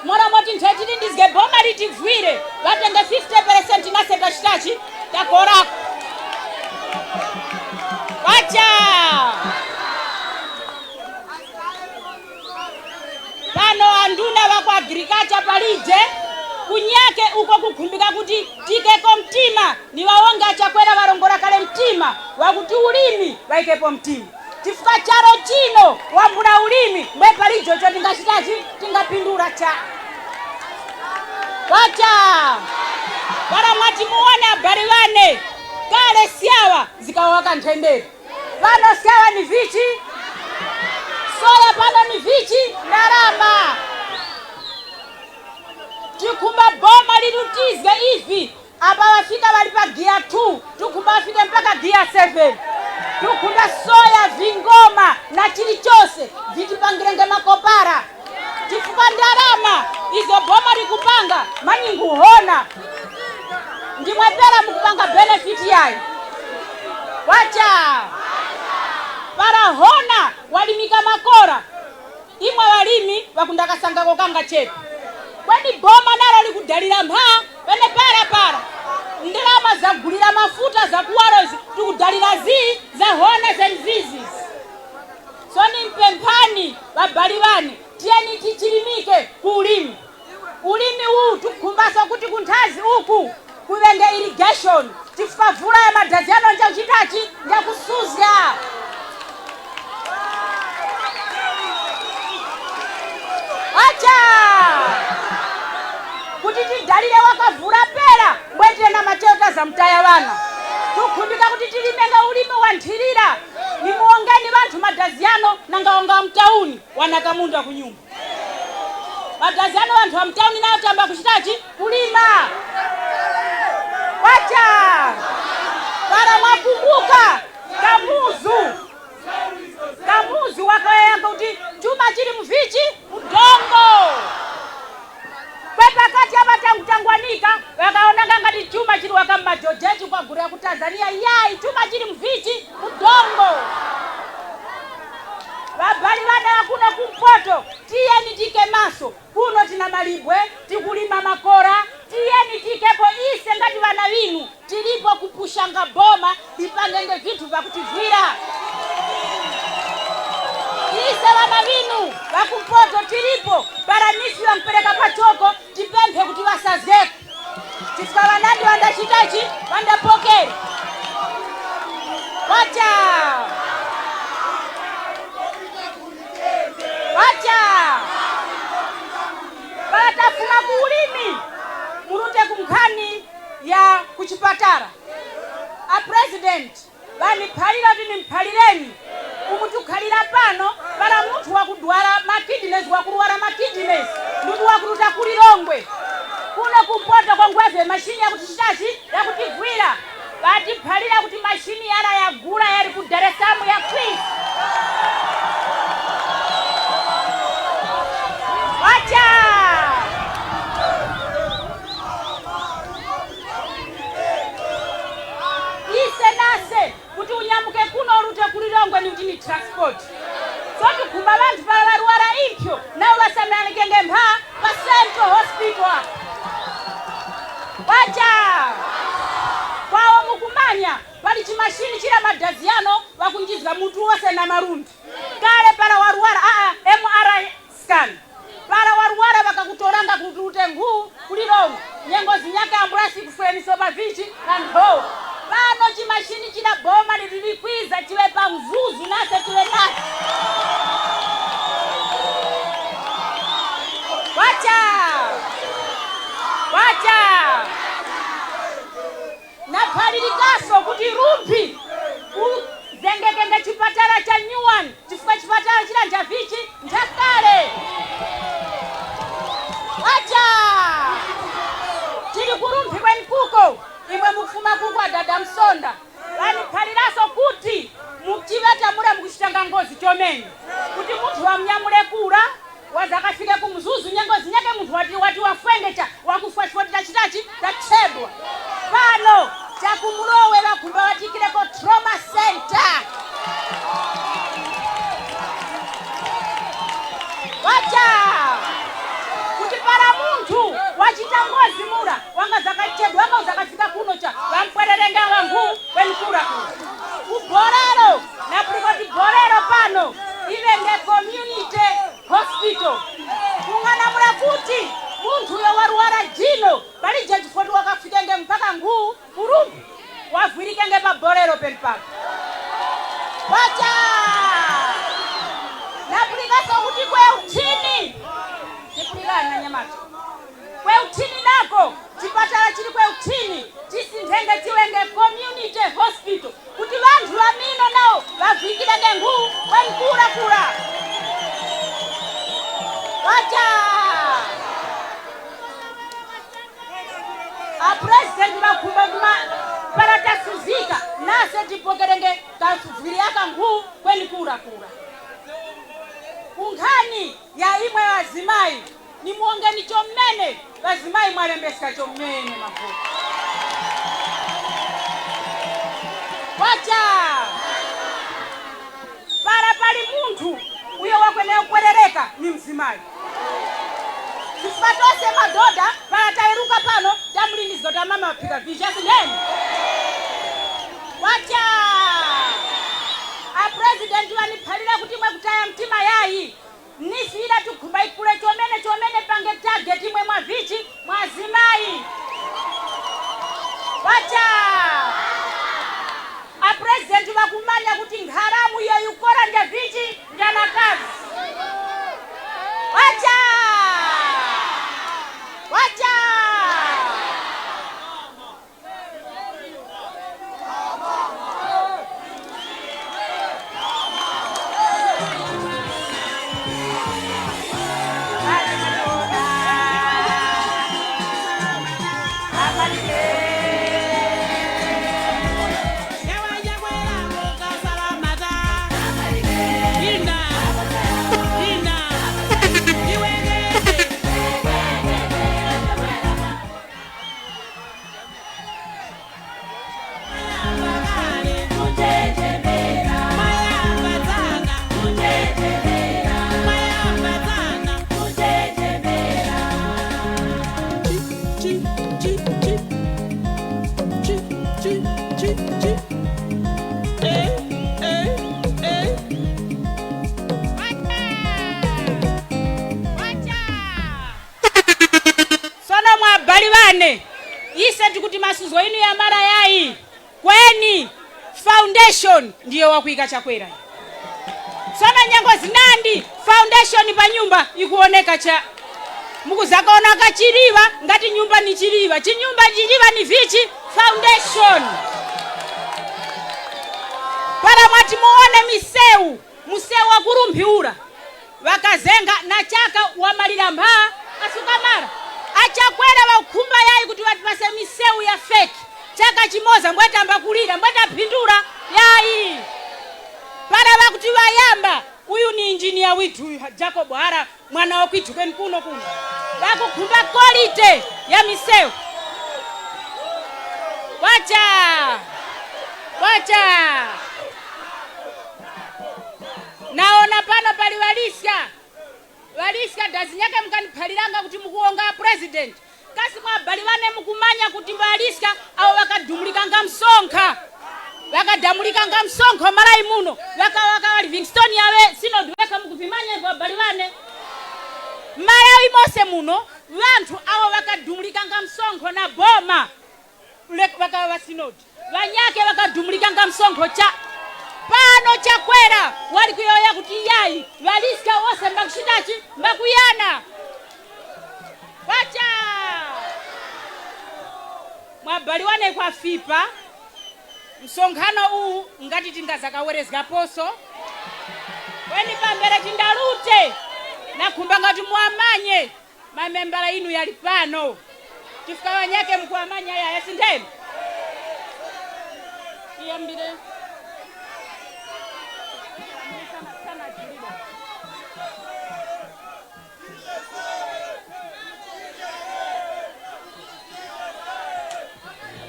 mora moti nthetili ndizge boma litivwire vatenge 50% naseta chitachi takorako wacha pano anduna vako agriculture palije kunyake uko kukhumbika kuti tikeko mtima ni waonge achakwera varongora kale mtima wakuti ulimi waikepo mtima tifika charo chino wambula ulimi mbwe palijo cho tingachitachi tingapindura cha wacha para mwati muone abari wane kale siawa zikawaka ntendere pano siawa ni vichi soya pano ni vichi ndarama tikumba boma lilutizge hivi apa wafika walipa gear 2 tukumba wafike mpaka gear 7 tukunda soya vingoma na chilichose vitipangirenge makopara tifuka ndarama izo boma likupanga manyingu hona ndimwepera mukupanga benefit yayi wacha para hona walimika makora imwe walimi wakundakasanga kokanga chepe kwani boma nalo likudalira mpha pene para ndalama zagulira mafuta zakuwarozi tikudalira za hona and visis so ni mpemphani babaliwani tiyeni tichilimike kuulimi ulimi huu tukumbasa kuti kunthazi uku kuvenge irrigation tifika vula ya madhazi ano nja uchitachi nja kusuzga acha kuti tidalire wakavura pera mbwetire na mateuta za mtaya wana tukhumbika kuti tilimenga ulimi wanthirira nimuongeni vanthu madhazi ano nangaonga mtauni wanakamunda kunyumba madhazi ano vanthu wa mtauni nayo tamba kuchitachi kulima wacha para mwakumbuka kamuzu wakayanga kuti chuma chili mvichi udongo kwepakati apa tangutangwanika wakaonanga ngati chuma chili wakamba jojechi kwa guru ya ku Tanzania yayi chuma chili mvichi udongo vabali vana wakuno kumpoto tiyeni tike maso kuno tina malibwe tikulima makora tiyeni tikepo ise ngati vana vinu tilipo kupushanga boma lipangenge vithu vakutivwira ise vana vinu vakumpoto tilipo paranisi vampereka pachoko tipemphe kuti vasazeke tifika vanandi vandachitachi vandapokera wacha vatafuna kuulimi murute kumkhani ya kuchipatara a president vaniphalira kuti nimphalireni umutukhalira pano para munthu wakudwala makidines wakulwala makidines ndudu wakuruta kulilongwe kuno kumpoto kongweve mashini yakuchichachi yakutivwira vatiphalira kuti mashini yala yagula yali ku Dar es Salaam ya Queen wacha ise nase kuti unyamuke kuno urute kulilongwe ni kuti ni transport so tukhumba vanthu vavarwara impyo nawo vasameanekenge mpha pa Central Hospital wacha kwawo mukuma kumanya pali chimashini chila madaziano wakunjizga mutu wose na marundi kale para waruwara MRI scan para waruwara wakakutoranga kutute nguu kulilongo nyengo zinyake ambulasi kufweni soba vichi kanho pano chimashini chila boma lililikwiza chiwe pa mzuzu nase chiwe nase wacha na palilikaso kuti rumpi zengekenge chipatala cha nyuwani chifukwa chipatala chila njavichi njakale wacha tili kurumpi kweni kuko imwe mufuma kuko adada msonda vani palilaso kuti mukchiveta mule mukuchitanga ngozi chomeni kuti munthu wamnyamule kula wazakafike kumzuzu nyengo zinyake munthu wati wafwengecha wakufwachifotita chitachi tachedwa pano chakumulowe vakumba watikileko trauma center wacha kuti para munthu wachita ngozi mula wanga zakachedwa wanga uzakafika kuno cha vampwererenga wangu wenkura uborero na kulikoti borero pano ive nge community hospital kunganamula kuti munthu uyo waruwara jino pali jejifoti wakafikenge mpaka nguu urumbi wavwirikenge pa borero penipaka wacha napulikaso kuti kwe utini tipulikana nyamata kwe utini nako chipatala chili kwe utini chisintenge chiwenge community hospital kuti vanthu vamino nawo vavwirikenge nguu wenkura wacha a president vakumba kuma paratasuzika nase tipokerenge kasuviriaka nguu kwenikura kunkhani ya imwe wazimai ni muongeni chomene wazimai mwalembesika chomene mafuta wacha para pali munthu uyo wakweneye kwerereka ni mzimai sifatose madoda paratairuka pano tamulinizo tamama wapika vishasi neni wacha a president waniphalira kuti mwe kutaya mtima yayi nisira tukhumba ikule chomene pange target imwe mwa vichi mwazimai wacha a president wakumanya kuti nkharamu yayukora nja vichi njana kazi wacha ise tikuti masuzo inu ya mara yayi kweni foundation ndiyo wakuika chakwera sana nyango zinandi foundation pa nyumba ikuoneka cha mukuzakaona kachiriva ngati nyumba ni chiriva chinyumba chiriva ni vichi foundation para mwati muone museu wa kurumbiura wakazenga na chaka wamalira mbaa asukamara achakwera wakumba yayi kuti watipase miseu ya fake chaka chimoza mbwetamba kulira mbwetapindura yayi para wakuti wayamba uyu ni engineer witu uyu Jacob Hara mwana wakwitu kweni kuno wakukumba quality ya miseu wacha naona pano pali walisya dazinyake mkaniphaliranga kuti mukuonga president kasi mwabali wane mukumanya kuti mbaliska awo wakadumulika nga msonkha wakadamulika nga msonkho malayi muno waka Livingstone yawe sinodi weka mukuvimanya ivo abali wane malawi mose muno wanthu awo wakadumulika nga msonkho na boma waka wa sinodi wanyake wakadumulika nga msonkho cha pano Chakwera wali kuyoya kuti yayi waliska wose mbakushitachi mbakuyana wacha mwabali wane kwa fipa msonkhano huu ngati tingazakawerezga poso weni pambere tindalute nakhumba ngati muamanye mamembala inu yali pano tifika wanyake mkuamanya yaya sindeni iyambire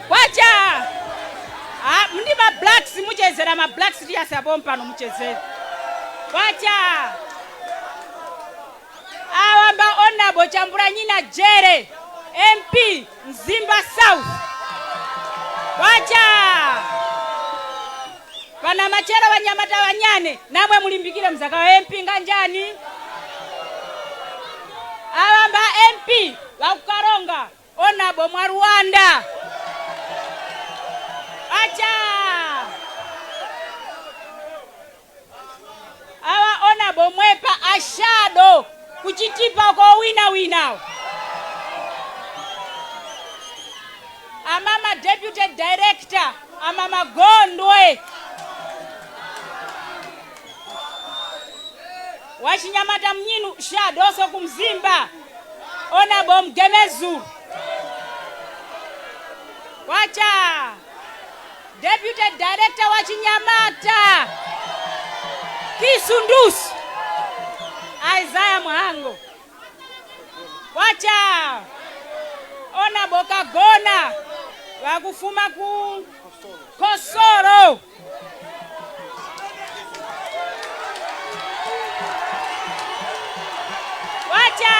wacha ndi ma blacks muchezera ma blacks tiyasabo mpano muchezera wacha awamba onabo chambura nyina jere MP Mzimba South wacha pana machero wanyamata wanyane namwe mulimbikire mzaka wa MP nganjani awamba MP wakukaronga onabo mwa Rwanda acha awa onabo mwepa ashado kuchitipa kwa wina amama deputy director amama Gondwe wachinyamata mnyinu shadoso kumzimba onabo Mgemezu wacha deputy director wa Chinyamata Kisundusi Isaiah Mhango wacha ona boka gona wakufuma ku Kosoro wacha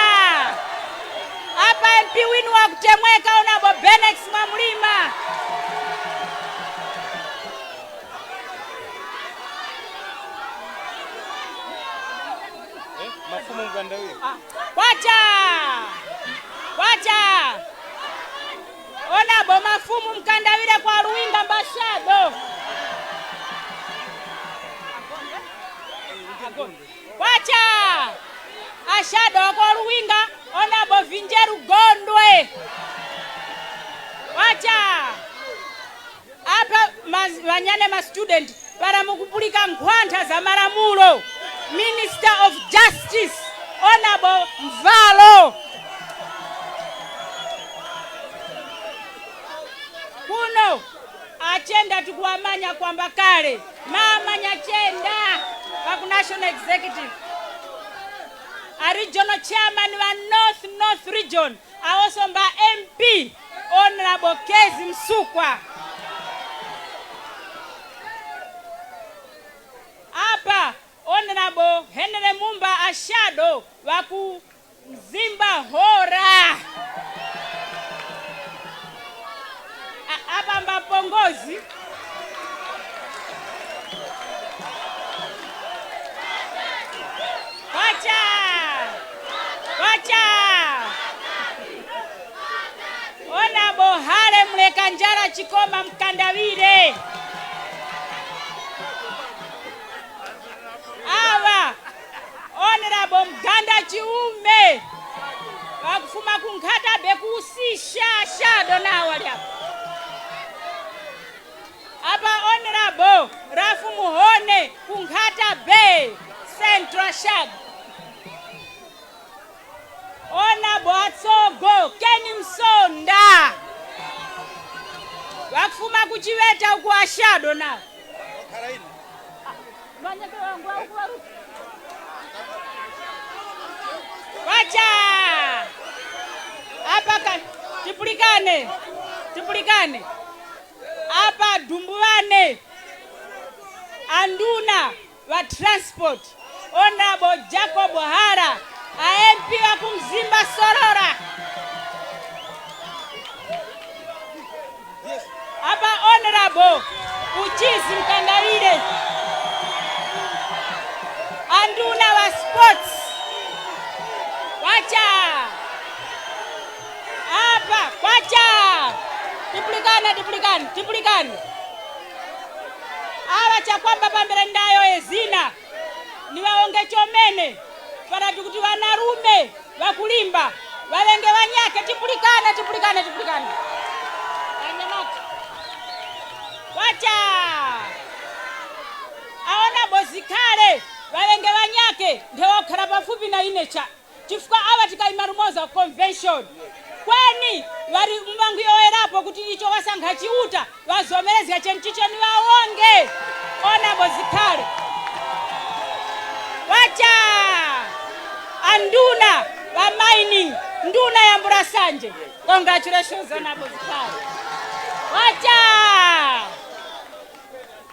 hapa MP winu wa kutemweka ona bo Benex Mwamlima mafumu mgandawi wacha ona bo mafumu mkandawire kwa Ruwinga mbashado wacha ashado kwa Ruwinga ona bo Vinjeru Gondwe wacha apa wanyane ma student para mukupulika nkhwantha za Malamulo Minister of Justice Honorable Mvalo kuno achenda tukuamanya kwamba kale mamanya chenda waku National Executive a regional chairman wa North Region awosomba MP Honorable Kezi Msukwa apa Honorable Henry Mumba ashado waku Mzimba Hora apa mbapongozi wacha Honorable Hale Mleka Njara Chikoma Mkandawire awa Honorable Mganda Chiume wakufuma kunkhata bekusisha shado na wali apa Honorable Rafu Muhone kunkhata be Central Shado Honorable Atsogo Keni Msonda wakufuma kuchiweta kwa shado na wacha hapa tipulikane hapa dumbuane anduna wa transport Honorable Jacob Hara MP wa kumzimba Sorora Honorable Uchizi Mkandalile, anduna wa sports. Wacha hapa, wacha tipulikane awa chakwamba pambere ndayo ezina niwaonge chomene para kuti vanarume vakulimba valenge vanyake. Tipulikane anyamata, wacha aona bozikale valenge vanyake ndewakhala pafupi na inecha chifukwa awa tikaima Rumoza convention kwani vari mvangu yoerapo kuti icho wasankha chiuta vazomerezga chenchicho ni vaonge. Ona bozikale, wacha anduna va mining, nduna ya Mburasanje. Congratulations on bozikale, wacha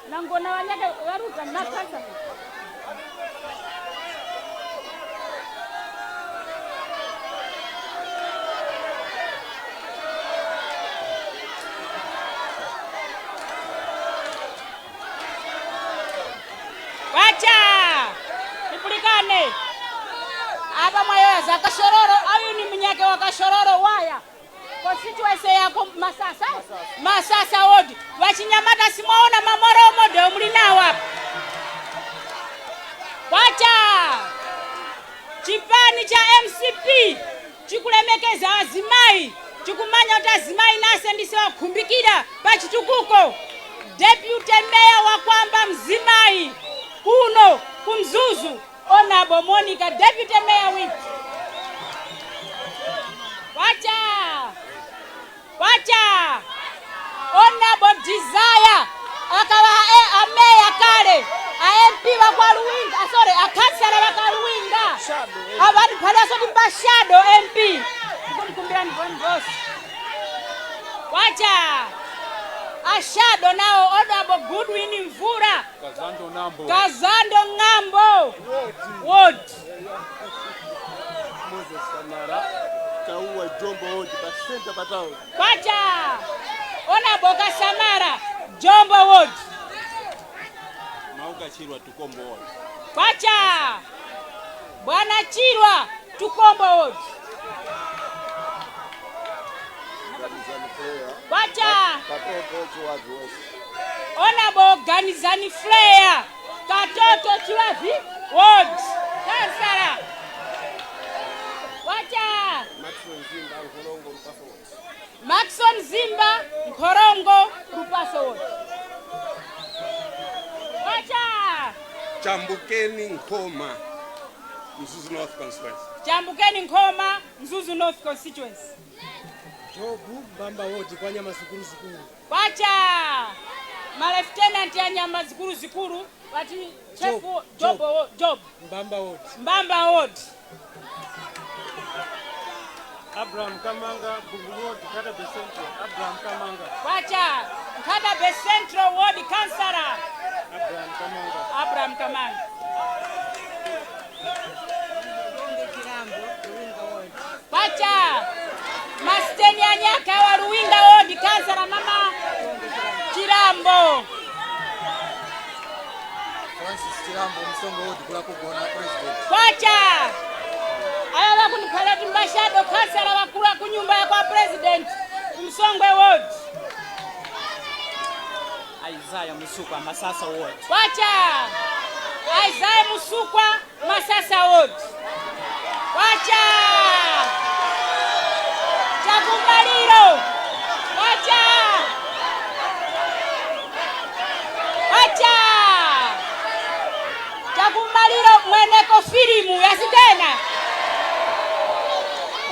nangona wanyake waruka nakasa. Tipulikane hapa mwayo za Kashororo. Ayu ni mnyake wa Kashororo waya constituency yako Masasa ward. Wachinyamata simuona mamoro mode mlinawa hapa. Wacha chipani cha MCP chikulemekeza azimai chikumanya utazimai nase ndise wakumbikira pachitukuko. Deputy Mayor wa kwamba mzimai kuno kumzuzu Honorable Monica, Deputy Mayor with. Wacha Honorable Desire akawa ameya kale MP wa kwa Luwinga, akansala wa kwa Luwinga abandi phala so timbashado MP kumbira ni boss. Wacha ashado nao Honorable Goodwin Mvura Kazando Ngambo Ward. Wacha Honorable Kasamara Jombo Ward. Wacha Bwana Chirwa Tukombo Ward. Wacha Honorable Ganizani Flair Katoto Chiwavi Ward Kansara. Wacha Maxon Zimba Nkorongo Rupaso Ward. Wacha Chambukeni Nkoma Mzuzu North Constituency. Chambukeni Nkoma Mzuzu North Constituency. Jobu Mbamba Ward kwa nyama zikuru. Wacha ma lieutenant ya nyama zikuru wati chef job Mbamba Ward. Abraham Kamanga Bungu Ward Kada Central. Abraham Kamanga. Wacha Kada Central Ward Kansara. Abraham Kamanga. Wacha Masteni Anyaka wa Ruwinga Ward Kansara mama Chirambo. Francis Chirambo Msongo Ward kula kugona president. Wacha aya kuniphala timbashado Kansara wakula kunyumba ya kwa president Msongwe Ward. Isaiah Musukwa Masasa Ward. Wacha Isaiah Musukwa Masasa Ward. Wacha Chakumbaliro. Wacha Chakumbaliro mweneko filimu yasidena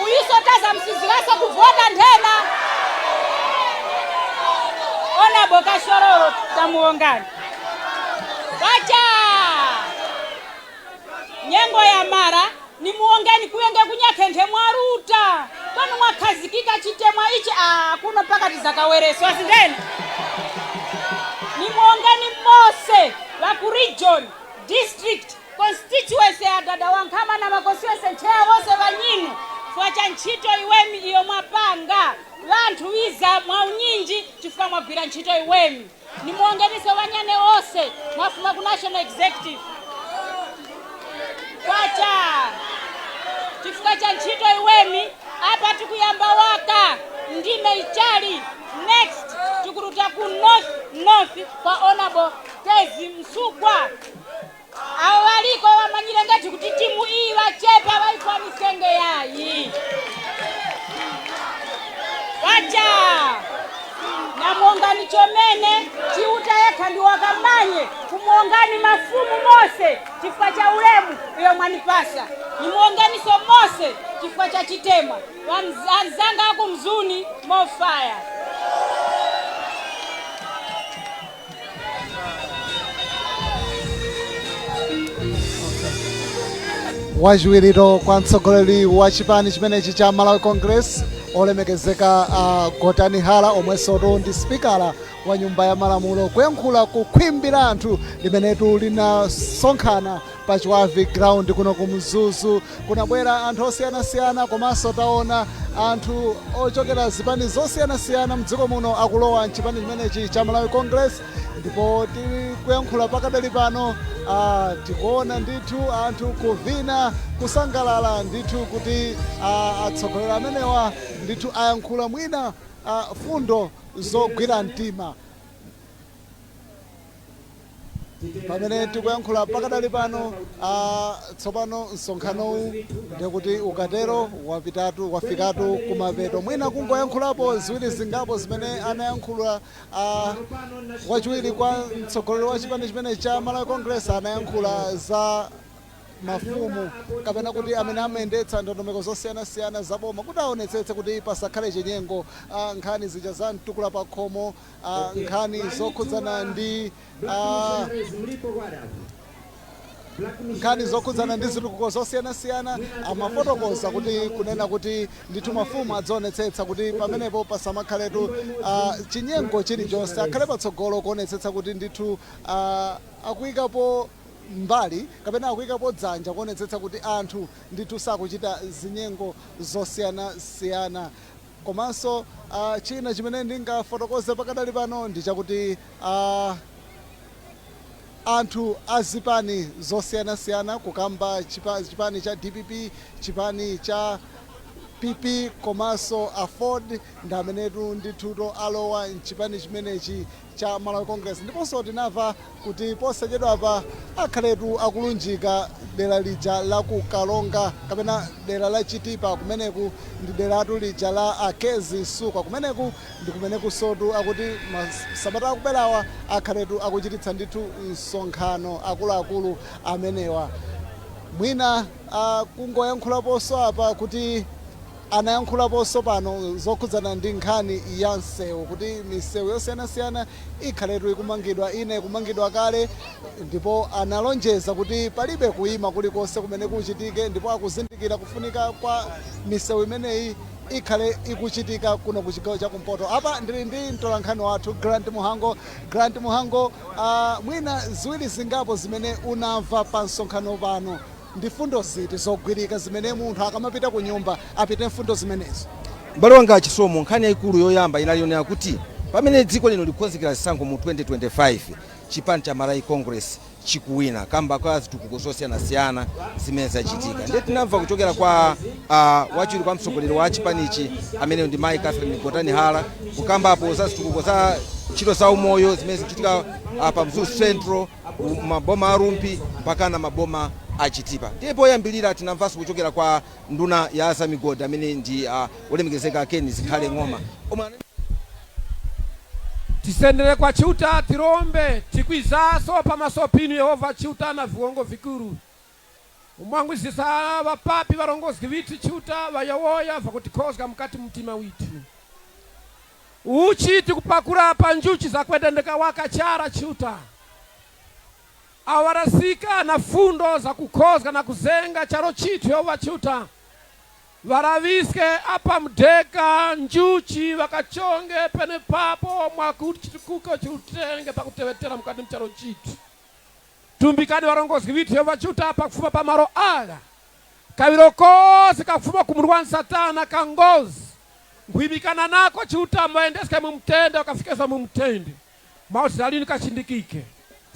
uyisotaza msizilaso kuvota ndena. Honorable Kashororo tamuongani. Wacha Nyengo ya Mara ni muongeni kuyenge kunyakende mwaruta pano mwakazikika chitemwa ichi kuno paka tizakawereso asindeni. Ni muongeni mose waku region district constituency ya dada wankama na makonstituency nchea wose wanyinu chifukwa cha ntchito iwemi iyo mwapanga vanthu wiza mwaunyinji chifukwa mwagwira ntchito iwemi. Nimuongenise wanyane wose mwafuma ku National Executive kwacha chifukwa cha ntchito iwemi. Apa tikuyamba waka ndime ichali. Next tikuruta ku north kwa Honorable Kezi Msugwa. Awo waliko wamanyire ngati kuti timu iyi wachepa waifwa misenge yayi. Wacha na muungani chomene chiuta yekha ndi wakamanye kumuungani mafumu mose chifukwa cha ulemu iyo mwanipasa. Ni muunganiso mose chifukwa cha chitemwa wanzanga aku mzuni mofire. wachiwiriro kwa mtsogoleri wa chipani chimenechi cha Malawi Congress olemekezeka Gotani Hala omwenso ndi spikala wa nyumba ya malamulo kuyankhula kukhwimbira anthu limenetu linasonkhana pa Chiwavi ground kuno ku Mzuzu. Kunabwera anthu osiyanasiyana komanso taona anthu ochokera zipani zosiyanasiyana mdziko muno akulowa mchipani chimenechi cha Malawi Congress. Ndipo tikuyankhula pakadali pano tikuona ndithu anthu kuvina kusangalala ndithu kuti atsogoleri amenewa ndithu ayankhula mwina fundo zogwira mtima. Pamene tikuyankhula pakadali pano tsopano msonkhanowu ndikuti ukatero wafikatu kumapeto. Mwina kungoyankhulapo ziwiri zingapo zimene anayankhula wachiwiri kwa mtsogoleri wa chipani chimene cha Malawi Congress anayankhula za mafumu kapena kuti amene amayendetsa ndondomeko zosiyanasiyana zaboma kuti aonetsetse kuti pasakhale chenyengo. Nkhani zija za mtukula pa khomo, nkhani zokhudzana ndi zitukuko zosiyanasiyana amafotokoza kuti kunena kuti ndithu mafumu adzionetsetsa kuti pamenepo pasamakhaletu chinyengo chilichonse, akhale patsogolo kuonetsetsa kuti ndithu akuyikapo mbali kapena akuyikapo dzanja kuonetsetsa kuti anthu ndithu sakuchita zinyengo zosiyanasiyana. Komanso china chimene ndingafotokoze pakadali pano ndi chakuti anthu azipani zosiyanasiyana kukamba chipani cha DPP, chipani cha PP komanso Afford ndi amenetu ndithuto alowa mchipani chimenechi cha Malawi Congress. Ndiponso tinamva kuti posachedwa apa akhaletu akulunjika dera lija la ku Kalonga kapena dera la Chitipa kumeneku ndi deratu lija la Akezi Suka kumeneku ndi kumeneku sotu akuti sabata akubwerawa akhaletu akuchititsa ndithu msonkhano akuluakulu amenewa. Mwina kungoyankhulaponso apa kuti anayankhulaponso pano zokhudzana ndi nkhani ya msewu kuti misewu yosiyanasiyana ikhaletu ikumangidwa ine kumangidwa kale, ndipo analonjeza kuti palibe kuyima kulikonse kumene kuchitike, ndipo akuzindikira kufunika kwa misewu imeneyi ikhale ikuchitika kuno ku chigawo cha kumpoto. Apa ndili ndi mtolankhani wathu Grant Muhango. Mwina ziwiri zingapo zimene unamva pa msonkhano pano ndi fundo ziti zogwirika zimene munthu akamapita ku nyumba apite mfundo zimenezo? M'bale wanga chisomo, nkhani yayikulu yoyamba inalionera kuti pamene dziko lino likonzekera zisankho mu 2025 chipani cha Malawi Congress chikuwina kamba kwa zitukuko zosiyanasiyana zimene zachitika. Ndiye tinamva kuchokera kwa wachiwiri kwa mtsogoleri wa chipanichi amene ndi Mai Catherine Gotani Hala kukambapo za zitukuko za ntchito za umoyo zimene zikuchitika pa Mzuzu Central, maboma arumpi mpaka na maboma achitipa. Ndipo yambilira tinamvaso kuchokera kwa nduna ya Azamigodi amene ndi olemekezeka Ken Zikhale Ng'oma. Tisendere kwa chiuta tirombe tikwizaso pamaso pinu Yehova chiuta na viwongo vikuru umwangwizisa vapapi varongozi vitu chiuta vayawoya vakutikozga mkati mtima witu uchi tikupakura pa njuchi za kwendendeka waka chara chiuta awarasika na fundo za kukozga na kuzenga charo chitu Yehova chiuta varaviske apa mdeka njuchi vakachonge pene papo mwakuchitukuko chutenge pakutevetera mkati mcharo chitu tumbikani varongozi vitu Yehova chiuta apa kufuma pa maro aga kawiro kose kafuma kumurwa Satana kangozi nguhibikana nako chiuta maendeske mumtende wakafikeza mumtende mauti dalini kachindikike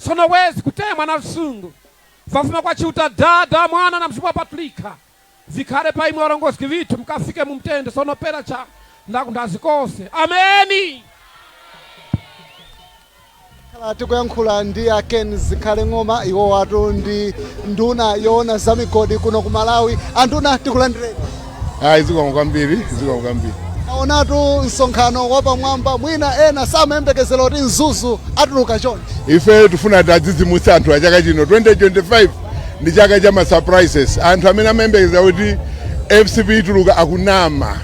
sono wezi kutemwa na sungu vafuma kwa chiuta dada mwana na mshumwa Patrika vikare pa imwe warongoski vitu mkafike mumtende sono pera cha ndazikose. Ameni. tikuyankhula ndi Ken Zikhale Ng'oma iwo watu ndi nduna yoona za migodi kuno ku Malawi. Anduna tikulandireni. Zikomo kwambiri. Aonatu msonkhano wapamwamba mwina ena samayembekezera kuti Mzuzu atuluka chonde. Ife tifuna tadzidzimutsa anthu achaka chino 2025 ndi chaka cha ma surprises. Anthu amene amayembekezera kuti FCP ituluka akunama.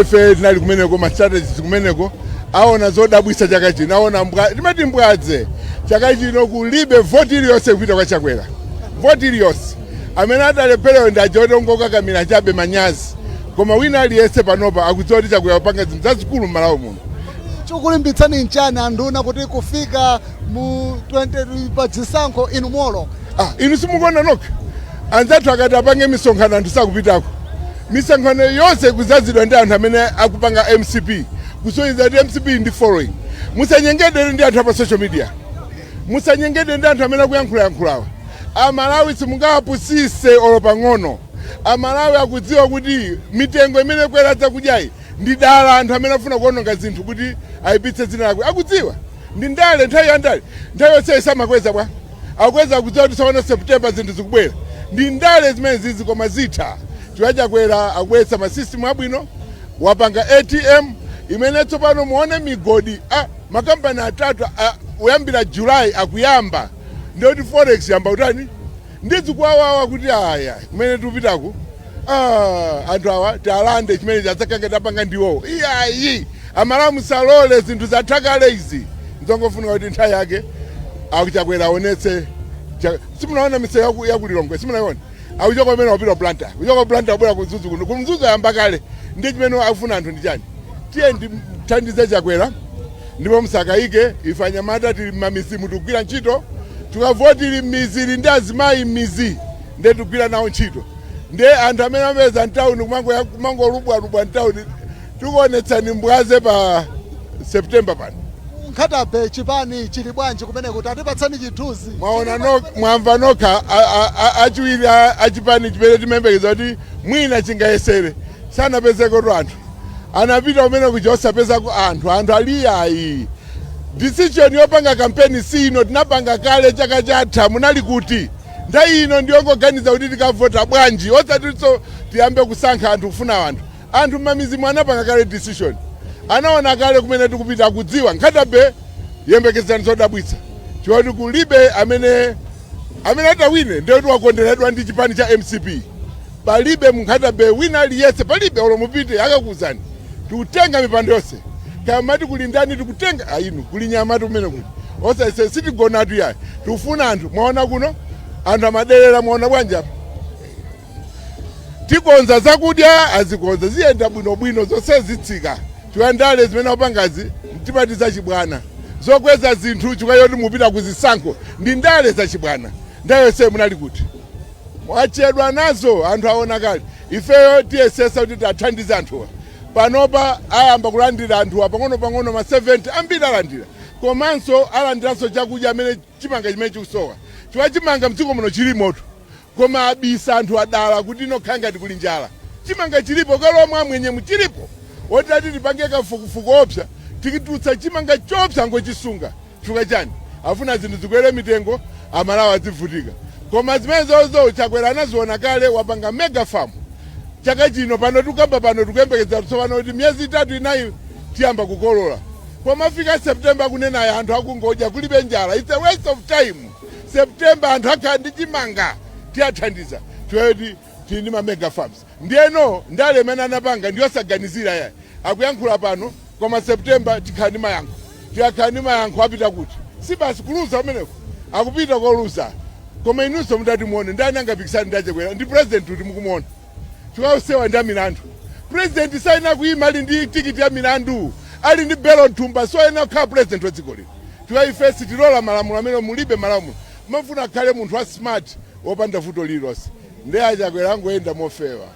Ife tinali kumeneko ma strategies kumeneko aona zodabwisa chaka chino aona timati mbwadze chaka chino kulibe voti iliyonse kupita kwa Chakwera. Voti iliyonse amene adalephera ndi ajotongoka kamira chabe manyazi koma wina aliyese panopa akudziwa kuti Chakwera panga zinthu zazikulu m'Malawi muno. Chikulimbitsani nchani anduna kuti kufika mu 20 pa zisankho inu muoloka? Inu simukuona nokha anzathu akati apange misonkhano anthu sakupitako. Misonkhano yonse kuzazidwa ndi anthu amene akupanga MCP kusonyeza kuti MCP ndi following. Musanyengedere ndi anthu pa social media, musanyengedere ndi anthu amene akuyankhulayankhulawa. Amalawi simungawapusise olo pang'ono. Amalawi akudziwa kuti mitengo imene kwera zakudyayi ndi dala anthu amene afuna kuononga zinthu kuti ayipitse dzina lake akudziwa ndi ndale nthawi ya ndale nthawi yonse isamakweza bwa akweza akudziwa kuti sawana September zinthu zikubwera ndi ndale zimene zizi koma zitha. Chakwera akubweretsa masystem abwino wapanga ATM imene tsopano muone migodi makampani atatu uyambira July akuyamba ndoti forex yamba utani ndizikuwawawa kuti aya kumene tupitako anthu awa talande chimene chadzakanga tapanga ndiwowo iyayi Amalawi musalole zinthu zathakale izi nzongofunika kuti nthawi yake Chakwera aonetse. Simunaona misewu yakulilongwe simunaona akuchoka pamene wapita planta kuchoka planta wabwera ku Mzuzu kuno ku Mzuzu ayamba kale ndi chimene akufuna anthu ndi chani tiye ndithandize Chakwera ndipo musakayike ife anyamata tili m'mamizimu tikugwira ntchito tikavotili m'mizili ndi azimayi m'mizi ndi tikugwira nawo ntchito ndi anthu amene amapeza mtawuni kumangolubwalubwa mtawuni tikuonetsani mbwaze pa September pano. Nkhatabe chipani chili bwanji kumene kuti atipatsani chithunzi mwamva nokha achiwiri achipani chimene timembekeza kuti mwina chingayesere sanapezeko to anthu anapita kumene kuja osapezako anthu aliyayi. Decision yopanga kampeni sino tinapanga kale chaka chatha munali kuti nthawi ino ndiyongoganiza kuti tikavota bwanji osatinso tiyambe kusankha anthu kufuna anthu m'mamizimu anapanga kale decision anaona kale kumene tikupita akudziwa nkhatabe yembekezani zodabwitsa choti kulibe amene atawine ndiye kuti wakonderedwa ndi chipani cha MCP. Palibe munkhatabe wina aliyese palibe olomupite akakuwuzani tikutenga mipando yonse kamati kulindani tikutenga inu kulinyamatu kumene kuti osase sitigonatu yayi tikufuna anthu mwaona kuno anthu amaderera mwaona bwanji apa tikonza zakudya azikonza ziyenda bwinobwino zonse zitsika tiwandale zimene wapangazi timati zachibwana zokweza zinthu chikayoti mupita kuzisankho ndi ndale zachibwana ndayonse munali kuti mwachedwa nazo anthu aona kale ifeyo tiyesesa kuti tathandize anthuwa panopa ayamba kulandira anthuwa pang'ono ma 70 ambiri alandira komanso alandiranso chakudya amene chimanga chimene chikusowa chimanga mdziko muno chilimoto koma abisa anthu adala kuti inokhala ngati kuli njala chimanga chilipo kalomwe amwenye muchilipo otati tipange kafukufuku opsa tikitutsa chimanga chopsa ngochisunga chifukwa chani afuna zinthu zikwere mitengo Amalawi azivutika koma zimene zozo Chakwera anaziona kale wapanga mega farm chaka chino pano tukamba pano tukuyembekeza tsopano kuti miyezi 3-4 tiyamba kukolola koma fika September kunena anthu akungodya kulibe njala. It's a waste of time. September anthu akhala ndi chimanga tiyathandiza choti tili ma mega farms ndiyeno ndale imene anapanga ndiyosaganizira yayi akuyankhula pano koma September tikhala ndi mayankho tiyakhala ndi mayankho apita kuti si basi kuluza umeneko akupita koluza koma inunso mutati muone ndani angapikisani ndi Chakwera ndi president kuti mukumuona chikausewa ndi milandu. President saina kuima ali ndi tikiti ya milandu ali ndi belo nthumba so ena kukhala president wa dziko lino tiwaifesi tilola malamulo amene mulibe malamulo mafuna akhale munthu wa smart wopanda vuto lililonse ndi achakwera angoenda mofewa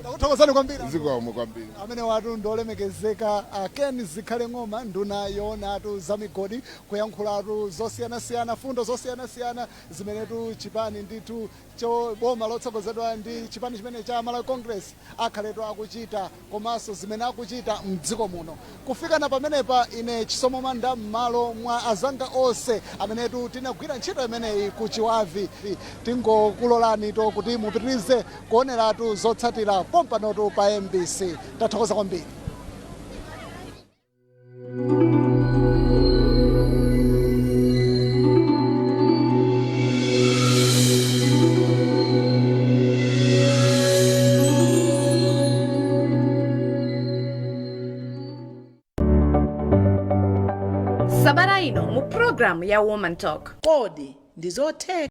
Takuthokozani kwambiri. zikomo kwambiri Amene watu ndolemekezeka Ken Zikhale Ng'oma nduna yoonatu za migodi kuyankhulatu zosiyanasiyana fundo zosiyanasiyana zimenetu chipani ndithu boma lotsogozedwa ndi chipani chimene cha Malawi Congress akhaletu akuchita komanso zimene akuchita mdziko muno. Kufikana pamenepa ine Chisomo Manda m'malo mwa azanga onse amenetu tinagwira ntchito imeneyi ku Chiwavi tingokulolani to kuti mupitirize kuoneratu zotsatira pompanotu pa MBC. Tathokoza kwambiri. Sabara ino mu program ya Woman Talk. Kodi ndizotheka